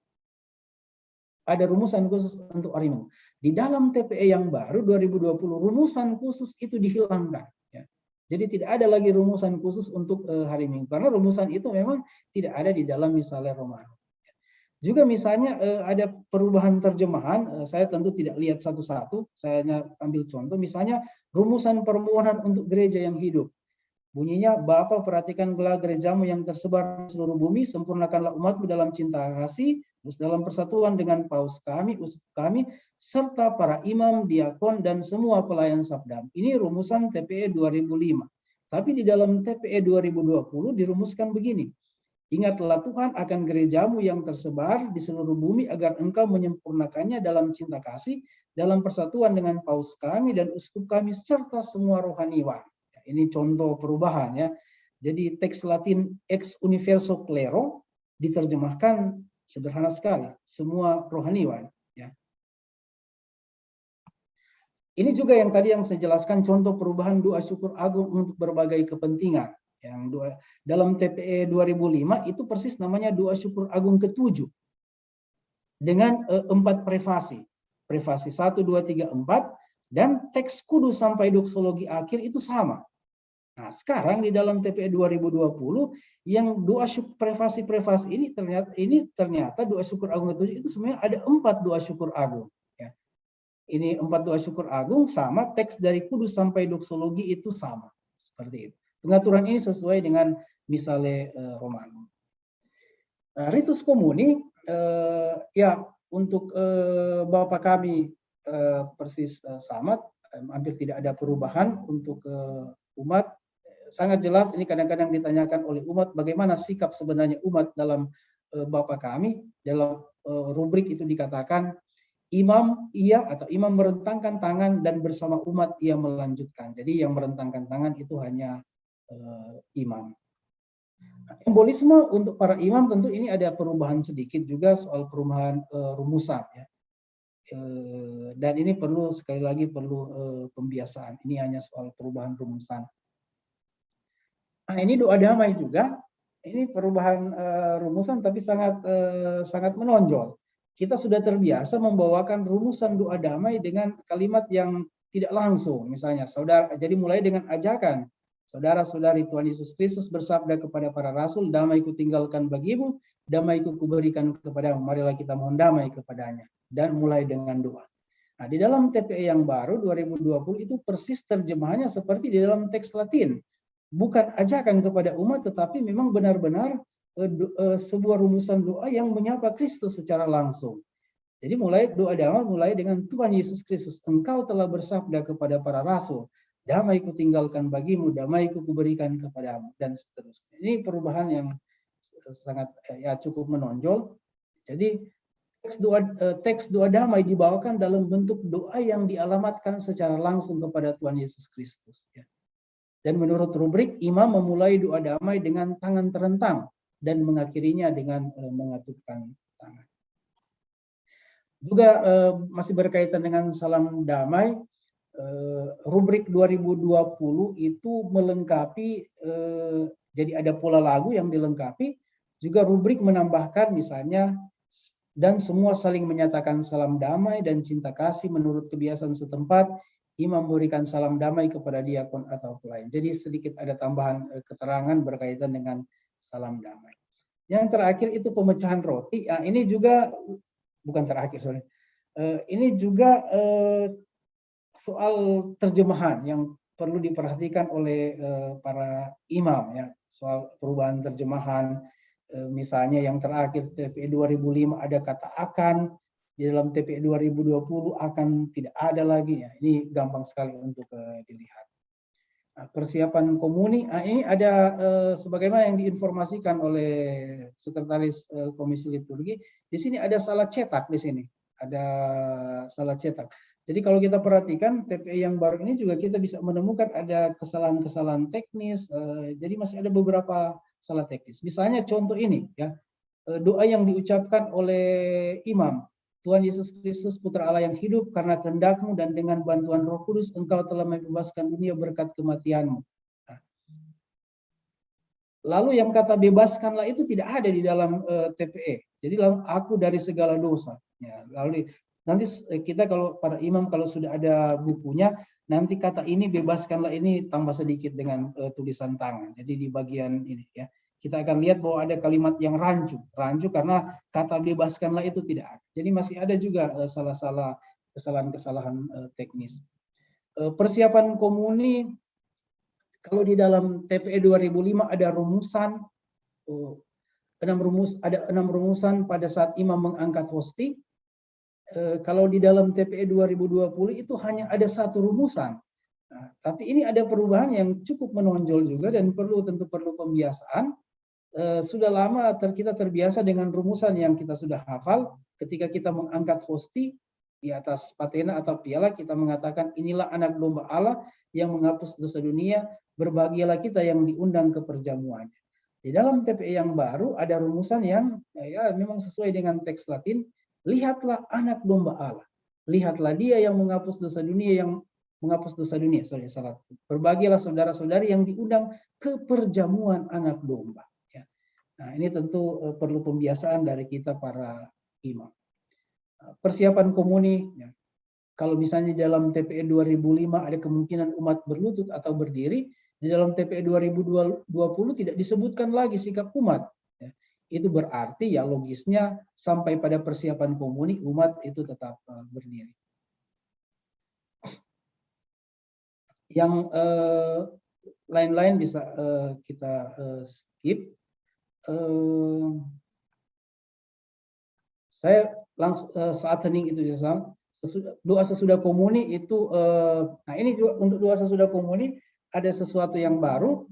Ada rumusan khusus untuk hari Minggu. Di dalam TPE yang baru 2020, rumusan khusus itu dihilangkan. Ya. Jadi tidak ada lagi rumusan khusus untuk hari Minggu. Karena rumusan itu memang tidak ada di dalam misalnya Romawi. Juga misalnya ada perubahan terjemahan, saya tentu tidak lihat satu-satu, saya hanya ambil contoh, misalnya rumusan permohonan untuk gereja yang hidup. Bunyinya, Bapa perhatikan gelar gerejamu yang tersebar di seluruh bumi, sempurnakanlah umatmu dalam cinta kasih, terus dalam persatuan dengan paus kami, uskup kami, serta para imam, diakon, dan semua pelayan sabdamu. Ini rumusan TPE 2005. Tapi di dalam TPE 2020 dirumuskan begini. Ingatlah Tuhan akan gerejamu yang tersebar di seluruh bumi agar engkau menyempurnakannya dalam cinta kasih, dalam persatuan dengan paus kami dan uskup kami serta semua rohaniwan. Ini contoh perubahan ya. Jadi teks Latin ex universo clero diterjemahkan sederhana sekali, semua rohaniwan. Ya. Ini juga yang tadi yang saya jelaskan contoh perubahan doa syukur agung untuk berbagai kepentingan. Yang dalam TPE 2005 itu persis namanya doa syukur agung ke-7 dengan 4 prefasi. Prefasi 1, 2, 3, 4 dan teks kudus sampai doksologi akhir itu sama. Nah, sekarang di dalam TPE 2020 yang doa syukur prefasi-prefasi ini ternyata doa syukur agung ke-7 itu sebenarnya ada 4 doa syukur agung. Ya. Ini 4 doa syukur agung sama, teks dari kudus sampai doksologi itu sama. Seperti itu. Pengaturan ini sesuai dengan misalnya Romawi. Ritus komuni, ya untuk Bapak kami persis sama, hampir tidak ada perubahan untuk umat. Sangat jelas ini kadang-kadang ditanyakan oleh umat bagaimana sikap sebenarnya umat dalam Bapak kami. Dalam rubrik itu dikatakan imam ia atau imam merentangkan tangan dan bersama umat ia melanjutkan. Jadi yang merentangkan tangan itu hanya imam. Simbolisme untuk para imam tentu ini ada perubahan sedikit juga soal perubahan rumusan ya. Dan ini perlu sekali lagi pembiasaan. Ini hanya soal perubahan rumusan. Nah, ini doa damai juga. Ini perubahan rumusan tapi sangat menonjol. Kita sudah terbiasa membawakan rumusan doa damai dengan kalimat yang tidak langsung. Misalnya, saudara, jadi mulai dengan ajakan. Saudara-saudari Tuhan Yesus Kristus bersabda kepada para rasul, damai-Ku tinggalkan bagimu, damai-Ku kuberikan kepadamu. Marilah kita mohon damai kepadanya. Dan mulai dengan doa. Nah, di dalam TPE yang baru 2020 itu persis terjemahannya seperti di dalam teks Latin. Bukan ajakan kepada umat, tetapi memang benar-benar sebuah rumusan doa yang menyapa Kristus secara langsung. Jadi doa damai mulai dengan Tuhan Yesus Kristus. Engkau telah bersabda kepada para rasul, damai-Ku tinggalkan bagimu, damai-Ku kuberikan kepadamu, dan seterusnya. Ini perubahan yang sangat cukup menonjol. Jadi teks doa damai dibawakan dalam bentuk doa yang dialamatkan secara langsung kepada Tuhan Yesus Kristus. Ya. Dan menurut rubrik, imam memulai doa damai dengan tangan terentang dan mengakhirinya dengan mengatupkan tangan. Juga masih berkaitan dengan salam damai. Rubrik 2020 itu melengkapi Jadi ada pola lagu yang dilengkapi, juga rubrik menambahkan misalnya, dan semua saling menyatakan salam damai dan cinta kasih menurut kebiasaan setempat, imam memberikan salam damai kepada diakon atau pelayan. Jadi sedikit ada tambahan keterangan berkaitan dengan salam damai. Yang terakhir itu pemecahan roti. Nah, ini juga bukan terakhir, sorry. Ini juga soal terjemahan yang perlu diperhatikan oleh para imam, ya, soal perubahan terjemahan. Misalnya yang terakhir TPE 2005 ada kata akan, di dalam TPE 2020 akan tidak ada lagi, ya. Ini gampang sekali untuk dilihat. Nah, persiapan komuni, ini ada sebagaimana yang diinformasikan oleh Sekretaris Komisi Liturgi. Di sini ada salah cetak, di sini ada salah cetak. Jadi kalau kita perhatikan TPE yang baru ini juga kita bisa menemukan ada kesalahan-kesalahan teknis. Jadi masih ada beberapa salah teknis. Misalnya contoh ini, ya, doa yang diucapkan oleh imam. Tuhan Yesus Kristus, Putra Allah yang hidup, karena kehendak-Mu dan dengan bantuan Roh Kudus, Engkau telah membebaskan dunia berkat kematian-Mu. Nah, lalu yang kata bebaskanlah itu tidak ada di dalam TPE. Jadi aku dari segala dosa. Ya, lalu nanti kita kalau para imam kalau sudah ada bukunya, nanti kata ini bebaskanlah ini tambah sedikit dengan tulisan tangan. Jadi di bagian ini, ya. Kita akan lihat bahwa ada kalimat yang rancu karena kata bebaskanlah itu tidak ada. Jadi masih ada juga kesalahan-kesalahan teknis. Persiapan komuni, kalau di dalam TPE 2005 ada rumusan, ada 6 rumusan pada saat imam mengangkat hosti. Kalau di dalam TPE 2020 itu hanya ada 1 rumusan. Nah, tapi ini ada perubahan yang cukup menonjol juga dan tentu perlu pembiasaan. Sudah lama kita terbiasa dengan rumusan yang kita sudah hafal. Ketika kita mengangkat hosti di atas patena atau piala, kita mengatakan inilah anak domba Allah yang menghapus dosa dunia, berbahagialah kita yang diundang ke perjamuannya. Di dalam TPE yang baru ada rumusan yang ya memang sesuai dengan teks Latin. Lihatlah anak domba Allah, lihatlah dia yang menghapus dosa dunia, berbahagialah saudara-saudari yang diundang ke perjamuan anak domba. Nah, ini tentu perlu pembiasaan dari kita para imam. Persiapan komuni, ya. Kalau misalnya dalam TPE 2005 ada kemungkinan umat berlutut atau berdiri, di dalam TPE 2020 tidak disebutkan lagi sikap umat. Ya. Itu berarti ya logisnya sampai pada persiapan komuni umat itu tetap berdiri. Yang lain-lain bisa kita skip. Saya langsung saat hening itu ya, doa sesudah komuni itu nah ini juga untuk doa sesudah komuni ada sesuatu yang baru.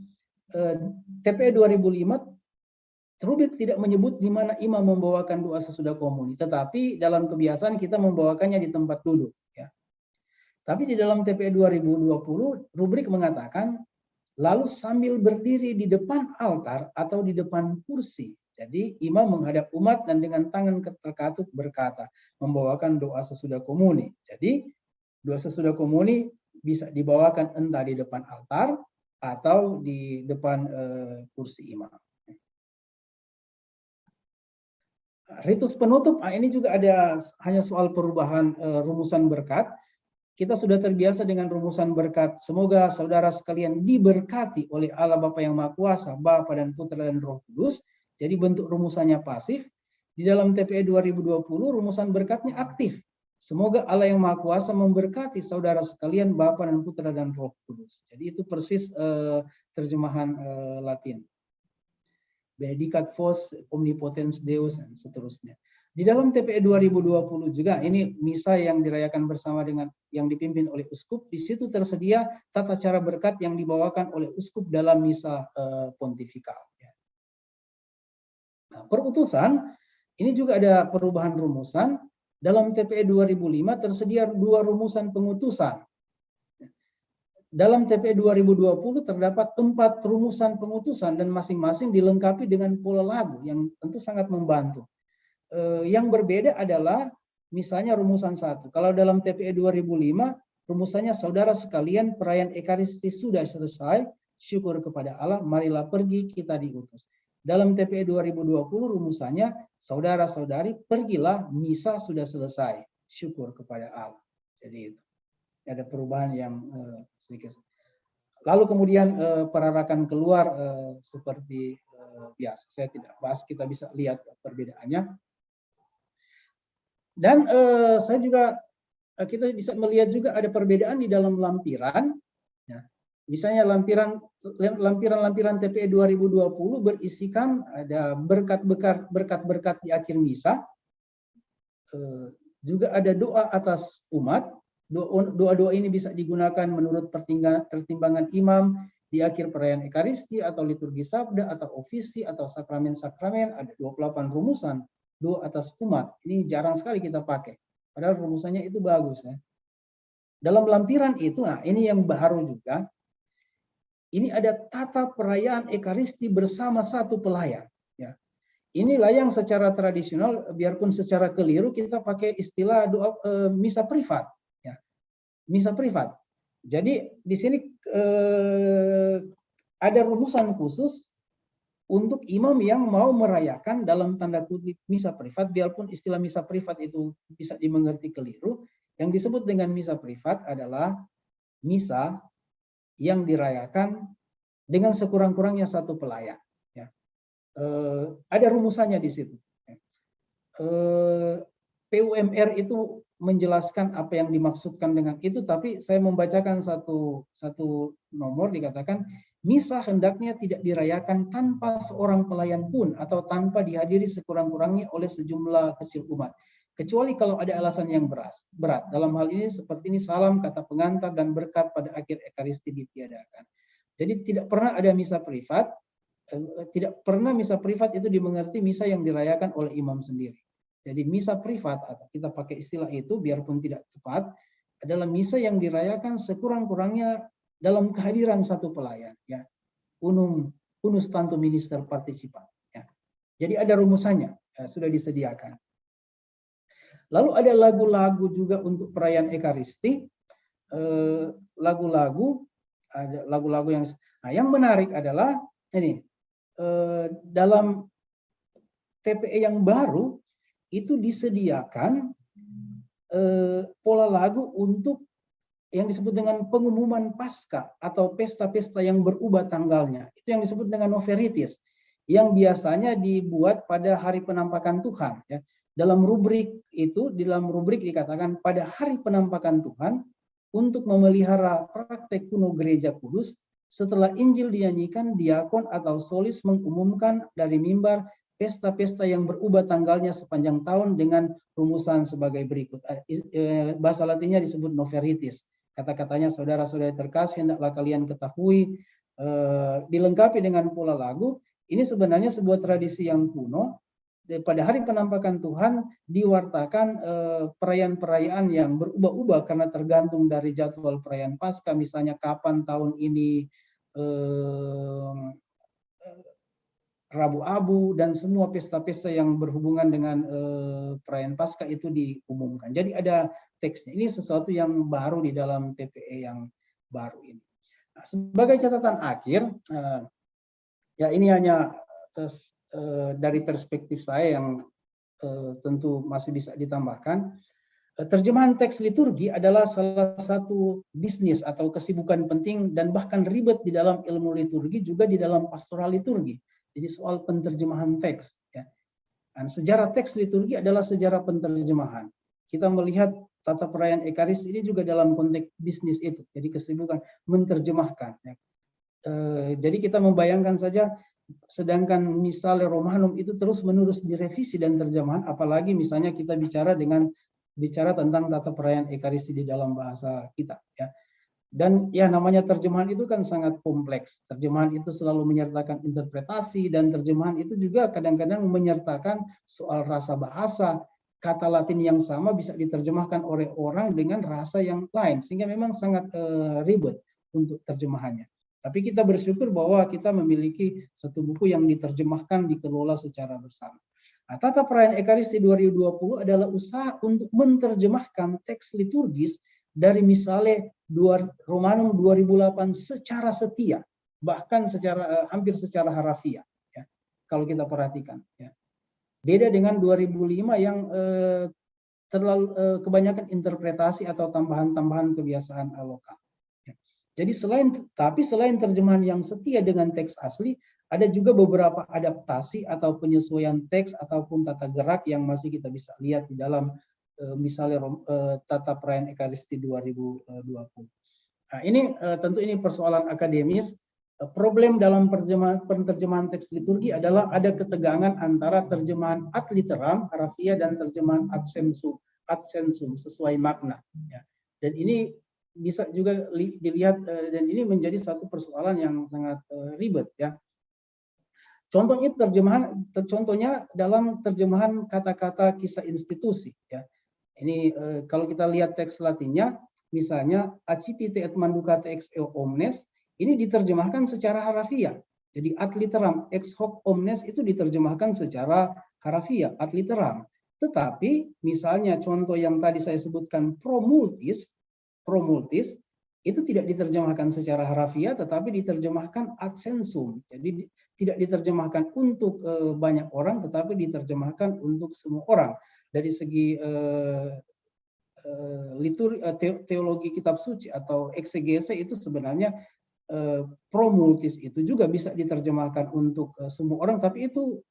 TPE 2005 rubrik tidak menyebut di mana imam membawakan doa sesudah komuni, tetapi dalam kebiasaan kita membawakannya di tempat duduk, ya. Tapi di dalam TPE 2020 rubrik mengatakan lalu sambil berdiri di depan altar atau di depan kursi. Jadi imam menghadap umat dan dengan tangan terkatup berkata, membawakan doa sesudah komuni. Jadi doa sesudah komuni bisa dibawakan entah di depan altar atau di depan kursi imam. Ritus penutup, ini juga ada hanya soal perubahan rumusan berkat. Kita sudah terbiasa dengan rumusan berkat. Semoga saudara sekalian diberkati oleh Allah Bapa yang Maha Kuasa, Bapa dan Putra dan Roh Kudus. Jadi bentuk rumusannya pasif. Di dalam TPE 2020 rumusan berkatnya aktif. Semoga Allah yang Maha Kuasa memberkati saudara sekalian, Bapa dan Putra dan Roh Kudus. Jadi itu persis terjemahan Latin. Benedicat vos omnipotens Deus dan seterusnya. Di dalam TPE 2020 juga ini misa yang dirayakan bersama dengan yang dipimpin oleh uskup. Di situ tersedia tata cara berkat yang dibawakan oleh uskup dalam misa pontifikal. Nah, perutusan ini juga ada perubahan rumusan. Dalam TPE 2005 tersedia 2 rumusan pengutusan. Dalam TPE 2020 terdapat 4 rumusan pengutusan dan masing-masing dilengkapi dengan pola lagu yang tentu sangat membantu. Yang berbeda adalah misalnya rumusan 1. Kalau dalam TPE 2005 rumusannya saudara sekalian perayaan Ekaristi sudah selesai, syukur kepada Allah, marilah pergi kita diutus. Dalam TPE 2020 rumusannya, saudara-saudari pergilah, misa sudah selesai, syukur kepada Allah. Jadi itu ada perubahan yang sedikit. Lalu kemudian perarakan keluar seperti biasa. Saya tidak bahas, kita bisa lihat perbedaannya. Dan saya juga, kita bisa melihat juga ada perbedaan di dalam lampiran. Ya. Misalnya lampiran TPE 2020 berisikan ada berkat-berkat di akhir misa. Juga ada doa atas umat. Doa-doa ini bisa digunakan menurut pertimbangan imam di akhir perayaan Ekaristi atau liturgi sabda atau ofisi atau sakramen-sakramen. Ada 28 rumusan doa atas umat. Ini jarang sekali kita pakai. Padahal rumusannya itu bagus ya. Dalam lampiran itu, nah ini yang baru juga. Ini ada tata perayaan Ekaristi bersama satu pelayan. Ya. Inilah yang secara tradisional, biarpun secara keliru kita pakai istilah doa misa privat. Misa privat. Jadi di sini ada rumusan khusus untuk imam yang mau merayakan dalam tanda kutip misa privat, biarpun istilah misa privat itu bisa dimengerti keliru. Yang disebut dengan misa privat adalah misa yang dirayakan dengan sekurang-kurangnya satu pelayan. Ya. Ada rumusannya di situ. PUMR itu menjelaskan apa yang dimaksudkan dengan itu, tapi saya membacakan satu nomor, dikatakan misa hendaknya tidak dirayakan tanpa seorang pelayan pun atau tanpa dihadiri sekurang-kurangnya oleh sejumlah kecil umat, kecuali kalau ada alasan yang berat. Dalam hal ini seperti ini, salam, kata pengantar, dan berkat pada akhir Ekaristi ditiadakan. Jadi tidak pernah ada misa privat, tidak pernah misa privat itu dimengerti misa yang dirayakan oleh imam sendiri. Jadi misa privat, atau kita pakai istilah itu biarpun tidak tepat, adalah misa yang dirayakan sekurang-kurangnya dalam kehadiran satu pelayan. Ya. Unus tantum minister participat. Ya. Jadi ada rumusannya, sudah disediakan. Lalu ada lagu-lagu juga untuk perayaan Ekaristi. Lagu-lagu, ada lagu-lagu yang menarik adalah ini, dalam TPE yang baru itu disediakan pola lagu untuk yang disebut dengan pengumuman Paskah atau pesta-pesta yang berubah tanggalnya. Itu yang disebut dengan Noveritis, yang biasanya dibuat pada hari penampakan Tuhan. Ya. Dalam rubrik itu, dalam rubrik dikatakan pada hari penampakan Tuhan untuk memelihara praktek kuno gereja kudus. Setelah Injil dinyanyikan, diakon atau solis mengumumkan dari mimbar pesta-pesta yang berubah tanggalnya sepanjang tahun dengan rumusan sebagai berikut. Bahasa Latinnya disebut Noveritis. Kata-katanya, saudara-saudara terkasih, hendaklah kalian ketahui, dilengkapi dengan pola lagu. Ini sebenarnya sebuah tradisi yang kuno. Pada hari penampakan Tuhan diwartakan perayaan-perayaan yang berubah-ubah karena tergantung dari jadwal perayaan Paskah, misalnya kapan tahun ini Rabu Abu, dan semua pesta-pesta yang berhubungan dengan perayaan Paskah itu diumumkan. Jadi ada teksnya. Ini sesuatu yang baru di dalam TPE yang baru ini. Nah, sebagai catatan akhir, ya ini hanya dari perspektif saya yang tentu masih bisa ditambahkan. Terjemahan teks liturgi adalah salah satu bisnis atau kesibukan penting dan bahkan ribet di dalam ilmu liturgi, juga di dalam pastoral liturgi. Jadi soal penterjemahan teks. Ya. Dan sejarah teks liturgi adalah sejarah penterjemahan. Kita melihat tata perayaan Ekaristi ini juga dalam konteks bisnis itu. Jadi kesibukan menerjemahkan. Ya. Jadi kita membayangkan saja, sedangkan misalnya Romanum itu terus-menerus direvisi dan terjemahan, apalagi misalnya kita bicara tentang tata perayaan Ekaristi di dalam bahasa kita. Ya. Dan ya namanya terjemahan itu kan sangat kompleks. Terjemahan itu selalu menyertakan interpretasi, dan terjemahan itu juga kadang-kadang menyertakan soal rasa bahasa. Kata Latin yang sama bisa diterjemahkan oleh orang dengan rasa yang lain, sehingga memang sangat ribet untuk terjemahannya. Tapi kita bersyukur bahwa kita memiliki satu buku yang diterjemahkan, dikelola secara bersama. Nah, tata perayaan Ekaristi 2020 adalah usaha untuk menerjemahkan teks liturgis dari misalnya Romanum 2008 secara setia. bahkan hampir secara harafiah, ya, kalau kita perhatikan. Ya. Beda dengan 2005 yang terlalu kebanyakan interpretasi atau tambahan-tambahan kebiasaan lokal. Ya. Jadi selain terjemahan yang setia dengan teks asli, ada juga beberapa adaptasi atau penyesuaian teks ataupun tata gerak yang masih kita bisa lihat di dalam misalnya Tata Perayaan Ekaristi 2020. Nah, ini tentu ini persoalan akademis. Problem dalam penerjemahan teks liturgi adalah ada ketegangan antara terjemahan ad literam, harafiah, dan terjemahan ad sensum sesuai makna. Ya. Dan ini bisa juga dilihat dan ini menjadi satu persoalan yang sangat ribet, ya. Contohnya dalam terjemahan kata-kata kisah institusi, ya. Ini kalau kita lihat teks Latinnya, misalnya accipite et mandukate ex eo omnes, ini diterjemahkan secara harafiah. Jadi ad literam ex hoc omnes itu diterjemahkan secara harafiah, ad literam. Tetapi misalnya contoh yang tadi saya sebutkan pro multis itu tidak diterjemahkan secara harafiah, tetapi diterjemahkan ad sensum. Jadi tidak diterjemahkan untuk banyak orang, tetapi diterjemahkan untuk semua orang. Dari segi teologi kitab suci atau eksegese itu sebenarnya pro multis itu juga bisa diterjemahkan untuk semua orang, tapi itu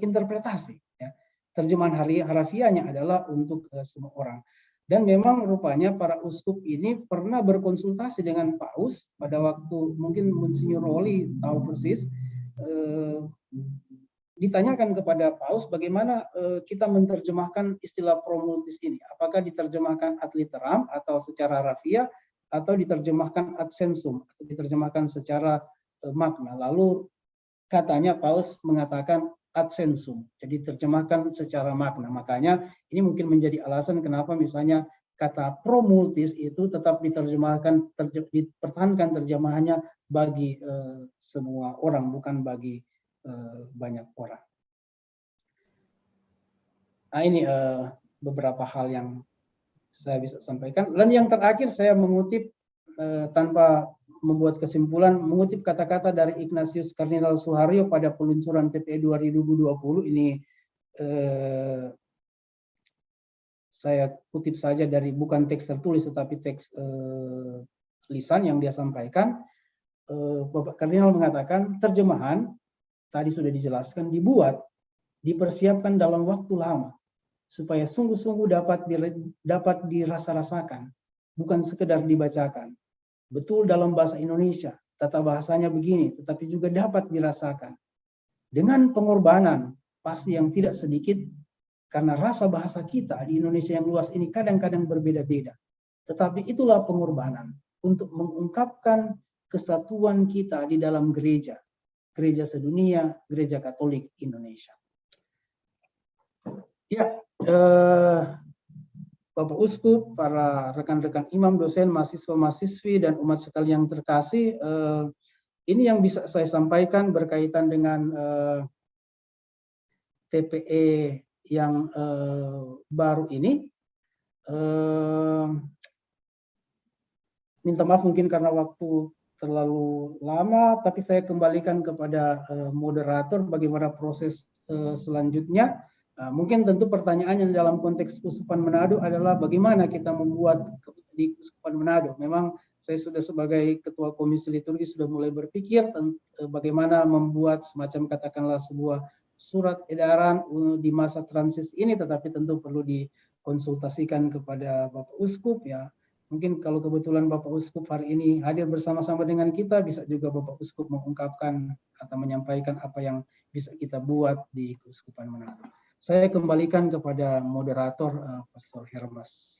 interpretasi. Ya. Terjemahan harafiahnya adalah untuk semua orang. Dan memang rupanya para uskup ini pernah berkonsultasi dengan Paus pada waktu mungkin Monsignor Roli tahu persis, ditanyakan kepada Paus bagaimana kita menerjemahkan istilah promultis ini. Apakah diterjemahkan ad literam atau secara harafiah atau diterjemahkan ad sensum atau diterjemahkan secara makna. Lalu katanya Paus mengatakan ad sensum, jadi terjemahkan secara makna. Makanya ini mungkin menjadi alasan kenapa misalnya kata promultis itu tetap diterjemahkan, dipertahankan terjemahannya bagi semua orang, bukan bagi banyak orang. Nah, ini beberapa hal yang saya bisa sampaikan. Dan yang terakhir saya mengutip tanpa membuat kesimpulan, mengutip kata-kata dari Ignatius Kardinal Suharyo pada peluncuran TPE 2020 ini, saya kutip saja dari bukan teks tertulis tetapi teks lisan yang dia sampaikan. Bapak Kardinal mengatakan terjemahan tadi sudah dijelaskan dipersiapkan dalam waktu lama supaya sungguh-sungguh dapat dirasa-rasakan, bukan sekedar dibacakan. Betul dalam bahasa Indonesia, tata bahasanya begini, tetapi juga dapat dirasakan. Dengan pengorbanan pasti yang tidak sedikit, karena rasa bahasa kita di Indonesia yang luas ini kadang-kadang berbeda-beda. Tetapi itulah pengorbanan untuk mengungkapkan kesatuan kita di dalam gereja sedunia, Gereja Katolik Indonesia. Ya, Bapak Uskup, para rekan-rekan imam, dosen, mahasiswa-mahasiswi, dan umat sekalian yang terkasih, ini yang bisa saya sampaikan berkaitan dengan TPE yang baru ini. Minta maaf mungkin karena waktu terlalu lama, tapi saya kembalikan kepada moderator bagaimana proses selanjutnya. Mungkin tentu pertanyaannya dalam konteks Uskupan Manado adalah bagaimana kita membuat di Uskupan Manado. Memang saya sudah sebagai Ketua Komisi Liturgi sudah mulai berpikir bagaimana membuat semacam katakanlah sebuah surat edaran di masa transisi ini, tetapi tentu perlu dikonsultasikan kepada Bapak Uskup, ya. Mungkin kalau kebetulan Bapak Uskup hari ini hadir bersama-sama dengan kita, bisa juga Bapak Uskup mengungkapkan atau menyampaikan apa yang bisa kita buat di Keuskupan Manado. Saya kembalikan kepada moderator Pastor Hermas.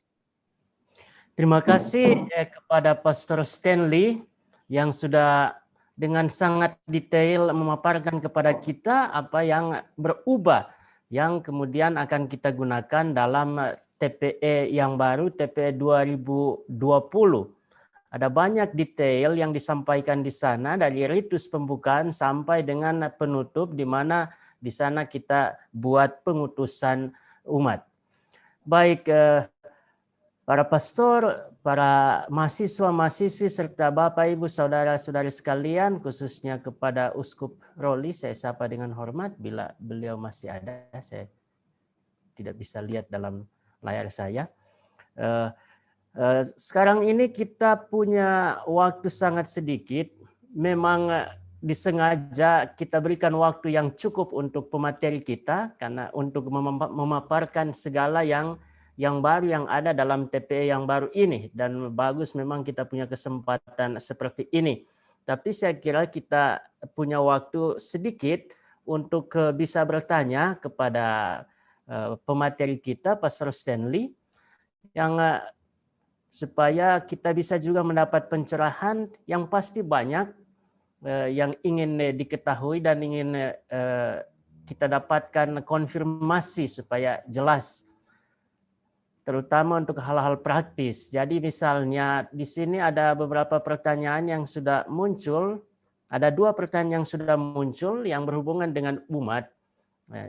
Terima kasih kepada Pastor Stanley yang sudah dengan sangat detail memaparkan kepada kita apa yang berubah, yang kemudian akan kita gunakan dalam TPE yang baru, TPE 2020. Ada banyak detail yang disampaikan di sana dari ritus pembukaan sampai dengan penutup, di mana di sana kita buat pengutusan umat. Baik, para pastor, para mahasiswa-mahasiswi, serta Bapak, Ibu, Saudara-saudari sekalian, khususnya kepada Uskup Roli, saya sapa dengan hormat bila beliau masih ada. Saya tidak bisa lihat dalam layar saya. Sekarang ini kita punya waktu sangat sedikit. Memang disengaja kita berikan waktu yang cukup untuk pemateri kita, karena untuk memaparkan segala yang baru yang ada dalam TPE yang baru ini, dan bagus memang kita punya kesempatan seperti ini. Tapi saya kira kita punya waktu sedikit untuk bisa bertanya kepada pemateri kita, Pastor Stanley, yang supaya kita bisa juga mendapat pencerahan yang pasti banyak yang ingin diketahui dan ingin kita dapatkan konfirmasi supaya jelas, terutama untuk hal-hal praktis. Jadi misalnya di sini ada beberapa pertanyaan yang sudah muncul. Ada 2 pertanyaan yang sudah muncul yang berhubungan dengan umat.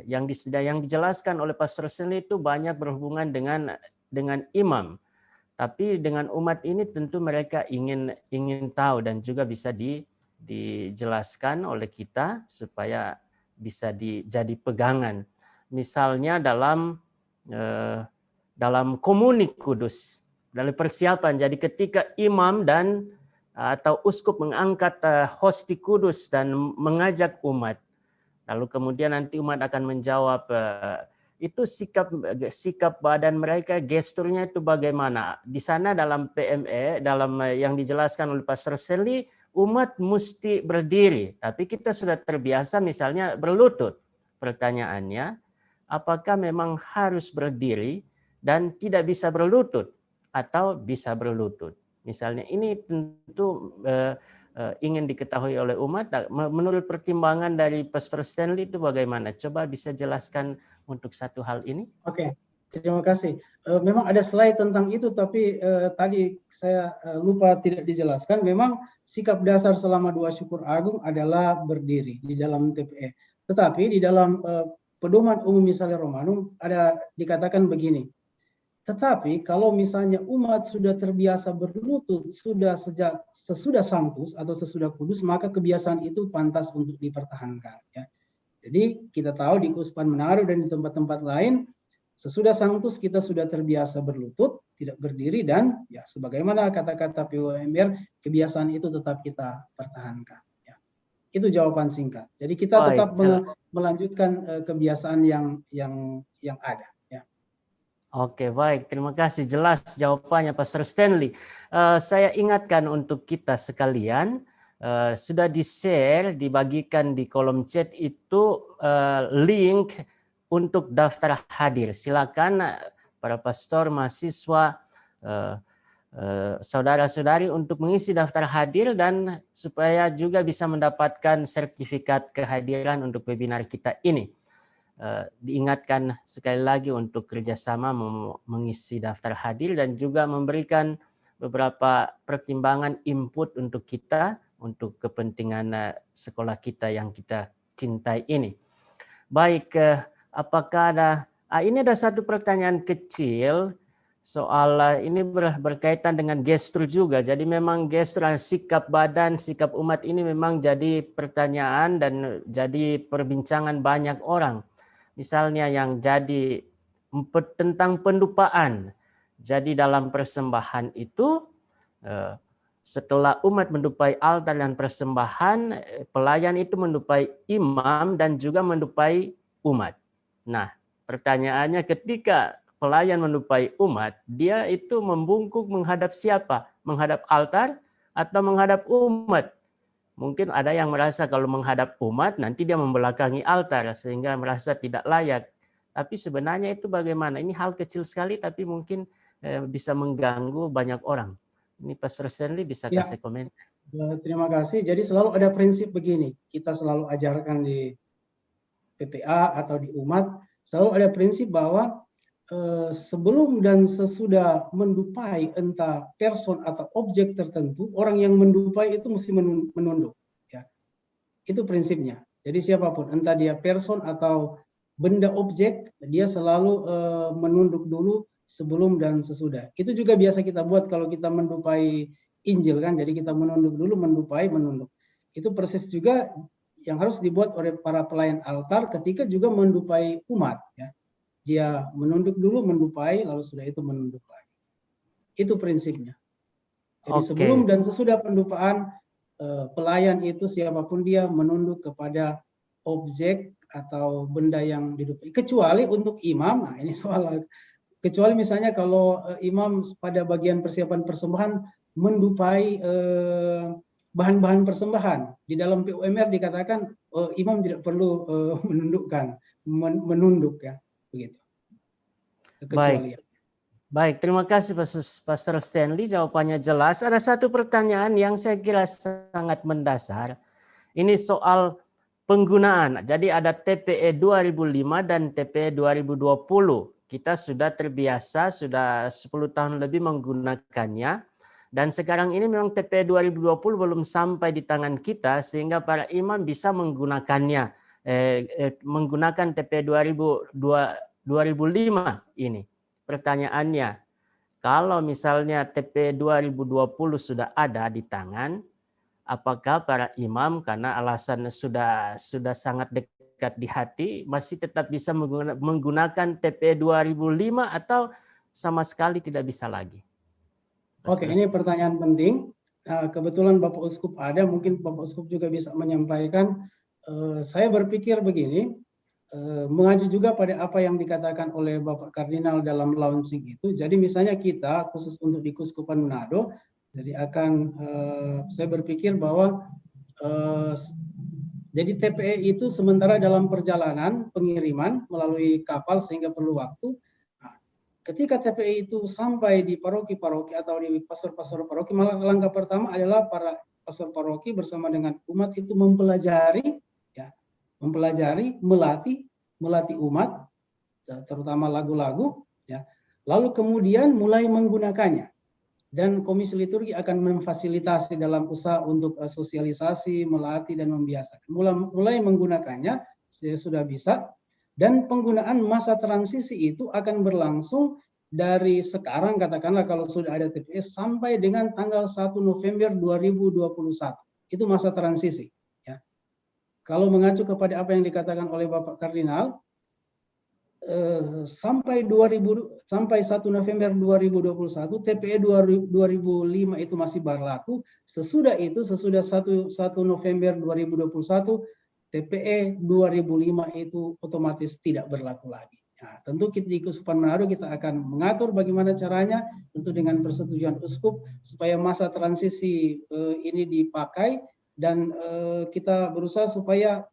Yang dijelaskan oleh Pastor Stanley itu banyak berhubungan dengan imam. Tapi dengan umat ini tentu mereka ingin tahu dan juga bisa dijelaskan oleh kita supaya bisa jadi pegangan. Misalnya dalam komuni kudus, dalam persiapan. Jadi ketika imam atau uskup mengangkat hosti kudus dan mengajak umat, lalu kemudian nanti umat akan menjawab, itu sikap badan mereka, gesturnya itu bagaimana? Di sana dalam PME, dalam yang dijelaskan oleh Pastor Stanley, umat mesti berdiri, tapi kita sudah terbiasa misalnya berlutut. Pertanyaannya, apakah memang harus berdiri dan tidak bisa berlutut atau bisa berlutut? Misalnya ini tentu ingin diketahui oleh umat. Menurut pertimbangan dari Pastor Stanley itu bagaimana? Coba bisa jelaskan untuk satu hal ini. Oke, terima kasih. Memang ada slide tentang itu, tapi tadi saya lupa tidak dijelaskan. Memang sikap dasar selama 2 syukur agung adalah berdiri di dalam TPE. Tetapi di dalam pedoman umum misalnya Romanum ada dikatakan begini. Tetapi kalau misalnya umat sudah terbiasa berlutut sesudah sanctus atau sesudah kudus, maka kebiasaan itu pantas untuk dipertahankan. Ya. Jadi kita tahu di Keuskupan Manado dan di tempat-tempat lain, sesudah sanctus kita sudah terbiasa berlutut, tidak berdiri, dan ya sebagaimana kata-kata PUMR, kebiasaan itu tetap kita pertahankan. Ya. Itu jawaban singkat. Jadi kita tetap melanjutkan kebiasaan yang ada. Oke, baik. Terima kasih. Jelas jawabannya Pastor Stanley. Saya ingatkan untuk kita sekalian, sudah di-share, dibagikan di kolom chat itu link untuk daftar hadir. Silakan para pastor, mahasiswa, saudara-saudari untuk mengisi daftar hadir dan supaya juga bisa mendapatkan sertifikat kehadiran untuk webinar kita ini. Diingatkan sekali lagi untuk kerjasama mengisi daftar hadir dan juga memberikan beberapa pertimbangan input untuk kita, untuk kepentingan sekolah kita yang kita cintai ini. Baik, apakah ini ada satu pertanyaan kecil soal ini berkaitan dengan gestur juga. Jadi memang gestur, sikap badan, sikap umat ini memang jadi pertanyaan dan jadi perbincangan banyak orang. Misalnya yang jadi tentang pendupaan. Jadi dalam persembahan itu setelah umat mendupai altar dan persembahan, pelayan itu mendupai imam dan juga mendupai umat. Nah, pertanyaannya ketika pelayan mendupai umat, dia itu membungkuk menghadap siapa? Menghadap altar atau menghadap umat? Mungkin ada yang merasa kalau menghadap umat nanti dia membelakangi altar sehingga merasa tidak layak. Tapi sebenarnya itu bagaimana? Ini hal kecil sekali tapi mungkin bisa mengganggu banyak orang. Ini Pastor Stanley bisa kasih komentar. Terima kasih. Jadi selalu ada prinsip begini. Kita selalu ajarkan di PPA atau di umat, selalu ada prinsip bahwa sebelum dan sesudah mendupai entah person atau objek tertentu, orang yang mendupai itu mesti menunduk. Ya. Itu prinsipnya. Jadi siapapun, entah dia person atau benda objek, dia selalu menunduk dulu sebelum dan sesudah. Itu juga biasa kita buat kalau kita mendupai Injil kan, jadi kita menunduk dulu, mendupai, menunduk. Itu persis juga yang harus dibuat oleh para pelayan altar ketika juga mendupai umat. Ya. Dia menunduk dulu, mendupai, lalu sudah itu menunduk lagi. Itu prinsipnya. Jadi sebelum dan sesudah pendupaan, pelayan itu siapapun dia menunduk kepada objek atau benda yang didupai. Kecuali untuk imam, nah ini soal, kecuali misalnya kalau imam pada bagian persiapan persembahan mendupai bahan-bahan persembahan. Di dalam PUMR dikatakan imam tidak perlu menunduk ya, begitu. Kecuali. Baik, terima kasih Pastor Stanley, jawabannya jelas. Ada satu pertanyaan yang saya kira sangat mendasar. Ini soal penggunaan. Jadi ada TPE 2005 dan TPE 2020. Kita sudah terbiasa, sudah 10 tahun lebih menggunakannya. Dan sekarang ini memang TPE 2020 belum sampai di tangan kita sehingga para imam bisa menggunakannya. Menggunakan TPE 2005 ini. Pertanyaannya, kalau misalnya TPE 2020 sudah ada di tangan, apakah para imam karena alasan sudah sangat dekat di hati masih tetap bisa menggunakan TPE 2005 atau sama sekali tidak bisa lagi? Oke, ini pertanyaan penting. Kebetulan Bapak Uskup ada, mungkin Bapak Uskup juga bisa menyampaikan. Saya berpikir begini, mengacu juga pada apa yang dikatakan oleh Bapak Kardinal dalam launching itu. Jadi misalnya kita khusus untuk di Keuskupan Manado, jadi saya berpikir bahwa jadi TPE itu sementara dalam perjalanan pengiriman melalui kapal sehingga perlu waktu. Nah, ketika TPE itu sampai di paroki-paroki atau di pastor-pastor paroki, malah langkah pertama adalah para pastor paroki bersama dengan umat itu mempelajari, melatih umat, terutama lagu-lagu, ya. Lalu kemudian mulai menggunakannya. Dan Komisi Liturgi akan memfasilitasi dalam usaha untuk sosialisasi, melatih dan membiasakan. Mulai menggunakannya sudah bisa. Dan penggunaan masa transisi itu akan berlangsung dari sekarang, katakanlah kalau sudah ada TPS sampai dengan tanggal 1 November 2021. Itu masa transisi. Kalau mengacu kepada apa yang dikatakan oleh Bapak Kardinal, sampai 1 November 2021, TPE 2005 itu masih berlaku. Sesudah itu, sesudah 1 November 2021, TPE 2005 itu otomatis tidak berlaku lagi. Nah, tentu di Keuskupan Manado kita akan mengatur bagaimana caranya, tentu dengan persetujuan uskup, supaya masa transisi ini dipakai. Dan kita berusaha supaya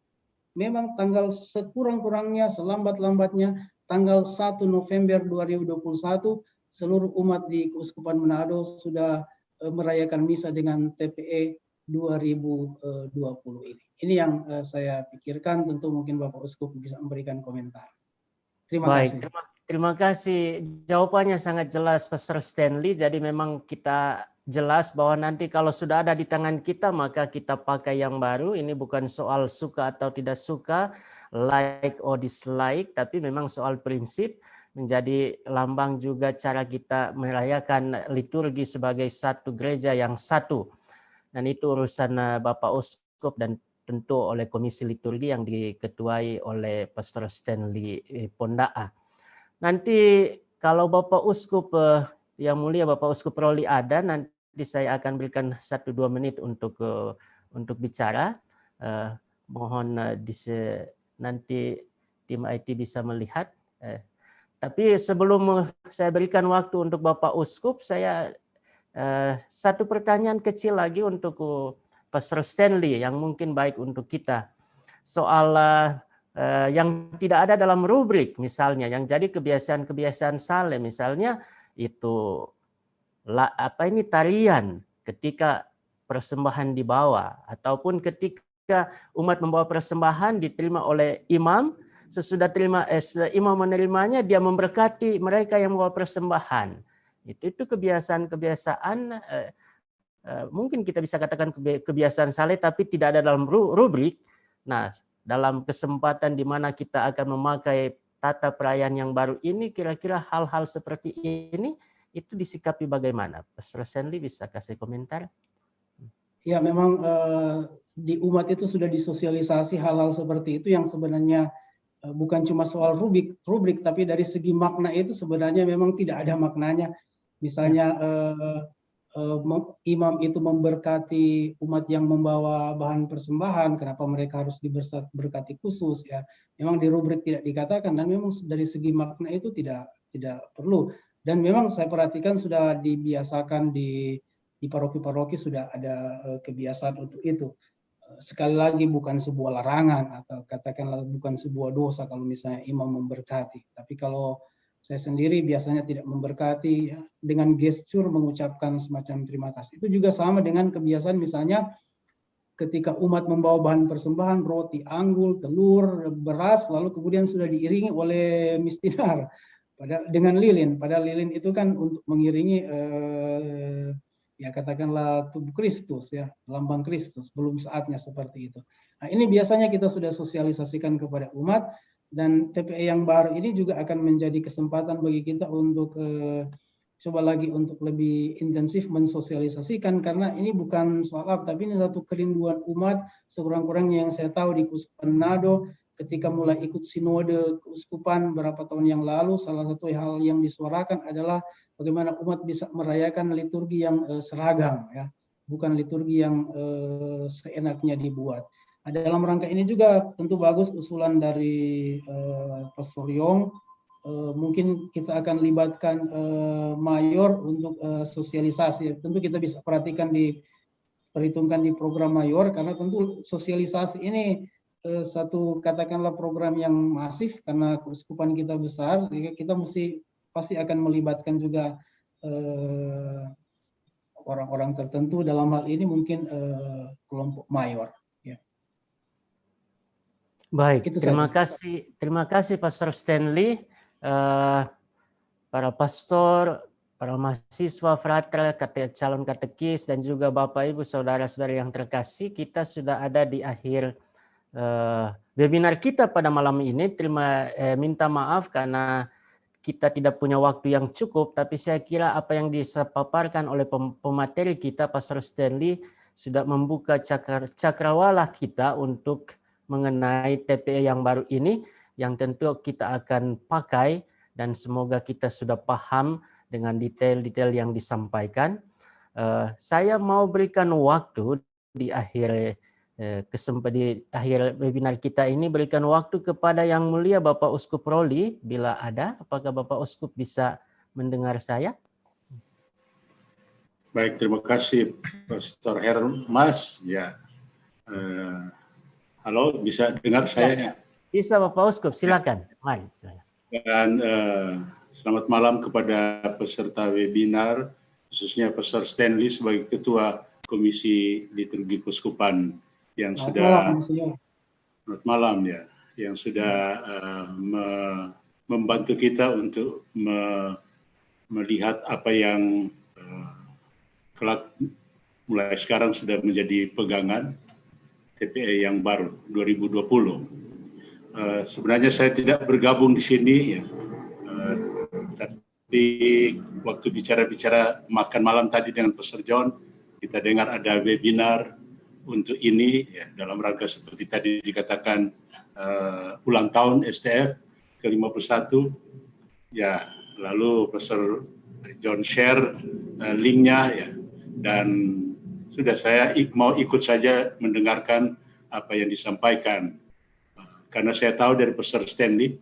memang tanggal sekurang-kurangnya, selambat-lambatnya, tanggal 1 November 2021, seluruh umat di Keuskupan Manado sudah merayakan misa dengan TPE 2020 ini. Ini yang saya pikirkan, tentu mungkin Bapak Uskup bisa memberikan komentar. Terima kasih. Terima kasih. Jawabannya sangat jelas, Pastor Stanley. Jadi memang kita jelas bahwa nanti kalau sudah ada di tangan kita, maka kita pakai yang baru. Ini bukan soal suka atau tidak suka, like or dislike, tapi memang soal prinsip, menjadi lambang juga cara kita merayakan liturgi sebagai satu gereja yang satu. Dan itu urusan Bapak Uskup dan tentu oleh Komisi Liturgi yang diketuai oleh Pastor Stanley Pondaa. Nanti kalau Bapak Uskup yang mulia Bapak Uskup Roli ada, nanti saya akan berikan 1-2 menit untuk bicara. Mohon nanti tim IT bisa melihat. Tapi sebelum saya berikan waktu untuk Bapak Uskup, saya satu pertanyaan kecil lagi untuk Pastor Stanley yang mungkin baik untuk kita. Soal yang tidak ada dalam rubrik misalnya, yang jadi kebiasaan-kebiasaan saleh misalnya itu tarian ketika persembahan dibawa, ataupun ketika umat membawa persembahan diterima oleh imam, sesudah imam menerimanya dia memberkati mereka yang membawa persembahan. Itu kebiasaan-kebiasaan mungkin kita bisa katakan kebiasaan saleh tapi tidak ada dalam rubrik. Nah, dalam kesempatan di mana kita akan memakai tata perayaan yang baru ini, kira-kira hal-hal seperti ini itu disikapi bagaimana? Pastor Stanley bisa kasih komentar? Ya, memang di umat itu sudah disosialisasi hal-hal seperti itu yang sebenarnya bukan cuma soal rubrik, tapi dari segi makna itu sebenarnya memang tidak ada maknanya. Misalnya imam itu memberkati umat yang membawa bahan persembahan, kenapa mereka harus diberkati khusus ya? Memang di rubrik tidak dikatakan, dan memang dari segi makna itu tidak perlu. Dan memang saya perhatikan sudah dibiasakan di paroki-paroki sudah ada kebiasaan untuk itu. Sekali lagi bukan sebuah larangan atau katakanlah bukan sebuah dosa kalau misalnya imam memberkati. Tapi kalau saya sendiri biasanya tidak memberkati, dengan gestur mengucapkan semacam terima kasih. Itu juga sama dengan kebiasaan misalnya ketika umat membawa bahan persembahan, roti, anggul, telur, beras, lalu kemudian sudah diiringi oleh mistinar dengan lilin. Padahal lilin itu kan untuk mengiringi ya katakanlah tubuh Kristus ya, lambang Kristus, belum saatnya seperti itu. Nah, ini biasanya kita sudah sosialisasikan kepada umat, dan TPE yang baru ini juga akan menjadi kesempatan bagi kita untuk coba lagi untuk lebih intensif mensosialisasikan, karena ini bukan soal apa, tapi ini satu kerinduan umat sekurang-kurangnya yang saya tahu di Keuskupan Manado ketika mulai ikut sinode keuskupan beberapa tahun yang lalu, salah satu hal yang disuarakan adalah bagaimana umat bisa merayakan liturgi yang seragam, ya, bukan liturgi yang seenaknya dibuat. Nah, dalam rangka ini juga tentu bagus usulan dari Pastor Yong. Mungkin kita akan libatkan mayor untuk sosialisasi. Tentu kita bisa perhitungkan di program mayor, karena tentu sosialisasi ini satu katakanlah program yang masif karena keuskupan kita besar, sehingga kita pasti akan melibatkan juga orang-orang tertentu, dalam hal ini mungkin kelompok mayor. Ya. Baik, terima kasih Pastor Stanley, para pastor, para mahasiswa, frater, calon katekis, dan juga Bapak Ibu saudara-saudara yang terkasih. Kita sudah ada di akhir webinar kita pada malam ini. Minta maaf karena kita tidak punya waktu yang cukup, tapi saya kira apa yang dipaparkan oleh pemateri kita, Pastor Stanley, sudah membuka cakrawala kita untuk mengenai TPE yang baru ini, yang tentu kita akan pakai, dan semoga kita sudah paham dengan detail-detail yang disampaikan. Saya mau berikan waktu di akhir webinar kita ini, berikan waktu kepada Yang Mulia Bapak Uskup Roli, bila ada. Apakah Bapak Uskup bisa mendengar saya? Baik, terima kasih Pastor Hermas. Ya, halo, bisa dengar saya? Ya. Bisa Bapak Uskup, silakan. Mari. Dan selamat malam kepada peserta webinar, khususnya Pastor Stanley sebagai Ketua Komisi Liturgi Keuskupan yang sudah selamat malam ya, yang sudah membantu kita untuk melihat apa yang kelak mulai sekarang sudah menjadi pegangan TPE yang baru 2020. Sebenarnya saya tidak bergabung di sini ya, tapi waktu bicara makan malam tadi dengan Pastor John, kita dengar ada webinar untuk ini ya, dalam rangka seperti tadi dikatakan ulang tahun STF ke-51 ya, lalu Pastor John share linknya ya, dan sudah saya mau ikut saja mendengarkan apa yang disampaikan, karena saya tahu dari Pastor Stanley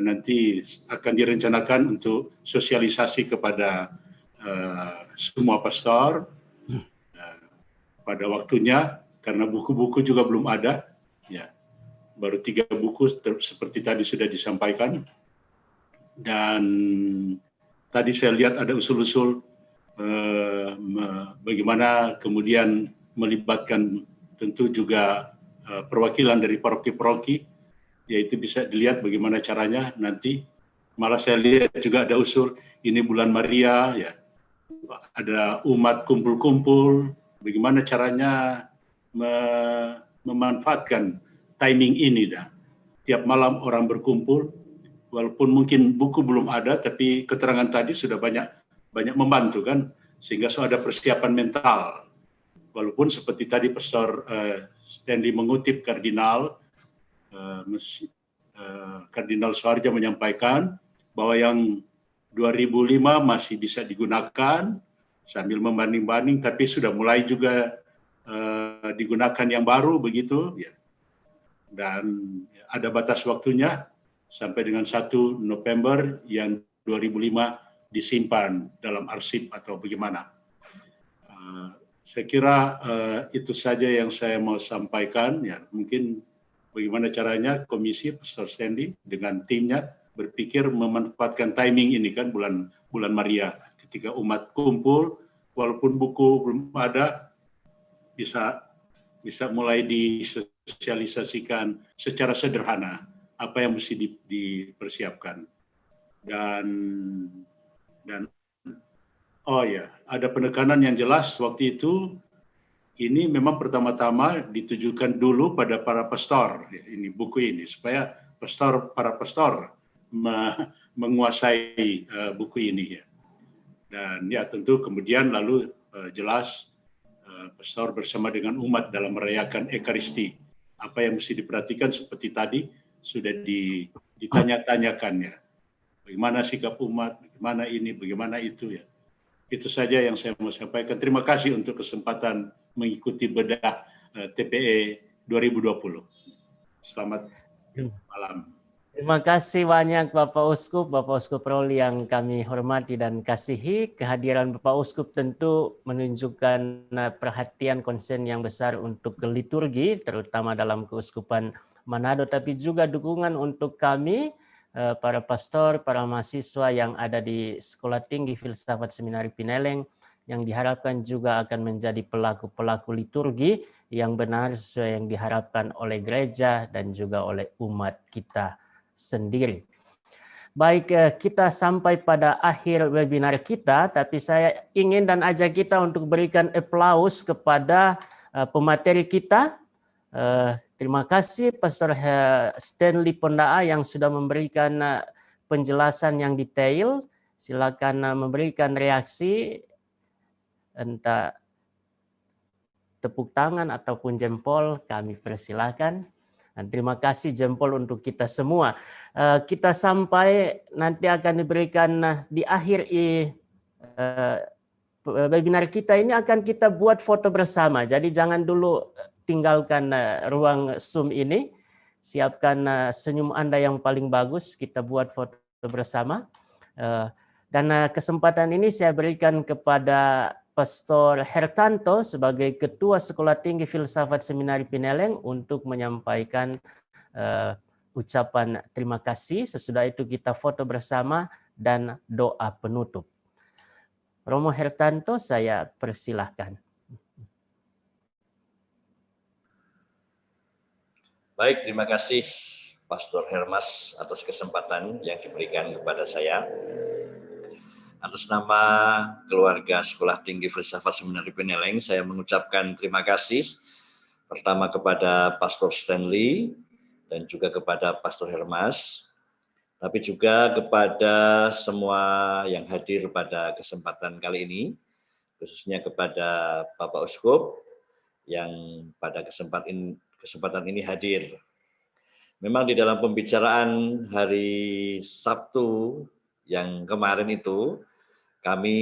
nanti akan direncanakan untuk sosialisasi kepada semua pastor pada waktunya, karena buku-buku juga belum ada ya, baru 3 buku seperti tadi sudah disampaikan. Dan tadi saya lihat ada usul-usul bagaimana kemudian melibatkan tentu juga perwakilan dari paroki-paroki, yaitu bisa dilihat bagaimana caranya nanti. Malah saya lihat juga ada usul ini bulan Maria ya, ada umat kumpul-kumpul, bagaimana caranya memanfaatkan timing ini dah. Tiap malam orang berkumpul walaupun mungkin buku belum ada, tapi keterangan tadi sudah banyak membantu kan, sehingga sudah ada persiapan mental. Walaupun seperti tadi Pastor Stanley mengutip Kardinal Suharja menyampaikan bahwa yang 2005 masih bisa digunakan sambil membanding-banding, tapi sudah mulai juga digunakan yang baru begitu ya. Dan ada batas waktunya sampai dengan 1 November yang 2005 disimpan dalam arsip atau bagaimana. Saya kira itu saja yang saya mau sampaikan ya. Mungkin bagaimana caranya Komisi Pastor Stanley dengan timnya berpikir memanfaatkan timing ini kan bulan Maria, ketika umat kumpul walaupun buku belum ada, bisa mulai disosialisasikan secara sederhana apa yang mesti dipersiapkan. Dan oh ya, ada penekanan yang jelas waktu itu. Ini memang pertama-tama ditujukan dulu pada para pastor, ini buku ini, supaya para pastor menguasai buku ini ya. Dan ya tentu kemudian lalu jelas pastor bersama dengan umat dalam merayakan Ekaristi. Apa yang mesti diperhatikan seperti tadi sudah ditanya-tanyakan ya. Bagaimana sikap umat, bagaimana ini, bagaimana itu ya. Itu saja yang saya mau sampaikan. Terima kasih untuk kesempatan mengikuti bedah TPE 2020. Selamat malam. Terima kasih banyak Bapak Uskup Roli yang kami hormati dan kasihi. Kehadiran Bapak Uskup tentu menunjukkan perhatian konsen yang besar untuk liturgi, terutama dalam Keuskupan Manado, tapi juga dukungan untuk kami, para pastor, para mahasiswa yang ada di Sekolah Tinggi Filsafat Seminari Pineleng, yang diharapkan juga akan menjadi pelaku-pelaku liturgi yang benar sesuai yang diharapkan oleh gereja dan juga oleh umat kita sendiri. Baik, kita sampai pada akhir webinar kita, tapi saya ingin dan ajak kita untuk berikan aplaus kepada pemateri kita. Terima kasih Pastor Stanley Pondaa yang sudah memberikan penjelasan yang detail. Silakan memberikan reaksi, entah tepuk tangan ataupun jempol, kami persilakan. Dan terima kasih jempol untuk kita semua. Kita sampai nanti akan diberikan di akhir webinar kita ini akan kita buat foto bersama. Jadi jangan dulu tinggalkan ruang Zoom ini. Siapkan senyum Anda yang paling bagus, kita buat foto bersama. Dan kesempatan ini saya berikan kepada Pastor Hertanto sebagai Ketua Sekolah Tinggi Filsafat Seminari Pineleng untuk menyampaikan ucapan terima kasih. Sesudah itu kita foto bersama dan doa penutup. Romo Hertanto, saya persilahkan. Baik, terima kasih Pastor Hermas atas kesempatan yang diberikan kepada saya. Atas nama keluarga Sekolah Tinggi Filsafat Seminari Pineleng, saya mengucapkan terima kasih pertama kepada Pastor Stanley dan juga kepada Pastor Hermas, tapi juga kepada semua yang hadir pada kesempatan kali ini, khususnya kepada Bapak Uskup yang pada kesempatan ini hadir. Memang di dalam pembicaraan hari Sabtu yang kemarin itu, kami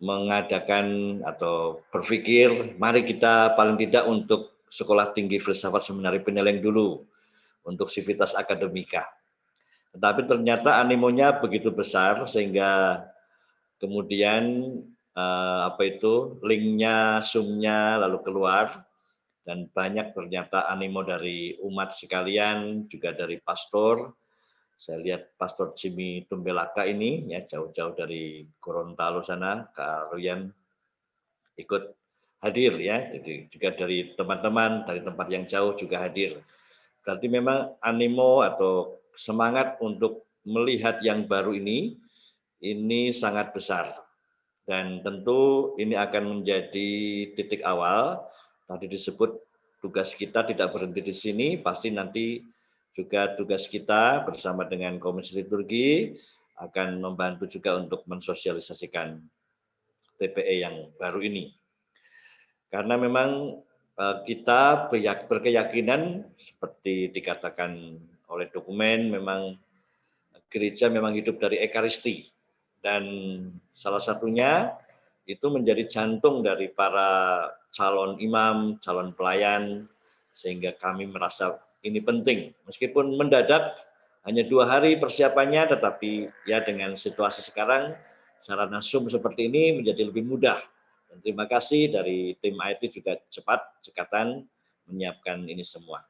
mengadakan atau berpikir, mari kita paling tidak untuk Sekolah Tinggi Filsafat Seminari Pineleng dulu, untuk Civitas Academica. Tetapi ternyata animonya begitu besar, sehingga kemudian linknya, Zoom-nya lalu keluar, dan banyak ternyata animo dari umat sekalian, juga dari pastor. Saya lihat Pastor Jimmy Tumbelaka ini, ya jauh-jauh dari Gorontalo sana, Kak Ruyan ikut hadir ya, jadi juga dari teman-teman dari tempat yang jauh juga hadir. Berarti memang animo atau semangat untuk melihat yang baru ini sangat besar. Dan tentu ini akan menjadi titik awal. Tadi disebut tugas kita tidak berhenti di sini, pasti nanti Juga tugas kita bersama dengan Komisi Liturgi akan membantu juga untuk mensosialisasikan TPE yang baru ini. Karena memang kita berkeyakinan seperti dikatakan oleh dokumen, memang gereja memang hidup dari Ekaristi. Dan salah satunya itu menjadi jantung dari para calon imam, calon pelayan, sehingga kami merasa ini penting. Meskipun mendadak, hanya 2 hari persiapannya, tetapi ya dengan situasi sekarang, sarana Zoom seperti ini menjadi lebih mudah. Dan terima kasih dari tim IT juga cekatan menyiapkan ini semua.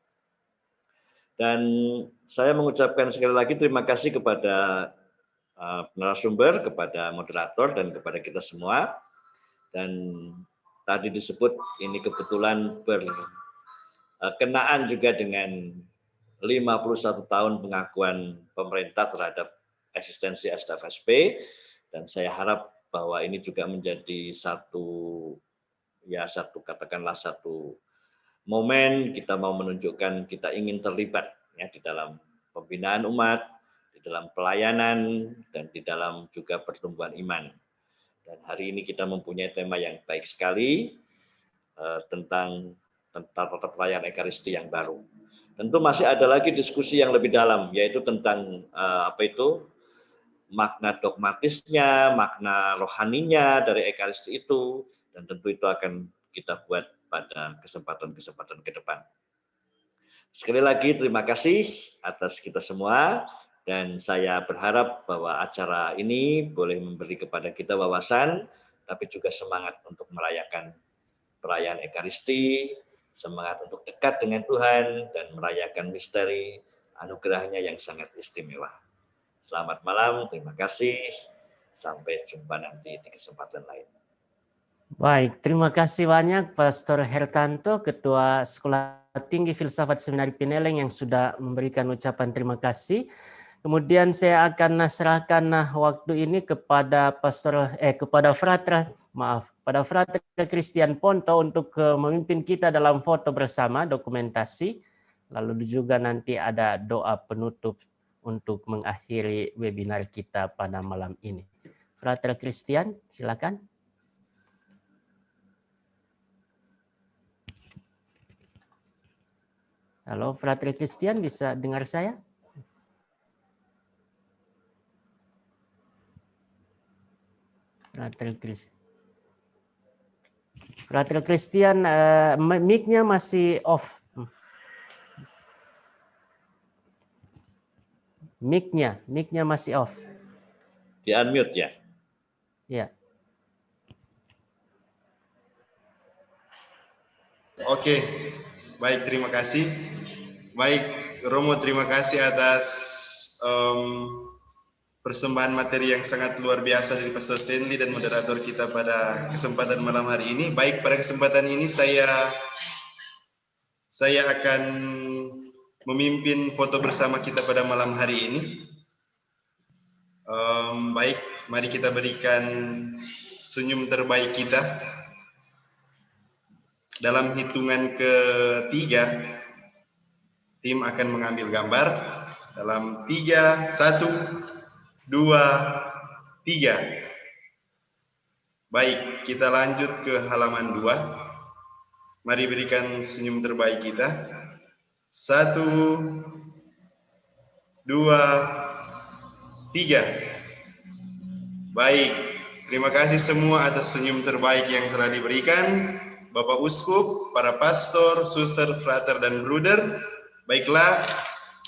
Dan saya mengucapkan sekali lagi terima kasih kepada narasumber, kepada moderator, dan kepada kita semua. Dan tadi disebut ini kebetulan berkenaan juga dengan 51 tahun pengakuan pemerintah terhadap eksistensi STFSP, dan saya harap bahwa ini juga menjadi satu momen kita mau menunjukkan kita ingin terlibat ya di dalam pembinaan umat, di dalam pelayanan, dan di dalam juga pertumbuhan iman. Dan hari ini kita mempunyai tema yang baik sekali tentang tata pelayanan Ekaristi yang baru. Tentu masih ada lagi diskusi yang lebih dalam, yaitu tentang makna dogmatisnya, makna rohaninya dari Ekaristi itu, dan tentu itu akan kita buat pada kesempatan-kesempatan ke depan. Sekali lagi terima kasih atas kita semua, dan saya berharap bahwa acara ini boleh memberi kepada kita wawasan, tapi juga semangat untuk merayakan perayaan Ekaristi, semangat untuk dekat dengan Tuhan, dan merayakan misteri anugerahnya yang sangat istimewa. Selamat malam, terima kasih. Sampai jumpa nanti di kesempatan lain. Baik, terima kasih banyak Pastor Hertanto, Ketua Sekolah Tinggi Filsafat Seminari Pineleng yang sudah memberikan ucapan terima kasih. Kemudian saya akan serahkan waktu ini kepada Frater Christian Ponto untuk memimpin kita dalam foto bersama dokumentasi. Lalu juga nanti ada doa penutup untuk mengakhiri webinar kita pada malam ini. Frater Christian, silakan. Halo, Frater Christian, bisa dengar saya? Frater Christian, mic-nya masih off. Mic-nya masih off. Di unmute ya? Ya. Oke, baik, terima kasih. Baik, Romo, terima kasih atas persembahan materi yang sangat luar biasa dari Pastor Stanley dan moderator kita pada kesempatan malam hari ini. Baik, pada kesempatan ini saya akan memimpin foto bersama kita pada malam hari ini. Baik, mari kita berikan senyum terbaik kita. Dalam hitungan ketiga, tim akan mengambil gambar. Dalam 3, 1, 2, 3. Baik, kita lanjut ke halaman 2. Mari berikan senyum terbaik kita. 1, 2, 3. Baik, terima kasih semua atas senyum terbaik yang telah diberikan. Bapak Uskup, para pastor, suster, frater, dan bruder. Baiklah,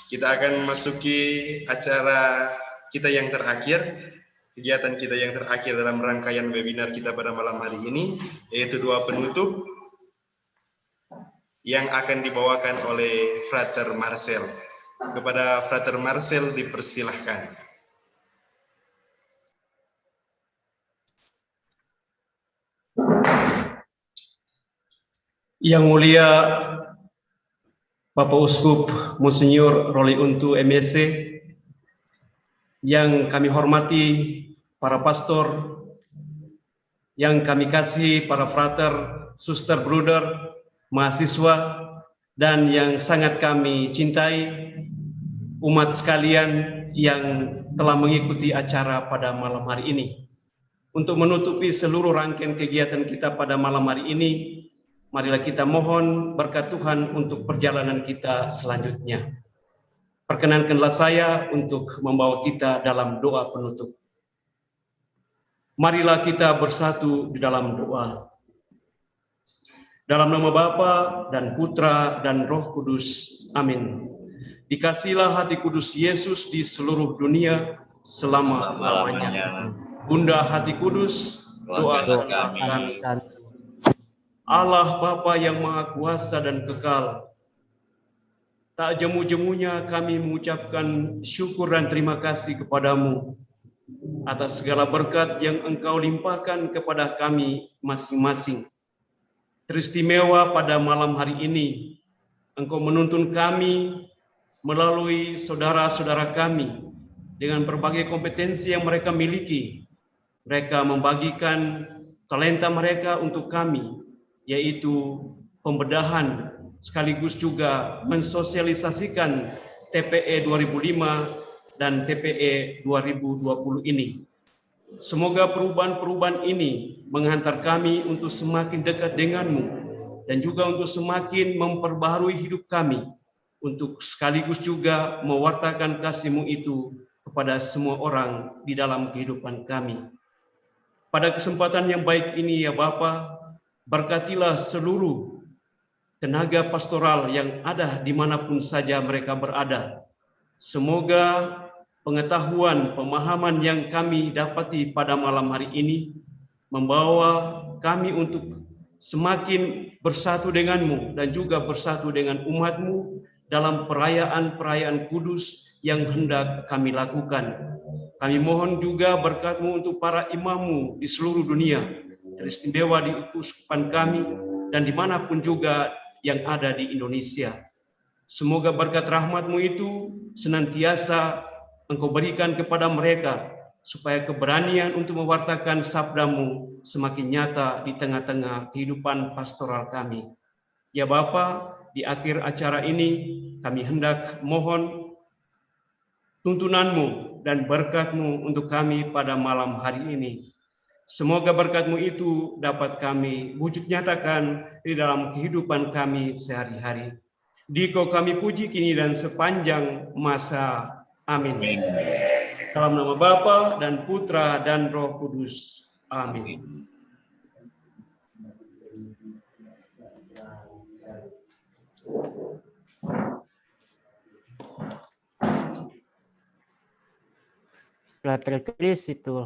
kita akan memasuki acara kita yang terakhir, kegiatan kita yang terakhir dalam rangkaian webinar kita pada malam hari ini, yaitu doa penutup yang akan dibawakan oleh Frater Marcel. Kepada Frater Marcel dipersilahkan. Yang mulia Bapak Uskup Monsinyur Roli Untu MSc, yang kami hormati para pastor, yang kami kasih para frater, suster, bruder, mahasiswa, dan yang sangat kami cintai, umat sekalian yang telah mengikuti acara pada malam hari ini. Untuk menutupi seluruh rangkaian kegiatan kita pada malam hari ini, marilah kita mohon berkat Tuhan untuk perjalanan kita selanjutnya. Perkenankanlah saya untuk membawa kita dalam doa penutup. Marilah kita bersatu di dalam doa. Dalam nama Bapa dan Putra dan Roh Kudus. Amin. Dikasihilah hati kudus Yesus di seluruh dunia selama-lamanya. Bunda hati kudus, doakan kami. Allah Bapa yang Maha Kuasa dan Kekal, tak jemu-jemunya kami mengucapkan syukur dan terima kasih kepadamu atas segala berkat yang Engkau limpahkan kepada kami masing-masing. Teristimewa pada malam hari ini, Engkau menuntun kami melalui saudara-saudara kami dengan berbagai kompetensi yang mereka miliki. Mereka membagikan talenta mereka untuk kami, yaitu pembedahan sekaligus juga mensosialisasikan TPE 2005 dan TPE 2020 ini. Semoga perubahan-perubahan ini menghantar kami untuk semakin dekat denganmu dan juga untuk semakin memperbaharui hidup kami, untuk sekaligus juga mewartakan kasih-Mu itu kepada semua orang di dalam kehidupan kami. Pada kesempatan yang baik ini ya Bapa, berkatilah seluruh tenaga pastoral yang ada dimanapun saja mereka berada. Semoga pengetahuan, pemahaman yang kami dapati pada malam hari ini membawa kami untuk semakin bersatu denganmu dan juga bersatu dengan umatmu dalam perayaan-perayaan kudus yang hendak kami lakukan. Kami mohon juga berkat-Mu untuk para imammu di seluruh dunia, teristimewa di keuskupan kami dan dimanapun juga yang ada di Indonesia. Semoga berkat rahmat-Mu itu senantiasa Engkau berikan kepada mereka, supaya keberanian untuk mewartakan sabda-Mu semakin nyata di tengah-tengah kehidupan pastoral kami. Ya Bapa, di akhir acara ini kami hendak mohon tuntunan-Mu dan berkat-Mu untuk kami pada malam hari ini. Semoga berkat-Mu itu dapat kami wujud nyatakan di dalam kehidupan kami sehari-hari. Dikau kami puji kini dan sepanjang masa. Amin. Dalam nama Bapa dan Putra dan Roh Kudus. Amin. Frater Chris itu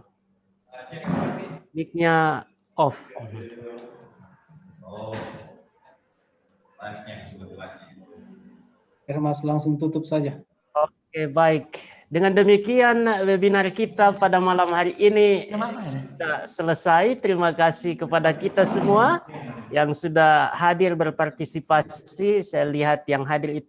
mic-nya off. Hermas langsung tutup saja. Oke, baik. Dengan demikian webinar kita pada malam hari ini sudah selesai. Terima kasih kepada kita semua yang sudah hadir berpartisipasi. Saya lihat yang hadir itu